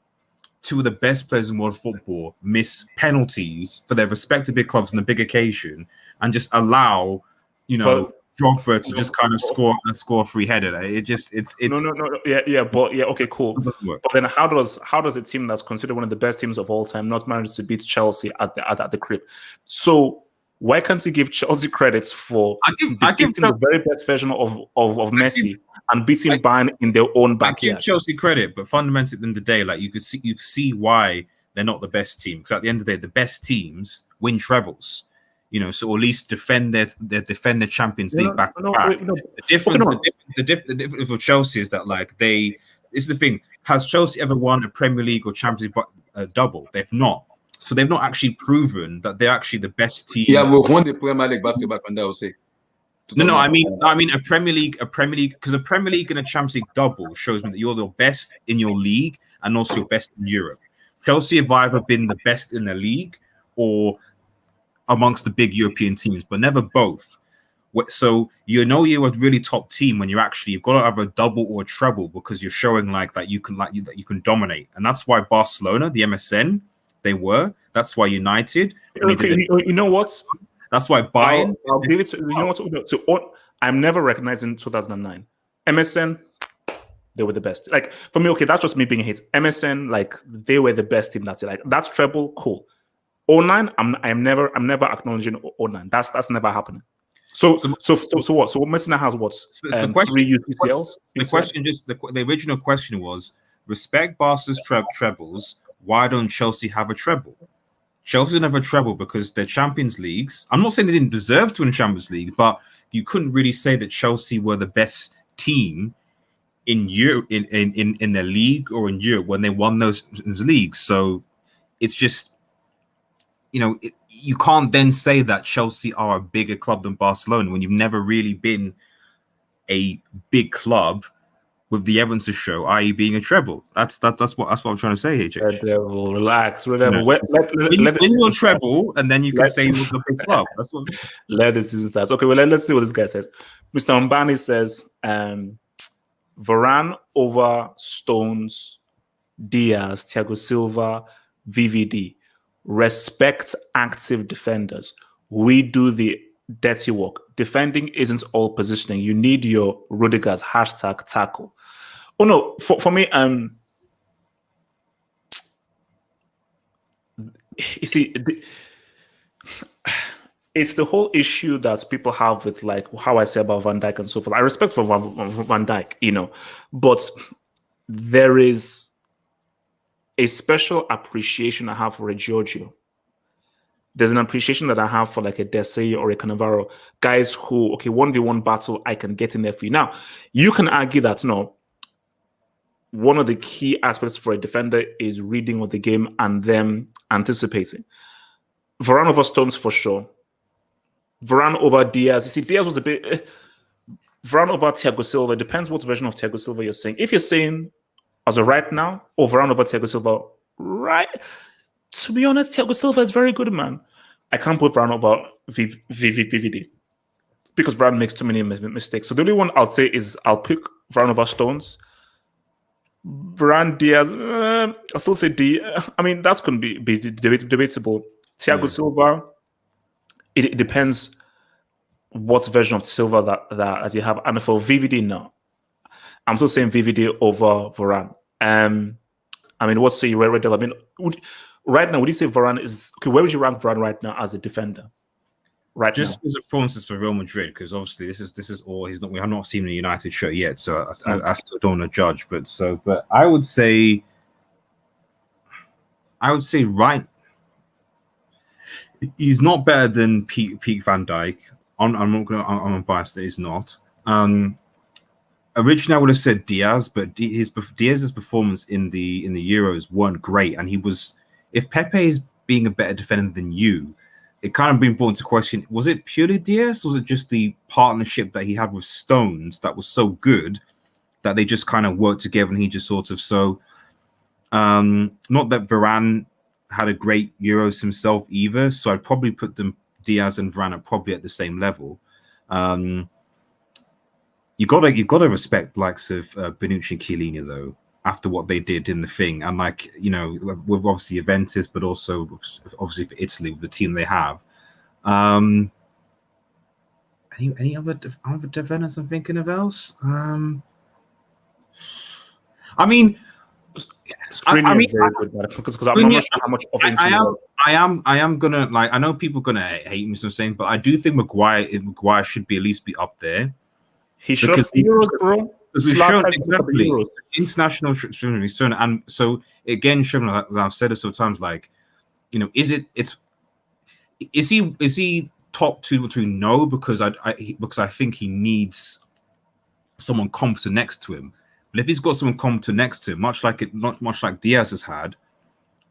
2 of the best players in world football miss penalties for their respective big clubs on a big occasion and just allow, Drogba to just kind of score a free header? It's okay, cool. But then how does a team that's considered one of the best teams of all time not manage to beat Chelsea at the crib? So why can't he give Chelsea credits for beating the very best version of Messi and beating Bayern in their own backyard? I give Chelsea credit, but fundamentally at the end of the day, like you could see why they're not the best team. Because at the end of the day, the best teams win trebles. So at least defend their Champions League back to back. The difference with Chelsea is that this is the thing. Has Chelsea ever won a Premier League or Champions League double? They've not. So they've not actually proven that they're actually the best team. Yeah, we've won the Premier League back to back, and I will say. No, I mean a Premier League, because a Premier League and a Champions League double shows me that you're the best in your league and also your best in Europe. Chelsea have either been the best in the league or amongst the big European teams, but never both. So you're a really top team when you've got to have a double or a treble because you're showing that you can dominate, and that's why Barcelona, the MSN, they were. That's why United. You know what? That's why Bayern. I'll give it to you. Know what? So I'm never recognizing 2009 MSN. They were the best. Like for me, okay, that's just me being a hit. MSN, they were the best team. That's it. That's treble, cool. 09, I'm never acknowledging 09. That's never happening. So what? So Messi now has what? 3 UCLs. The question, the original question was, respect Barca's trebles. Why don't Chelsea have a treble? Chelsea didn't have a treble because their Champions Leagues. I'm not saying they didn't deserve to win Champions League, but you couldn't really say that Chelsea were the best team in Europe, in their league or in Europe when they won those leagues. So it's just, you can't then say that Chelsea are a bigger club than Barcelona when you've never really been a big club with the evidence to show, i.e., being a treble. That's what I'm trying to say here, Red Devil, relax, Red Devil. Win your treble, and then you can say it was a big club. That's what. Let the season start. Okay, well, let's see what this guy says. Mr. Mbani says, Varane over Stones, Diaz, Thiago Silva, VVD. Respect active defenders. We do the dirty work. Defending isn't all positioning. You need your Rudiger's #tackle. Oh no, for me, you see, it's the whole issue that people have with like how I say about Van Dijk and so forth. I respect for Van Dijk, but there is a special appreciation I have for a Giorgio. There's an appreciation that I have for like a Desai or a Cannavaro, guys who, okay, 1v1 battle, I can get in there for you. Now, you can argue that, one of the key aspects for a defender is reading of the game and then anticipating. Varane over Stones for sure. Varane over Diaz. You see, Diaz was a bit... Varane over Thiago Silva. It depends what version of Thiago Silva you're saying. If you're saying, as of right now, Varane over Thiago Silva, right... To be honest, Thiago Silva is very good, man. I can't put Varane over VVD because Varane makes too many mistakes. So the only one I'll say is I'll pick Varane over Stones. Varane, Diaz, I'll still say D. I mean, that's going to be debatable. Thiago Silva, it depends what version of Silva that you have. And for VVD, no. I'm still saying VVD over Varane. I mean, what's the Red Devil? I mean, right now, would you say Varane is okay? Where would you rank Varane right now as a defender? Right just now, as a performances for Real Madrid, because obviously this is all he's not. We have not seen a United shirt yet, so I still don't want to judge. But I would say right. He's not better than peak Van Dijk. I'm biased that he's not. Originally, I would have said Diaz, but Diaz's performance in the Euros weren't great, and he was. If Pepe is being a better defender than you, it kind of been brought into question. Was it purely Diaz, or was it just the partnership that he had with Stones that was so good that they just kind of worked together and he just sort of so. Not that Varane had a great Euros himself either, so I'd probably put them Diaz and Varane probably at the same level. You gotta respect likes of Bonucci and Chiellini though. After what they did in the thing, and with obviously Juventus, but also obviously for Italy with the team they have. Any other defenders I'm thinking of else? I mean, Skriniar is very good because I'm not sure how much of it I am gonna I know people are gonna hate me for saying, but I do think Maguire should at least be up there. He showed Euros, bro. Because we've shown exactly international shown, and so again, showing like I've said it so times, is he top two between? No, because I think he needs someone competent next to him. But if he's got someone competent next to him, much like Diaz has had,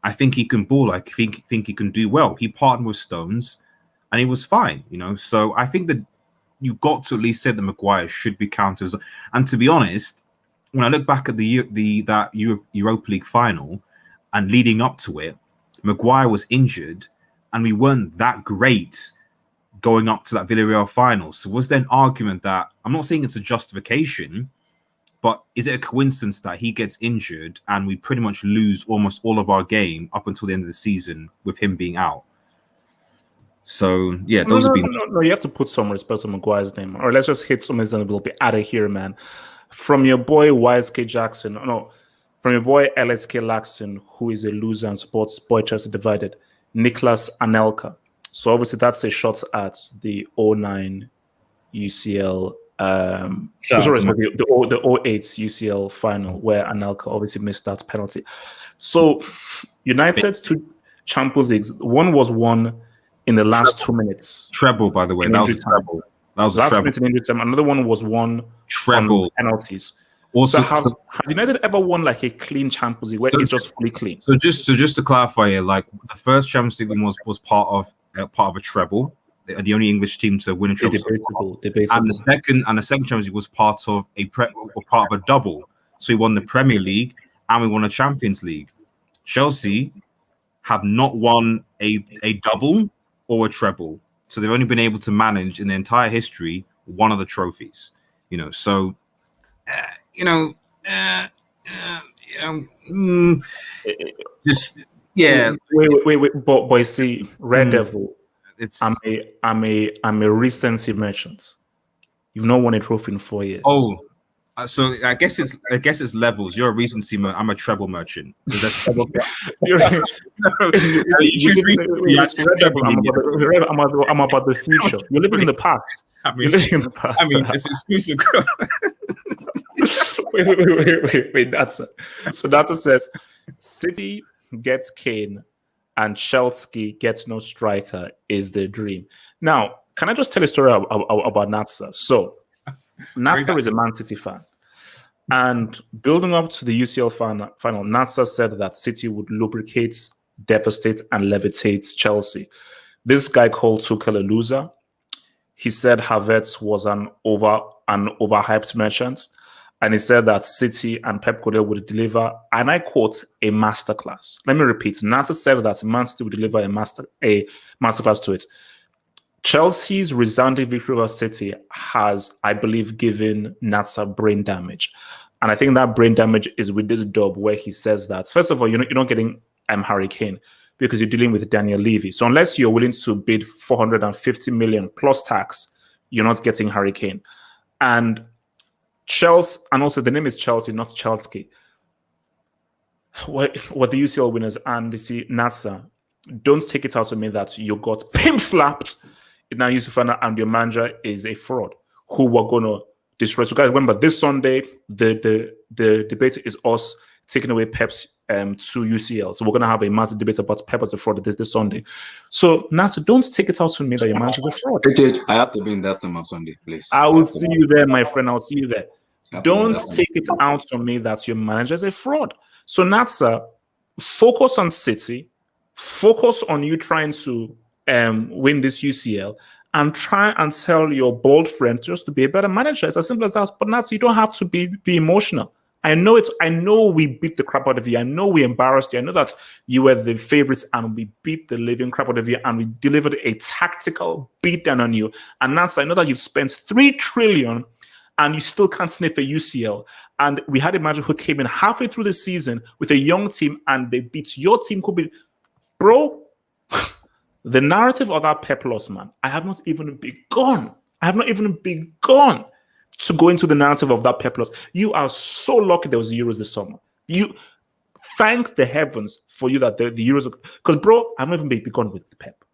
I think he can ball. I think he can do well. He partnered with Stones, and he was fine. So I think that. You've got to at least say that Maguire should be counted as, and to be honest, when I look back at that Europa League final and leading up to it, Maguire was injured, and we weren't that great going up to that Villarreal final. So was there an argument that I'm not saying it's a justification, but is it a coincidence that he gets injured and we pretty much lose almost all of our game up until the end of the season with him being out? So yeah, those have been. No, you have to put some respect on Maguire's name, or let's just hit something and we'll be out of here, man. From your boy YSK Jackson, from your boy LSK Laxton, who is a loser and supports Boy Chelsea Divided, Nicholas Anelka. So obviously that's a shot at the 09 UCL Shout out sorry, to my- the 08 UCL final where Anelka obviously missed that penalty. So United's two Champions Leagues, one was won in the last 2 minutes. treble, by the way. In That was a injury time. treble. That was a Last treble. minute in injury time. Another one was won Treble. on penalties. Also, So have United ever won like a clean Champions League where So- it's just fully clean? So just to clarify here, like the first Champions League was part of a treble, the only English team to win a treble. Debatable. And the second Champions League was part of part of a double. So we won the Premier League and we won a Champions League. Chelsea have not won a double or a treble, so they've only been able to manage in their entire history one of the trophies. You know, so just yeah. Wait. But you see, Red Devil. It's I'm a recency merchant. You've not won a trophy in 4 years. So I guess it's levels. You're a recency merchant. I'm a treble merchant. So that's treble. I'm about the future. You're living in the past. You're living in the past. I mean, it's exclusive. Wait. Data says City gets Kane and Chelsea gets no striker is the dream. Now, can I just tell a story about Natsa? So, Natsa is a Man City fan. And building up to the UCL final, Natsa said that City would lubricate, devastate, and levitate Chelsea. This guy called Tuchel a loser. He said Havertz was an overhyped merchant. And he said that City and Pep Guardiola would deliver, and I quote, a masterclass. Let me repeat. Natsa said that Man City would deliver a masterclass to it. Chelsea's resounding victory over City has, I believe, given Natsa brain damage. And I think that brain damage is with this dub where he says that, first of all, you're not getting Harry Kane because you're dealing with Daniel Levy. So unless you're willing to bid 450 million plus tax, you're not getting Harry Kane. And Chelsea, and also the name is Chelsea, not Chelsea. What the UCL winners and you see Natsa, don't take it out of me that you got pimp slapped. Now Yusufana and your manager is a fraud who we're gonna destroy. So guys, remember this Sunday the debate is us taking away Pep's to UCL. So we're gonna have a massive debate about Pep as a fraud this Sunday. So Natsa, don't take it out on me that your manager is a fraud. I have to be in that on Sunday, please. I will see you there, my friend. I'll see you there. Don't take it out on me that your manager is a fraud. So Natsa, focus on City, focus on you trying to win this UCL, and try and tell your bold friend just to be a better manager. It's as simple as that. But Natsa, you don't have to be emotional. I know we beat the crap out of you. I know we embarrassed you. I know that you were the favorites and we beat the living crap out of you and we delivered a tactical beatdown on you. And Natsa, I know that you've spent 3 trillion and you still can't sniff a UCL. And we had a manager who came in halfway through the season with a young team and they beat your team. Could be, bro, the narrative of that Pep loss, man, I have not even begun to go into the narrative of that Pep loss. You are so lucky there was the Euros this summer. You thank the heavens for you that the Euros, because bro, I've not even begun with Pep.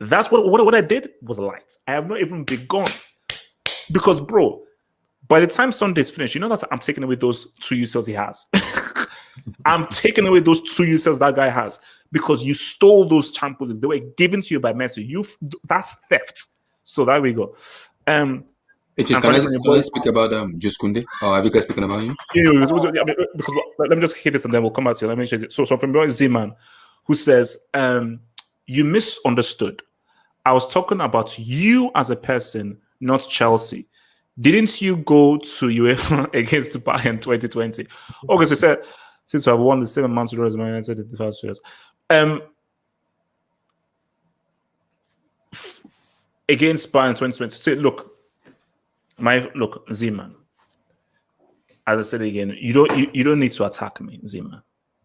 That's what I did was light. I have not even begun. Because bro, by the time Sunday's finished, you know that I'm taking away those 2 UCLs he has. I'm taking away those 2 UCLs that guy has because you stole those Champions Leagues. They were given to you by Messi. That's theft. So there we go. Can I speak about Zouma-Kounde? Or have you guys speaking about him? Because let me just hit this and then we'll come back to you. Let me share it. So from Zeman, who says, you misunderstood. I was talking about you as a person, not Chelsea. Didn't you go to UEFA against Bayern 2020? Okay, so he said, since I've won the same amount of euros as Man United in the first years. Against Bayern 2020. Say, look, Zeman. As I said again, you don't need to attack me, Zeman.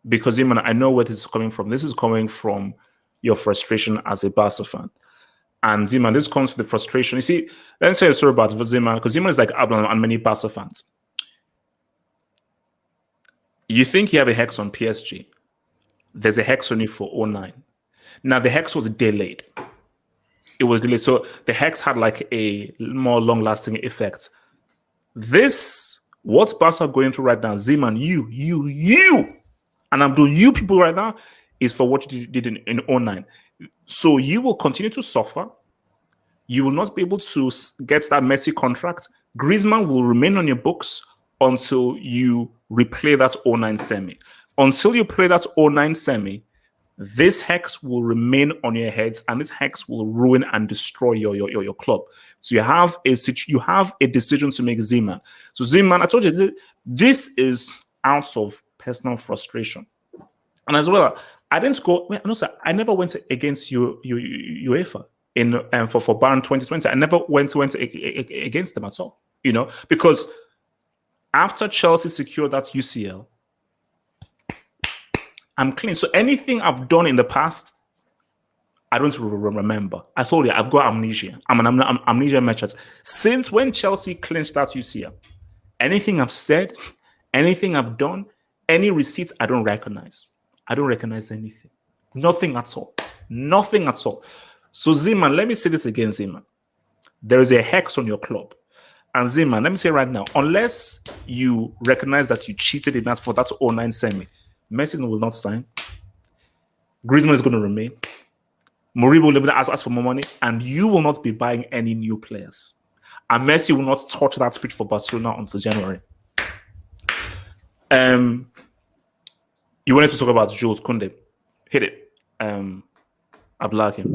Because Zeman, I know where this is coming from. This is coming from your frustration as a Barca fan. And Zeman, this comes from the frustration. You see, let's say a story about Zeman, because Zeman is like Abdul and many Barca fans. You think you have a hex on PSG. There's a hex on you for 09. Now, the hex was delayed. It was delayed. So the hex had like a more long-lasting effect This, what Barca are going through right now, Zeman, you, and I'm doing you people right now, is for what you did in 09. So you will continue to suffer. You will not be able to get that Messi contract. Griezmann will remain on your books until you replay that 09 semi. Until you play that 09 semi, this hex will remain on your heads, and this hex will ruin and destroy your club. So you have a decision to make, Zeman. So Zeman, I told you this is out of personal frustration, and as well, I didn't score. No, sir, I never went against UEFA in for Bayern 2020. I never went against them at all. Because after Chelsea secured that UCL, I'm clean. So anything I've done in the past, I don't remember. I told you, I've got amnesia. I'm an amnesia merchant. Since when Chelsea clinched that UCL, anything I've said, anything I've done, any receipts, I don't recognize. I don't recognize anything. Nothing at all. Nothing at all. So Zeman, let me say this again, Zeman. There is a hex on your club. And Zeman, let me say right now, unless you recognize that you cheated in that for that 09 semi, Messi will not sign. Griezmann is going to remain. Moriba will ask for more money, and you will not be buying any new players. And Messi will not touch that pitch for Barcelona until January. You wanted to talk about Zouma-Kounde. Hit it. I've liked him.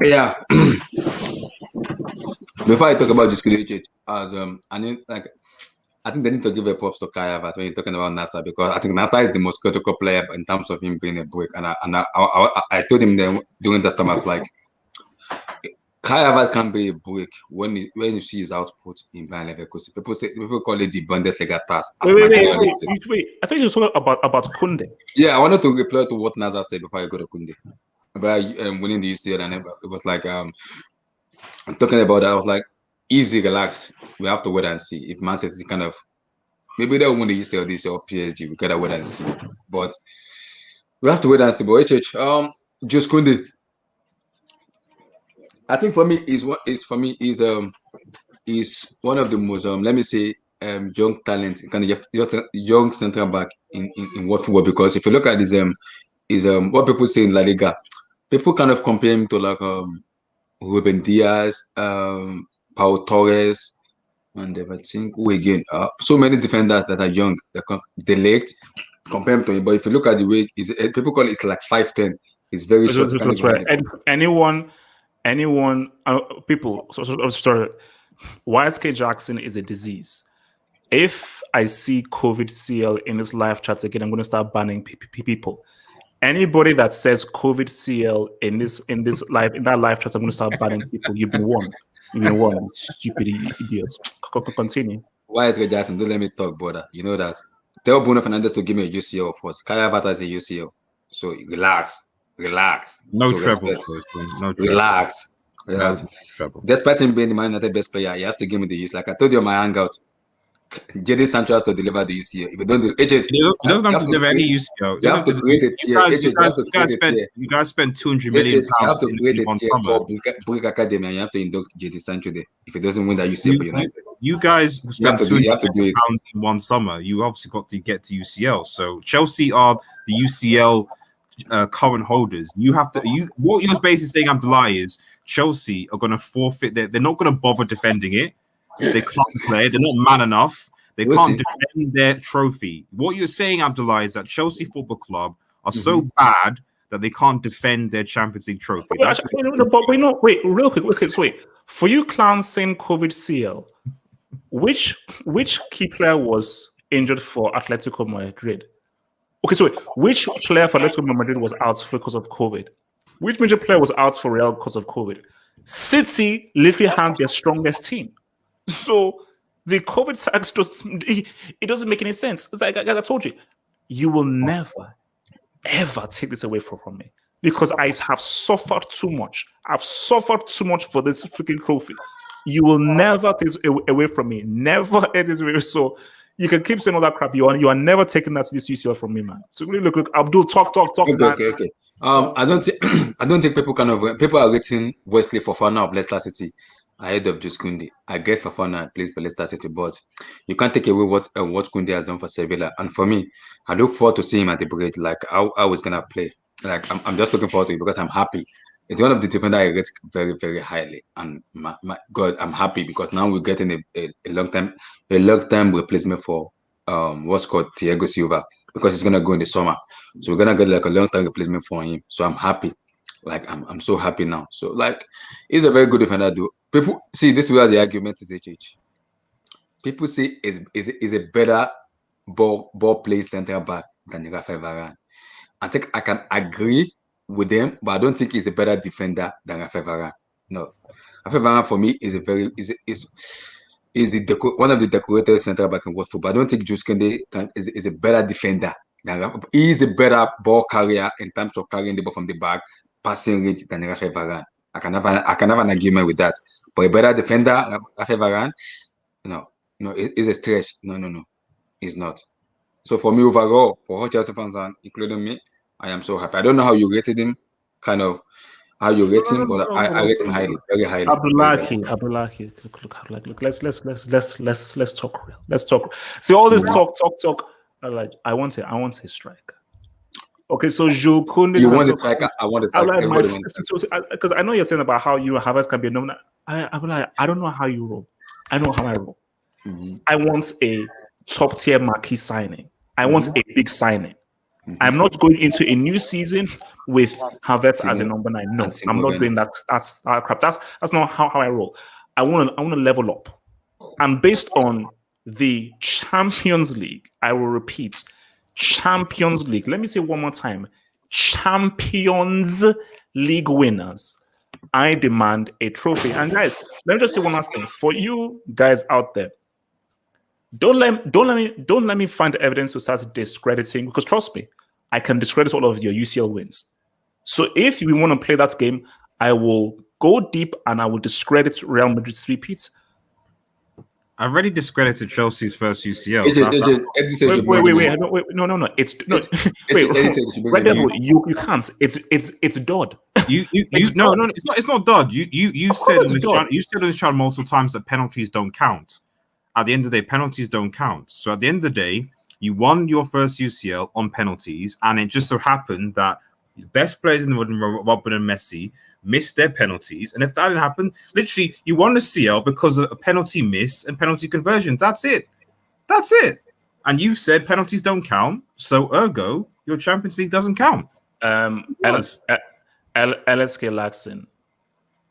Yeah. Before I talk about Zouma-Kounde, I think they need to give a props to Kai Havertz when you're talking about Nasa, because I think Nasa is the most critical player in terms of him being a brick. And I told him then during that time, I was like, Kai Havertz can be a brick when you see his output in Bayern Leverkusen. People call it the Bundesliga task. Wait. I think you were talking about Kounde. Yeah, I wanted to reply to what Nasa said before I go to Kounde. About winning the UCL, and it was like I'm talking about that. I was like, easy, relax. We have to wait and see. If Man City kind of maybe they'll win the UCL this or PSG, we gotta wait and see. But we have to wait and see. But just Kounde, I think for me is one of the most let me say young talent, kind of young central back in world football. Because if you look at this what people say in La Liga, people kind of compare him to like Ruben Diaz, Pau Torres, and I think who again? So many defenders that are young, they late compare him to him. But if you look at the way people call it like 5'10", it's very short. That's right. Anyone, people. Sorry, YSK Jackson is a disease. If I see COVID CL in this live chat again, I'm going to start banning people. Anybody that says COVID CL in that live chat, I'm going to start banning people. You've been warned. Stupid idiots. Continue. YSK Jackson, don't let me talk, brother. You know that. Tell Bruno Fernandes to give me a UCL first. Kai Havertz has a UCL. So relax. No so trouble. No trouble. Relax. No trouble. Despite him being the Man United best player, he has to give me the use. Like I told you on my hangout, Jadon Sancho has to deliver the UCL. If you don't do it, he doesn't have to deliver any UCL. You have to create a tier. You guys spend £200 million. You have to create a tier for Brick Academy, and you have to induct Jadon Sancho there. If he doesn't win that UCL for United, you guys spend £200 million in one summer. You obviously got to get to UCL. So Chelsea are the UCL current holders. What you're basically saying, Abdullah, is Chelsea are going to forfeit. They're not going to bother defending it. They can't play. They're not man enough. They can't defend their trophy. What you're saying, Abdullah, is that Chelsea Football Club are so bad that they can't defend their Champions League trophy. Wait, real quick. Wait. For you clowns saying COVID CL, which key player was injured for Atletico Madrid? Okay, so wait, which player for Atletico Madrid was out because of COVID? Which major player was out for Real because of COVID? City literally had their strongest team. So the COVID tax it doesn't make any sense. It's like I told you, you will never, ever take this away from me, because I have suffered too much. I've suffered too much for this freaking trophy. You will never take this away from me. Never take this away. So you can keep saying all that crap. You are never taking that to this UCL from me, man. So really look, Abdul, talk. Okay. I don't think people are rating Wesley Fofana of Leicester City ahead of just Kounde. I get Fafana plays for Leicester City, but you can't take away what Kounde has done for Sevilla. And for me, I look forward to seeing him at the bridge, like how he's gonna play. Like I'm just looking forward to it because I'm happy. It's one of the defenders I rate very, very highly. And my God, I'm happy because now we're getting a long time replacement for what's called Thiago Silva because he's gonna go in the summer. So we're gonna get like a long time replacement for him. So I'm happy. Like I'm so happy now. So like he's a very good defender, though. People see this is where the argument is HH. People say is a better ball play center back than Rafael Varane. I think I can agree with them, but I don't think he's a better defender than Rafael Varane. No, Rafael Varane for me is a very one of the decorated center back in world football. I don't think Jules Kounde is a better defender than he is a better ball carrier in terms of carrying the ball from the back, passing range than Rafael Varane. I can have an argument with that. But a better defender, Rafael Varane, no, it's a stretch. No, it's not. So for me, overall, for all Chelsea fans, and including me, I am so happy. I don't know how you rated him, kind of how you rate him, but I rate him highly, very highly. Abdullahi, look. Let's talk real. Let's talk. See all this talk. Like I want a striker. Okay, so Zouma-Kounde. You want a striker? I want a striker. Because I know you're saying about how you and Havertz can be nominated. I don't know how you roll. I know how I roll. Mm-hmm. I want a top tier marquee signing. I want a big signing. Mm-hmm. I'm not going into a new season with Havertz as a number 9. No, I'm not doing that. That's crap. That's not how I roll. I want to level up. And based on the Champions League, I will repeat, Champions League. Let me say one more time. Champions League winners. I demand a trophy. And guys, let me just say one last thing. For you guys out there, don't let me find evidence to start discrediting, because trust me, I can discredit all of your UCL wins. So if we want to play that game, I will go deep and I will discredit Real Madrid's three-peats. I've already discredited Chelsea's first UCL. Wait. No. It's no. Wait, Red Devil, you can't. It's Dodd. No, it's not Dodd. You said on this channel multiple times that penalties don't count. At the end of the day, penalties don't count. So at the end of the day, you won your first UCL on penalties, and it just so happened that the best players in the world, Robin and Messi, missed their penalties. And if that didn't happen, literally, you won the CL because of a penalty miss and penalty conversions. That's it. And you said penalties don't count, so ergo, your Champions League doesn't count. LSK Laxon,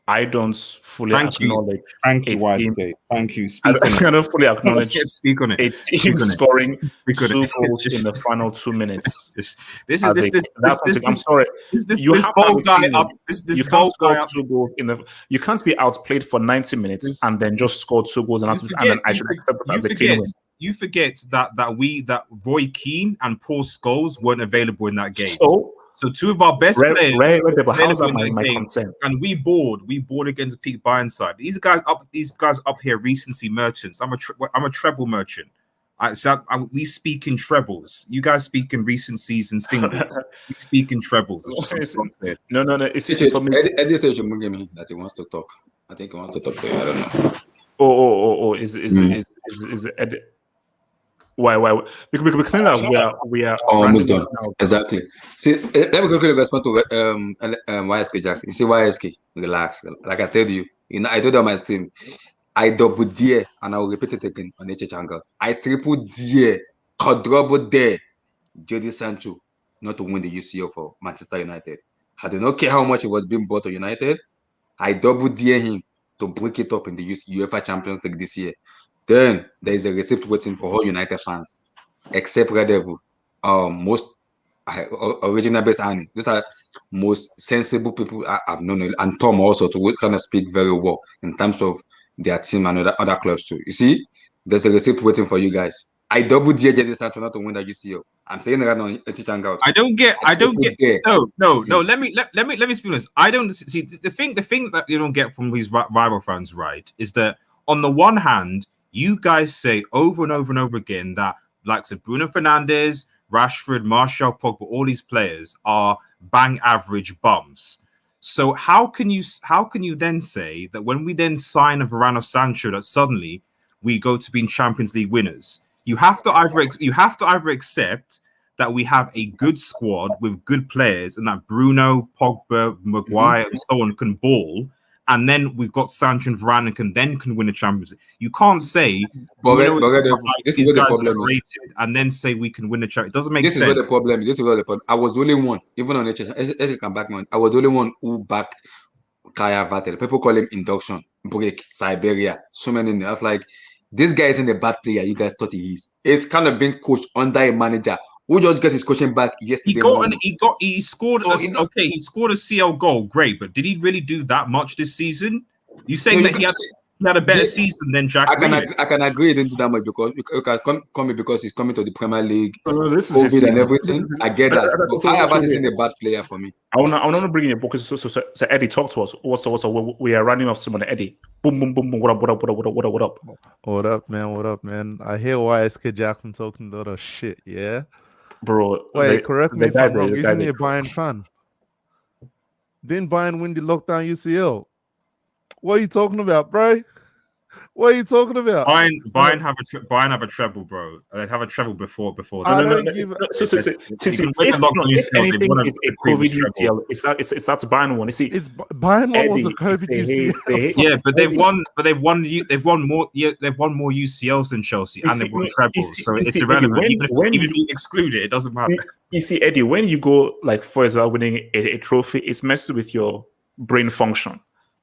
I don't fully acknowledge. Thank you, YSK. Thank you. I don't fully acknowledge. Speak on it. A team scoring 2 goals in the final 2 minutes. I'm sorry. This bold guy up. This bold guy up. 2 goals in the. You can't be outplayed for 90 minutes and then just score 2 goals and then I should accept it as a clean win. You forget that Roy Keane and Paul Scholes weren't available in that game. So 2 of our best players. How's that my concern? And we bored against Pete Ironside. These guys up here, recency merchants. I'm a treble merchant. We speak in trebles. You guys speak in recencies and singles. We speak in trebles. No. It's for me. Eddie says that he wants to talk. I think he wants to talk to you. I don't know. Oh. Is Eddie? Why? Because we are almost done. Now. Exactly. See, let me quickly respond to YSK Jackson. You see, YSK, relax. Like I told you, I told you on my stream, I double dare, and I will repeat it again on HH Angle. I triple dare, quadruple dare Jadon Sancho not to win the UCL for Manchester United. I do not care how much it was being bought to United. I double dare him to break it up in the UEFA Champions League this year. Then there is a receipt waiting for all United fans, except Red Devil. Most original base Annie. These are most sensible people I've known, and Tom also to kind of speak very well in terms of their team and other clubs too. You see, there's a receipt waiting for you guys. I double dare Jadon Sancho not to win the UCL. I'm saying that on Hangout. I don't get. No. Let me speak honest. I don't see the thing that you don't get from these rival fans, right? Is that on the one hand, you guys say over and over and over again that likes of Bruno Fernandes, Rashford, Martial, Pogba, all these players are bang average bums. So how can you then say that when we then sign a Varane or Sancho that suddenly we go to being Champions League winners? You have to either accept that we have a good squad with good players and that Bruno, Pogba, Maguire, and so on can ball, and then we've got Sancho and Varane and can win the Champions League. You can't say this is where the problem is. And then say we can win the Champions. It doesn't make This sense. is where the problem is. This is where the problem. I was the only one, even on HH come back, man. I was the only one who backed Kaya Vatel. People call him induction, break, Siberia, so many. I was like, this guy isn't a bad player. You guys thought he is. He's kind of being coached under a manager who just got his coaching back yesterday. He scored. He scored a CL goal, great, but did he really do that much this season? You saying that he had a better season than Jack? I can agree he didn't do that much because you can come because he's coming to the Premier League, this is COVID and everything. I get that. But Kaya isn't a bad player for me. I want to bring in your book. So Eddie, talk to us. Also, we are running off someone. Eddie, boom, boom, boom, boom. What up? What up, man? I hear YSK Jackson talking a lot of shit. Yeah, bro. Wait, correct me if I'm wrong. Isn't he a Bayern fan? Didn't Bayern win the lockdown UCL? What are you talking about, bro? What are you talking about? Bayern have a treble, bro. They have a treble before. No. If anything, it's a COVID UCL. It's that Bayern one. You see, it's Bayern one was a COVID UCL. Yeah, but they've won more UCLs than Chelsea, and they've won trebles. So it's irrelevant. Even if you exclude it, it doesn't matter. You see, Eddie, when you go like for example winning a trophy, it's messes with your brain function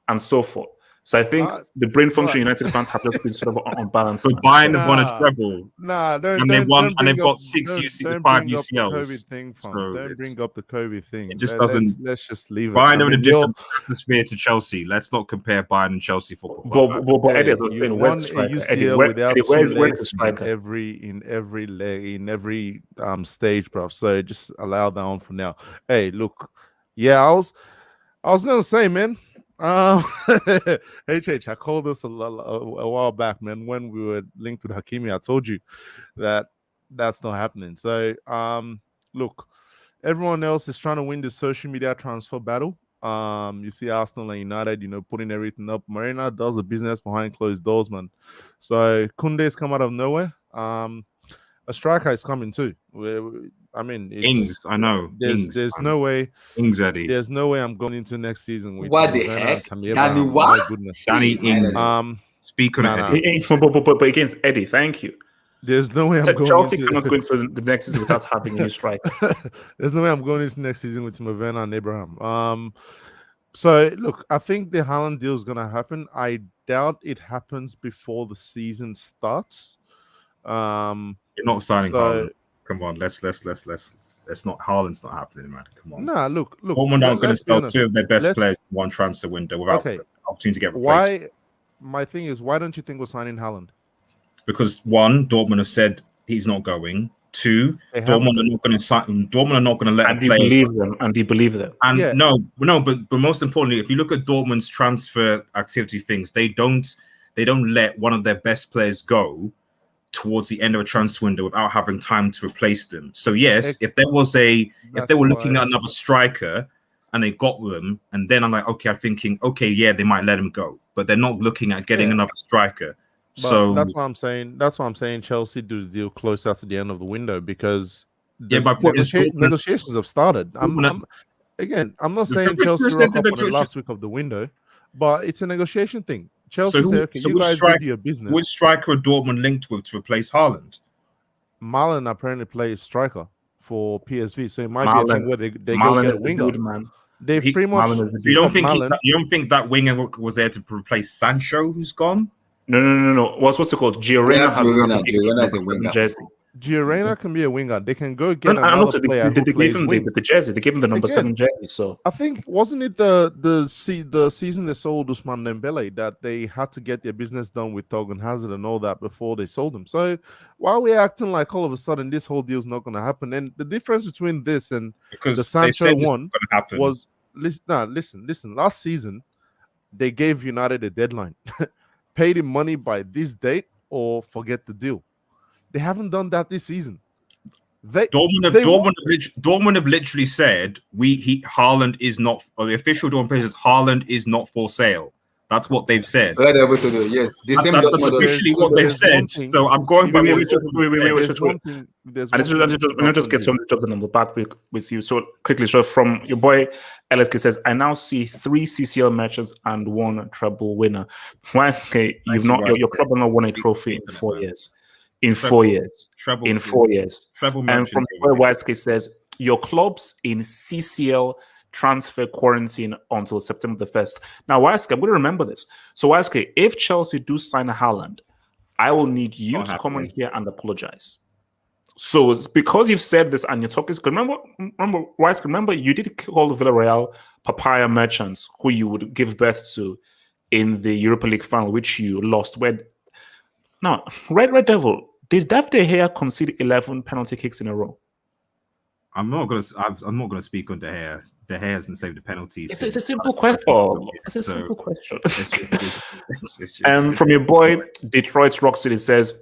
and so forth. So I think the brain function United fans have just been sort of unbalanced. So Bayern have won a treble. They've got 5 UCLs. Don't bring up the COVID thing. It just doesn't. Let's just leave it. Bayern are in a different atmosphere to Chelsea. Let's not compare Bayern and Chelsea football. But Eddie was saying, where's the striker? Where's the striker? In every stage, bro. So just allow that on for now. Hey, look, I was gonna say, man. HH, I called this a while back, man. When we were linked with Hakimi, I told you that that's not happening. So, look, everyone else is trying to win the social media transfer battle. You see Arsenal and United, putting everything up. Marina does the business behind closed doors, man. So Kounde's come out of nowhere. A striker is coming too. Ings. I know. There's no way. Ings, Eddie. There's no way I'm going into next season with what the heck, Danny? What? My goodness, Danny Ings. Speak on it, Eddie. But against Eddie, thank you. There's no way I'm going. Chelsea cannot go into the next season without having a new striker. There's no way I'm going into next season with Timo and Abraham. So look, I think the Haaland deal is going to happen. I doubt it happens before the season starts. You're not signing Haaland. Come on, let's not. Haaland's not happening, man. Come on. Nah, look. Dortmund aren't going to sell 2 of their best players in one transfer window without opportunity to get replaced. My thing is, why don't you think we're signing Haaland? Because 1, Dortmund have said he's not going. 2, Dortmund are not going to sign. Dortmund are not going to let him play. And they believe them. And no, but most importantly, if you look at Dortmund's transfer activity things, they don't let one of their best players go towards the end of a transfer window without having time to replace them. So yes, if they were looking at another striker and they got them, and then I'm like, I'm thinking, they might let him go, but they're not looking at getting another striker. But so that's what I'm saying. That's why I'm saying Chelsea do the deal close after the end of the window because negotiations have started. I'm not saying Chelsea rock up on the last week of the window, but it's a negotiation thing. Chelsea say, you guys do your business. Which striker are Dortmund linked with to replace Haaland? Malen apparently plays striker for PSV, so it might be a thing where they go get a winger. They've pretty much. You don't think that winger was there to replace Sancho, who's gone? No. What's it called? Giorena is a winger. Giorena can be a winger. They can go get another player. They gave him the jersey. They gave him the number 7 jersey. So I think wasn't it the season they sold Ousmane Dembele that they had to get their business done with Torgan Hazard and all that before they sold him. So while we're acting like all of a sudden this whole deal is not going to happen, and the difference between this and the Sancho one was listen. Last season they gave United a deadline, paid him money by this date or forget the deal. They haven't done that this season. Dortmund have literally said Haaland is not, or the official Dortmund page is Haaland is not for sale. That's what they've said. Right, yes. The same That's Dortmund officially what they've said. So I'm going by what Let me just get some of the number back with you. So quickly, so from your boy LSK says, I now see 3 CCL matches and 1 treble winner. YSK, your club has not won a trophy in 4 years. In 4 years. In 4 years. And from your boy YSK says, your club's in CCL transfer quarantine until September the 1st. Now, YSK, I'm going to remember this. So, YSK, if Chelsea do sign a Haaland, I will need you to come in here and apologize. So, it's because you've said this and you're talking, remember, YSK, remember you did call Villarreal papaya merchants who you would give birth to in the Europa League final, which you lost. Now, Red Devil, did David De Gea concede 11 penalty kicks in a row? I'm not gonna speak on De Gea. De Gea hasn't saved a penalty. It's a simple question. It's a simple question. And from your boy Detroit's Rock City says,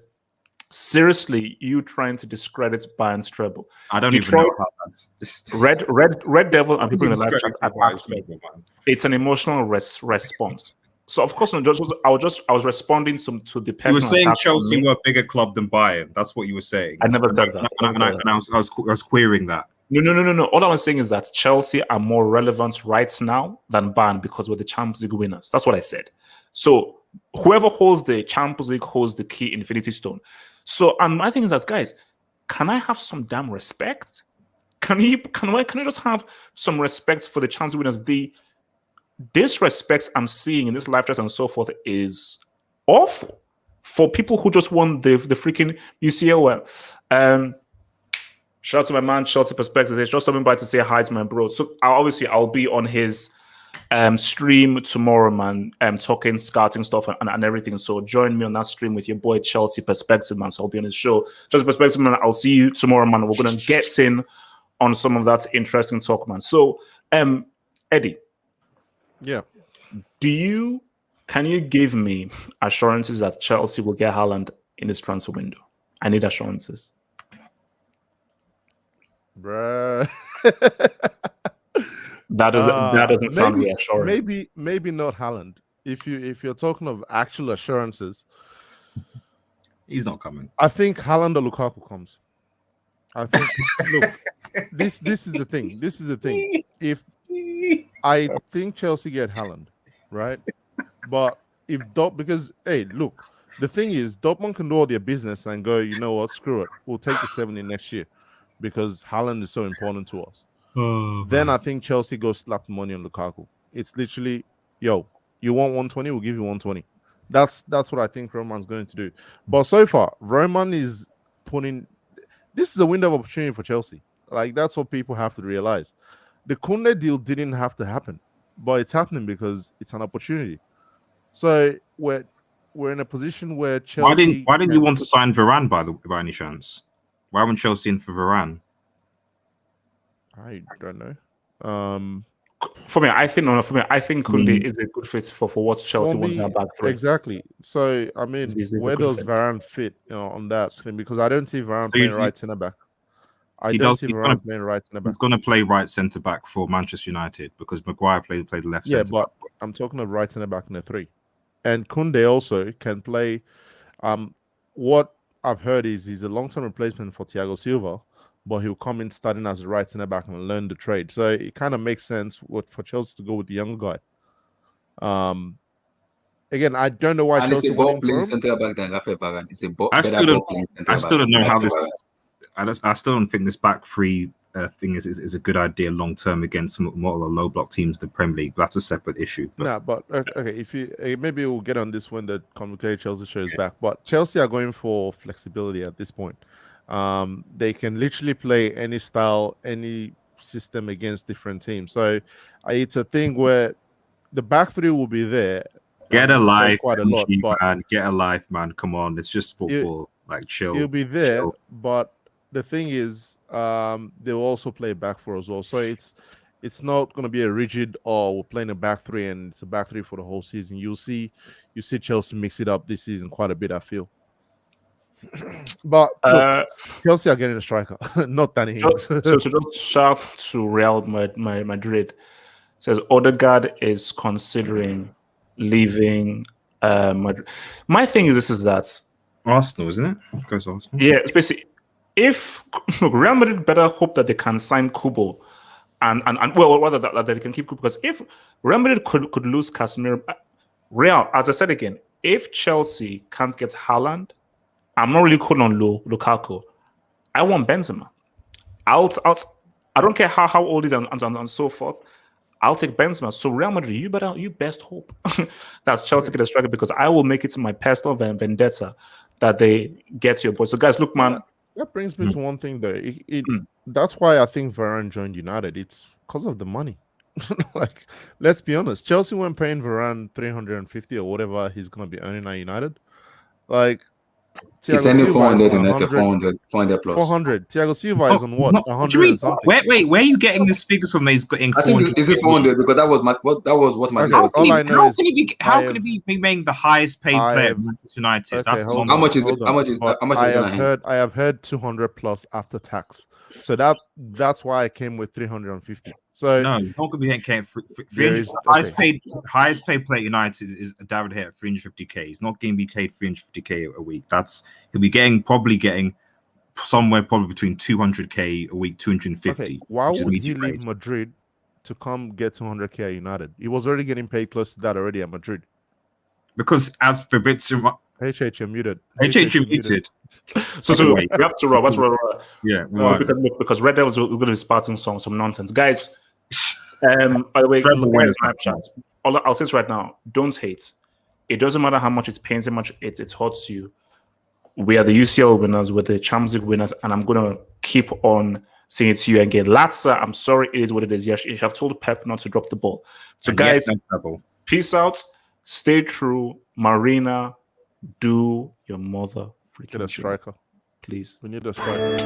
seriously, you trying to discredit Bayern's treble? I don't Detroit, even know how that's just Red Devil and people in the live chat have asked me. It's an emotional response. So of course, I was responding to the person. You were saying Chelsea were a bigger club than Bayern. That's what you were saying. I never said that. I was querying that. No. All I was saying is that Chelsea are more relevant right now than Bayern because we're the Champions League winners. That's what I said. So whoever holds the Champions League holds the key Infinity Stone. So, and my thing is that, guys, can I have some damn respect? Can I just have some respect for the Champions League winners? The disrespect I'm seeing in this live chat and so forth is awful for people who just won the freaking UCL. Shout out to my man Chelsea Perspective. He's just stopping by to say hi to my bro. So I'll be on his stream tomorrow, man. Talking scouting stuff and everything. So join me on that stream with your boy Chelsea Perspective, man. So I'll be on his show. Chelsea Perspective, man. I'll see you tomorrow, man. We're gonna get in on some of that interesting talk, man. So Eddie. Yeah. Can you give me assurances that Chelsea will get Haaland in this transfer window? I need assurances. Bruh. That doesn't sound reassuring. Maybe not Haaland. If you're talking of actual assurances, he's not coming. I think Haaland or Lukaku comes. I think look, this is the thing. If I think Chelsea get Haaland, right? But because look, the thing is, Dortmund can do all their business and go, you know what, screw it, we'll take the 70 next year because Haaland is so important to us. Then I think Chelsea go slap the money on Lukaku. It's literally, yo, you want 120, we'll give you 120. That's what I think Roman's going to do. But so far, Roman is putting. This is a window of opportunity for Chelsea. Like, that's what people have to realize. The Kounde deal didn't have to happen, but it's happening because it's an opportunity. So we're in a position where Chelsea. Why didn't you want to sign Varane by any chance? Why weren't Chelsea in for Varane? I don't know. For me, I think Kounde is a good fit for what Chelsea wants to have back three. Exactly. So I mean, where does Varane fit on that thing? Because I don't see Varane playing right centre back. I don't see Varane playing right centre back. He's going to play right centre back for Manchester United because Maguire played left centre back. Yeah, but I'm talking of right centre back in the 3, and Kounde also can play. What I've heard is he's a long-term replacement for Thiago Silva, but he'll come in starting as a right centre back and learn the trade. So it kind of makes sense for Chelsea to go with the younger guy. Again, I don't know why Chelsea went playing centre back than Rafael Varane. It's a I still don't know how this. I still don't think this back three thing is a good idea long term against more low block teams in the Premier League. But that's a separate issue. But okay, if you maybe we'll get on this when the complicated Chelsea show is back. But Chelsea are going for flexibility at this point. They can literally play any style, any system against different teams. So it's a thing where the back 3 will be there. Get a life, man. Get a life, man. Come on, it's just football. Like chill. He'll be there, but the thing is, they'll also play back 4 as well. So it's not going to be a rigid. We're playing a back 3 and it's a back 3 for the whole season. You see Chelsea mix it up this season quite a bit. I feel. But look, Uh, Chelsea are getting a striker, not Danny Ings. so to just shout to Real Madrid, says Odegaard is considering leaving Madrid. My thing is this is that Arsenal, isn't it? Goes to Arsenal. yeah, it's basically if look, Real Madrid better hope that they can sign Kubo and well rather that they can keep Kubo, because if Real Madrid could lose Casemiro, Real, as I said again, if Chelsea can't get Haaland, I'm not really calling on Lukaku. I want Benzema. I don't care how old he is and so forth. I'll take Benzema. So Real Madrid, you best hope that Chelsea get a striker, because I will make it my personal vendetta that they get your boy. So guys, look, man. That brings me to one thing though. That's why I think Varane joined United. It's because of the money. Like, let's be honest. Chelsea weren't paying Varane 350 or whatever he's going to be earning at United. Like, He's earning 400 United, 400 plus. 400. Thiago Silva is on what? 100 and something. Wait, where are you getting these figures from? That he's getting. I think is it 400 because that was what my Okay, was all saying. I know is How can he be making the highest paid player at Manchester United? Okay, That's hold How on, much is it? hold on. How much is But how much is I it have gonna heard I have heard 200 plus after tax. So that's why I came with 350. So No, he's not going to be getting There is- highest paid player at United is David Hay at 350k. He's not going to be paid 350k a week. He'll be probably getting somewhere between 200k a week, 250. okay, why which is would he medium leave wage. Madrid to come get 200k at United? He was already getting paid close to that already at Madrid. Because as Fabrizio, HH, you're muted. HH muted. So Anyway. we have to roll. That's what Yeah, right. because Red Devils are going to be spouting some nonsense, guys. By the way, Trevor look, Wayne. Snapchat. I'll say this right now: don't hate. It doesn't matter how much it's pains, how much it hurts you. We are the UCL winners, we're the Champions League winners, and I'm gonna keep on saying it to you again. Latza, I'm sorry, it is what it is. Yes, you have told Pep not to drop the ball. So, And guys, yet, no trouble. peace out. Stay true, Marina. Do your mother Get a freaking job, striker. please. We need a striker.